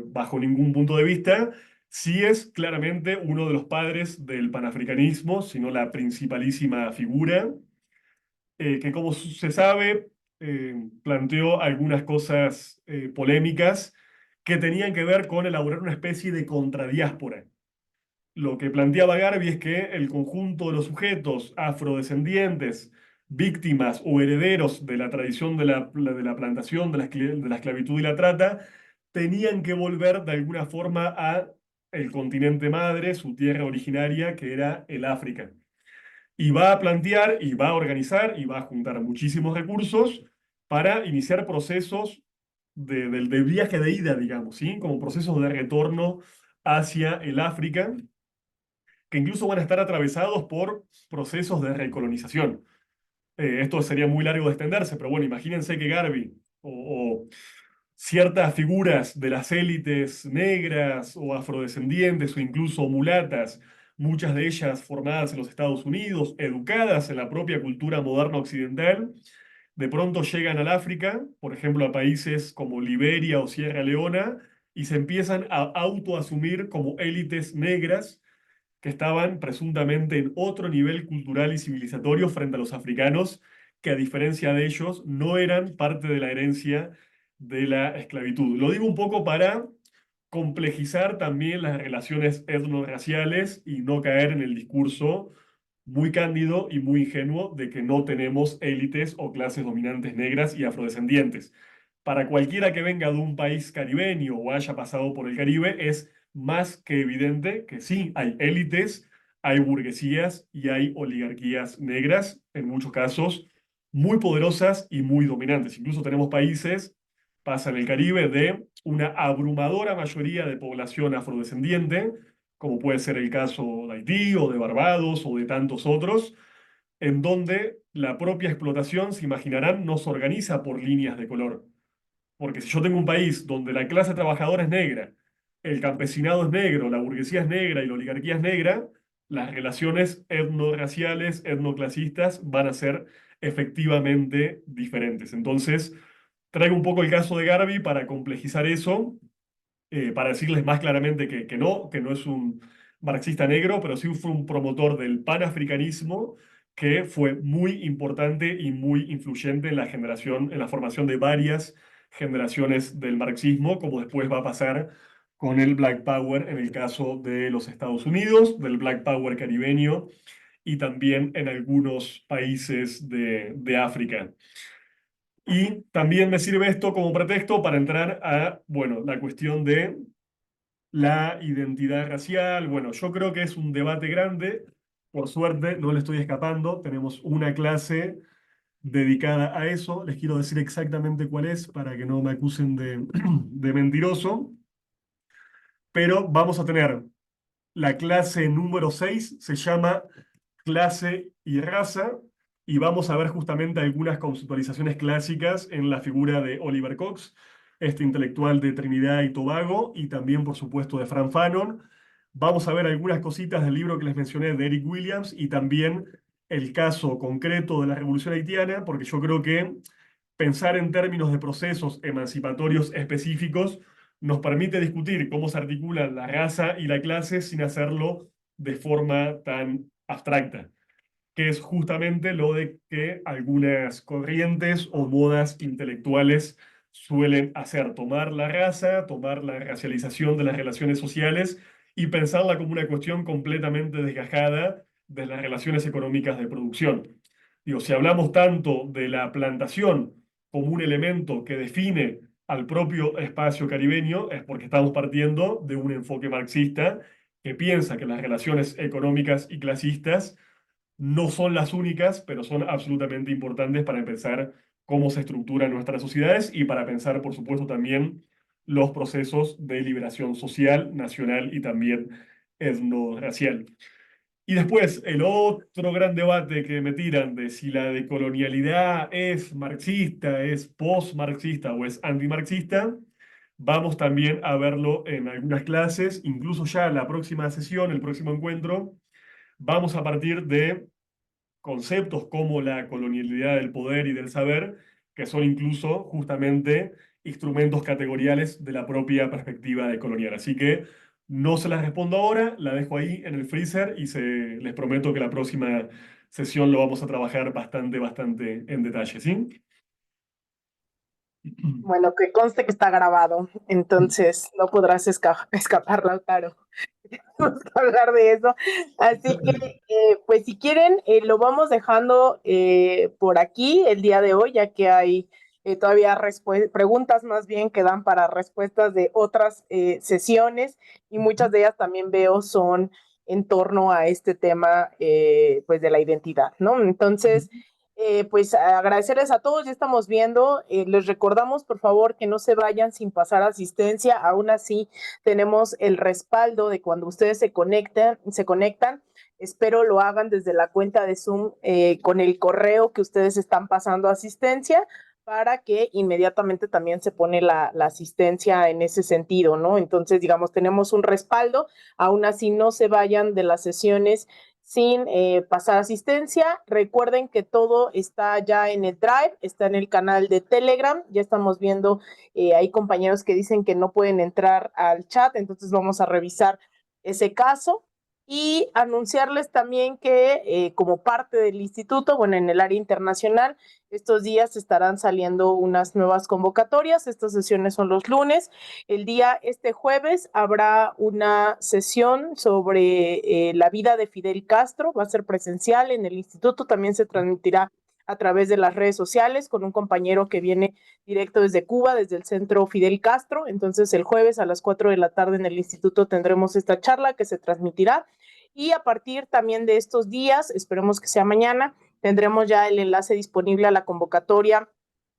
bajo ningún punto de vista. Sí es claramente uno de los padres del panafricanismo, sino la principalísima figura, que como se sabe, planteó algunas cosas polémicas que tenían que ver con elaborar una especie de contradiáspora. Lo que planteaba Garvey es que el conjunto de los sujetos afrodescendientes, víctimas o herederos de la tradición de la plantación, de la esclavitud y la trata, tenían que volver de alguna forma a el continente madre, su tierra originaria, que era el África. Y va a plantear, y va a organizar, y va a juntar muchísimos recursos para iniciar procesos del viaje de ida, digamos, ¿sí? Como procesos de retorno hacia el África, que incluso van a estar atravesados por procesos de recolonización. Esto sería muy largo de extenderse, pero bueno, imagínense que Garvey o ciertas figuras de las élites negras o afrodescendientes o incluso mulatas, muchas de ellas formadas en los Estados Unidos, educadas en la propia cultura moderna occidental, de pronto llegan al África, por ejemplo a países como Liberia o Sierra Leona, y se empiezan a autoasumir como élites negras que estaban presuntamente en otro nivel cultural y civilizatorio frente a los africanos, que a diferencia de ellos no eran parte de la herencia de la esclavitud. Lo digo un poco para complejizar también las relaciones etnorraciales y no caer en el discurso muy cándido y muy ingenuo de que no tenemos élites o clases dominantes negras y afrodescendientes. Para cualquiera que venga de un país caribeño o haya pasado por el Caribe, es más que evidente que sí, hay élites, hay burguesías y hay oligarquías negras, en muchos casos muy poderosas y muy dominantes. Incluso tenemos países, pasa en el Caribe, de una abrumadora mayoría de población afrodescendiente, como puede ser el caso de Haití o de Barbados o de tantos otros, en donde la propia explotación, se imaginarán, no se organiza por líneas de color. Porque si yo tengo un país donde la clase trabajadora es negra, el campesinado es negro, la burguesía es negra y la oligarquía es negra, las relaciones etnorraciales, etnoclasistas van a ser efectivamente diferentes. Entonces, traigo un poco el caso de Garvey para complejizar eso, para decirles más claramente que no es un marxista negro, pero sí fue un promotor del panafricanismo que fue muy importante y muy influyente en la generación, en la formación de varias generaciones del marxismo, como después va a pasar con el Black Power en el caso de los Estados Unidos, del Black Power caribeño y también en algunos países de África. Y también me sirve esto como pretexto para entrar a, bueno, la cuestión de la identidad racial. Bueno, yo creo que es un debate grande. Por suerte, no le estoy escapando. Tenemos una clase dedicada a eso. Les quiero decir exactamente cuál es para que no me acusen de mentiroso. Pero vamos a tener la clase número 6, se llama clase y raza, y vamos a ver justamente algunas conceptualizaciones clásicas en la figura de Oliver Cox, este intelectual de Trinidad y Tobago, y también, por supuesto, de Frank Fanon. Vamos a ver algunas cositas del libro que les mencioné de Eric Williams y también el caso concreto de la Revolución Haitiana, porque yo creo que pensar en términos de procesos emancipatorios específicos nos permite discutir cómo se articulan la raza y la clase sin hacerlo de forma tan abstracta, que es justamente lo de que algunas corrientes o modas intelectuales suelen hacer, tomar la raza, tomar la racialización de las relaciones sociales y pensarla como una cuestión completamente desgajada de las relaciones económicas de producción. Digo, si hablamos tanto de la plantación como un elemento que define al propio espacio caribeño, es porque estamos partiendo de un enfoque marxista que piensa que las relaciones económicas y clasistas no son las únicas, pero son absolutamente importantes para pensar cómo se estructuran nuestras sociedades y para pensar, por supuesto, también los procesos de liberación social, nacional y también etnorracial. Y después, el otro gran debate que me tiran de si la decolonialidad es marxista, es post-marxista o es antimarxista, vamos también a verlo en algunas clases, incluso ya la próxima sesión, el próximo encuentro, vamos a partir de conceptos como la colonialidad del poder y del saber, que son incluso justamente instrumentos categoriales de la propia perspectiva de colonial. Así que no se las respondo ahora, la dejo ahí en el freezer y les prometo que la próxima sesión lo vamos a trabajar bastante en detalle, ¿sí? Bueno, que conste que está grabado, entonces no podrás escapar, Lautaro. Tenemos que hablar de eso. Así que, pues si quieren, lo vamos dejando por aquí el día de hoy, ya que hay todavía preguntas más bien que dan para respuestas de otras sesiones y muchas de ellas también veo son en torno a este tema pues de la identidad, ¿no? Entonces, pues agradecerles a todos, ya estamos viendo, les recordamos por favor que no se vayan sin pasar asistencia, aún así tenemos el respaldo de cuando ustedes se conectan, espero lo hagan desde la cuenta de Zoom con el correo que ustedes están pasando a asistencia para que inmediatamente también se pone la asistencia en ese sentido, ¿no? Entonces, digamos, tenemos un respaldo, aún así no se vayan de las sesiones sin pasar asistencia. Recuerden que todo está ya en el Drive, está en el canal de Telegram, ya estamos viendo, hay compañeros que dicen que no pueden entrar al chat, entonces vamos a revisar ese caso. Y anunciarles también que como parte del instituto, bueno, en el área internacional, estos días estarán saliendo unas nuevas convocatorias. Estas sesiones son los lunes. Este jueves habrá una sesión sobre la vida de Fidel Castro. Va a ser presencial en el instituto. También se transmitirá a través de las redes sociales con un compañero que viene directo desde Cuba, desde el Centro Fidel Castro. Entonces el jueves a las 4 de la tarde en el instituto tendremos esta charla que se transmitirá. Y a partir también de estos días, esperemos que sea mañana, tendremos ya el enlace disponible a la convocatoria,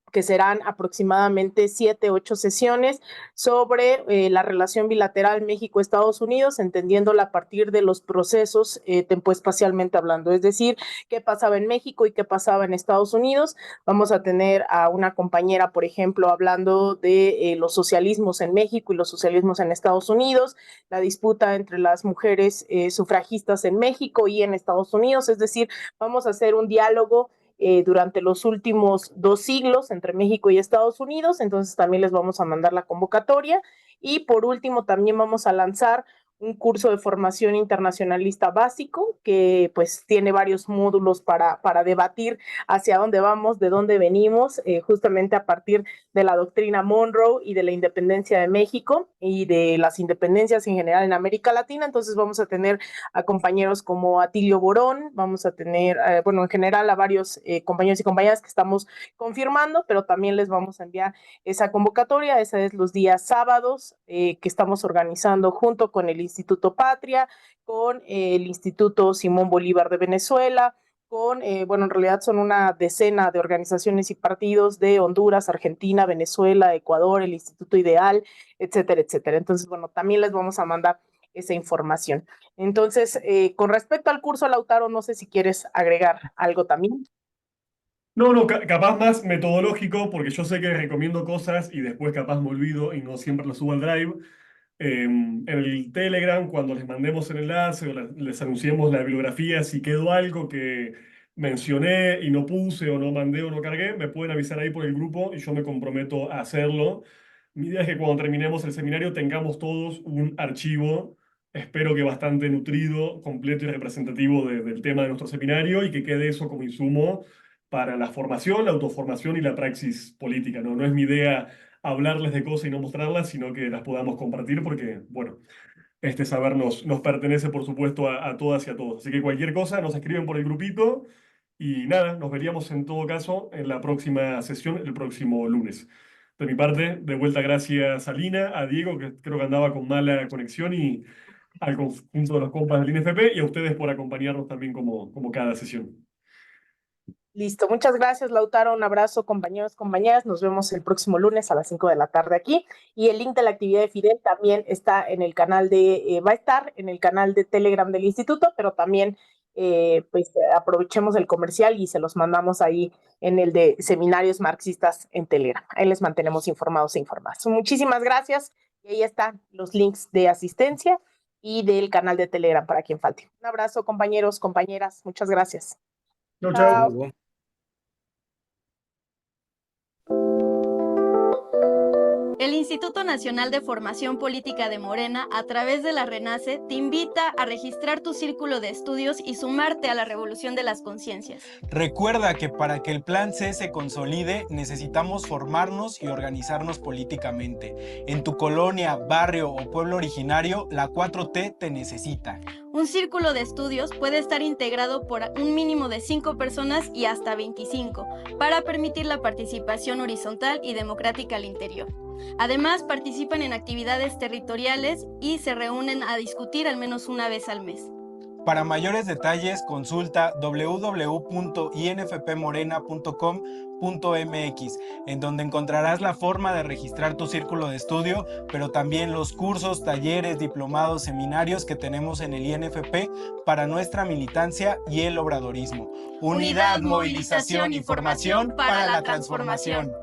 que serán aproximadamente 7, 8 sesiones sobre la relación bilateral México-Estados Unidos, entendiéndola a partir de los procesos tempoespacialmente hablando, es decir, qué pasaba en México y qué pasaba en Estados Unidos. Vamos a tener a una compañera, por ejemplo, hablando de los socialismos en México y los socialismos en Estados Unidos, la disputa entre las mujeres sufragistas en México y en Estados Unidos, es decir, vamos a hacer un diálogo durante los últimos 2 siglos entre México y Estados Unidos. Entonces también les vamos a mandar la convocatoria. Y por último también vamos a lanzar un curso de formación internacionalista básico que pues tiene varios módulos para debatir hacia dónde vamos, de dónde venimos, justamente a partir de la doctrina Monroe y de la independencia de México y de las independencias en general en América Latina. Entonces vamos a tener a compañeros como Atilio Borón, vamos a tener, bueno, en general a varios compañeros y compañeras que estamos confirmando, pero también les vamos a enviar esa convocatoria. Esa es los días sábados que estamos organizando junto con el Instituto Patria, con el Instituto Simón Bolívar de Venezuela, con, bueno, en realidad son una decena de organizaciones y partidos de Honduras, Argentina, Venezuela, Ecuador, el Instituto Ideal, etcétera, etcétera. Entonces, bueno, también les vamos a mandar esa información. Entonces, con respecto al curso, Lautaro, no sé si quieres agregar algo también. No, capaz más metodológico, porque yo sé que recomiendo cosas y después capaz me olvido y no siempre lo subo al Drive. En el Telegram, cuando les mandemos el enlace o les anunciemos la bibliografía, si quedó algo que mencioné y no puse o no mandé o no cargué, me pueden avisar ahí por el grupo y yo me comprometo a hacerlo. Mi idea es que cuando terminemos el seminario tengamos todos un archivo, espero que bastante nutrido, completo y representativo del tema de nuestro seminario y que quede eso como insumo para la formación, la autoformación y la praxis política, ¿no? No es mi idea hablarles de cosas y no mostrarlas, sino que las podamos compartir porque, bueno, este saber nos pertenece, por supuesto, a todas y a todos. Así que cualquier cosa nos escriben por el grupito y nada, nos veríamos en todo caso en la próxima sesión, el próximo lunes. De mi parte, de vuelta gracias a Lina, a Diego, que creo que andaba con mala conexión, y al conjunto de los compas del INFP, y a ustedes por acompañarnos también como cada sesión. Listo, muchas gracias, Lautaro. Un abrazo, compañeros, compañeras. Nos vemos el próximo lunes a las 5 de la tarde aquí. Y el link de la actividad de Fidel también está en el canal va a estar en el canal de Telegram del instituto, pero también pues aprovechemos el comercial y se los mandamos ahí en el de seminarios marxistas en Telegram. Ahí les mantenemos informados e informadas. Muchísimas gracias. Y ahí están los links de asistencia y del canal de Telegram para quien falte. Un abrazo, compañeros, compañeras. Muchas gracias. Chau, Chao. chau. El Instituto Nacional de Formación Política de Morena, a través de la RENACE, te invita a registrar tu círculo de estudios y sumarte a la revolución de las conciencias. Recuerda que para que el Plan C se consolide, necesitamos formarnos y organizarnos políticamente. En tu colonia, barrio o pueblo originario, la 4T te necesita. Un círculo de estudios puede estar integrado por un mínimo de 5 personas y hasta 25, para permitir la participación horizontal y democrática al interior. Además, participan en actividades territoriales y se reúnen a discutir al menos una vez al mes. Para mayores detalles, consulta www.infpmorena.com.mx, en donde encontrarás la forma de registrar tu círculo de estudio, pero también los cursos, talleres, diplomados, seminarios que tenemos en el INFP para nuestra militancia y el obradorismo. Unidad, movilización y formación para la transformación.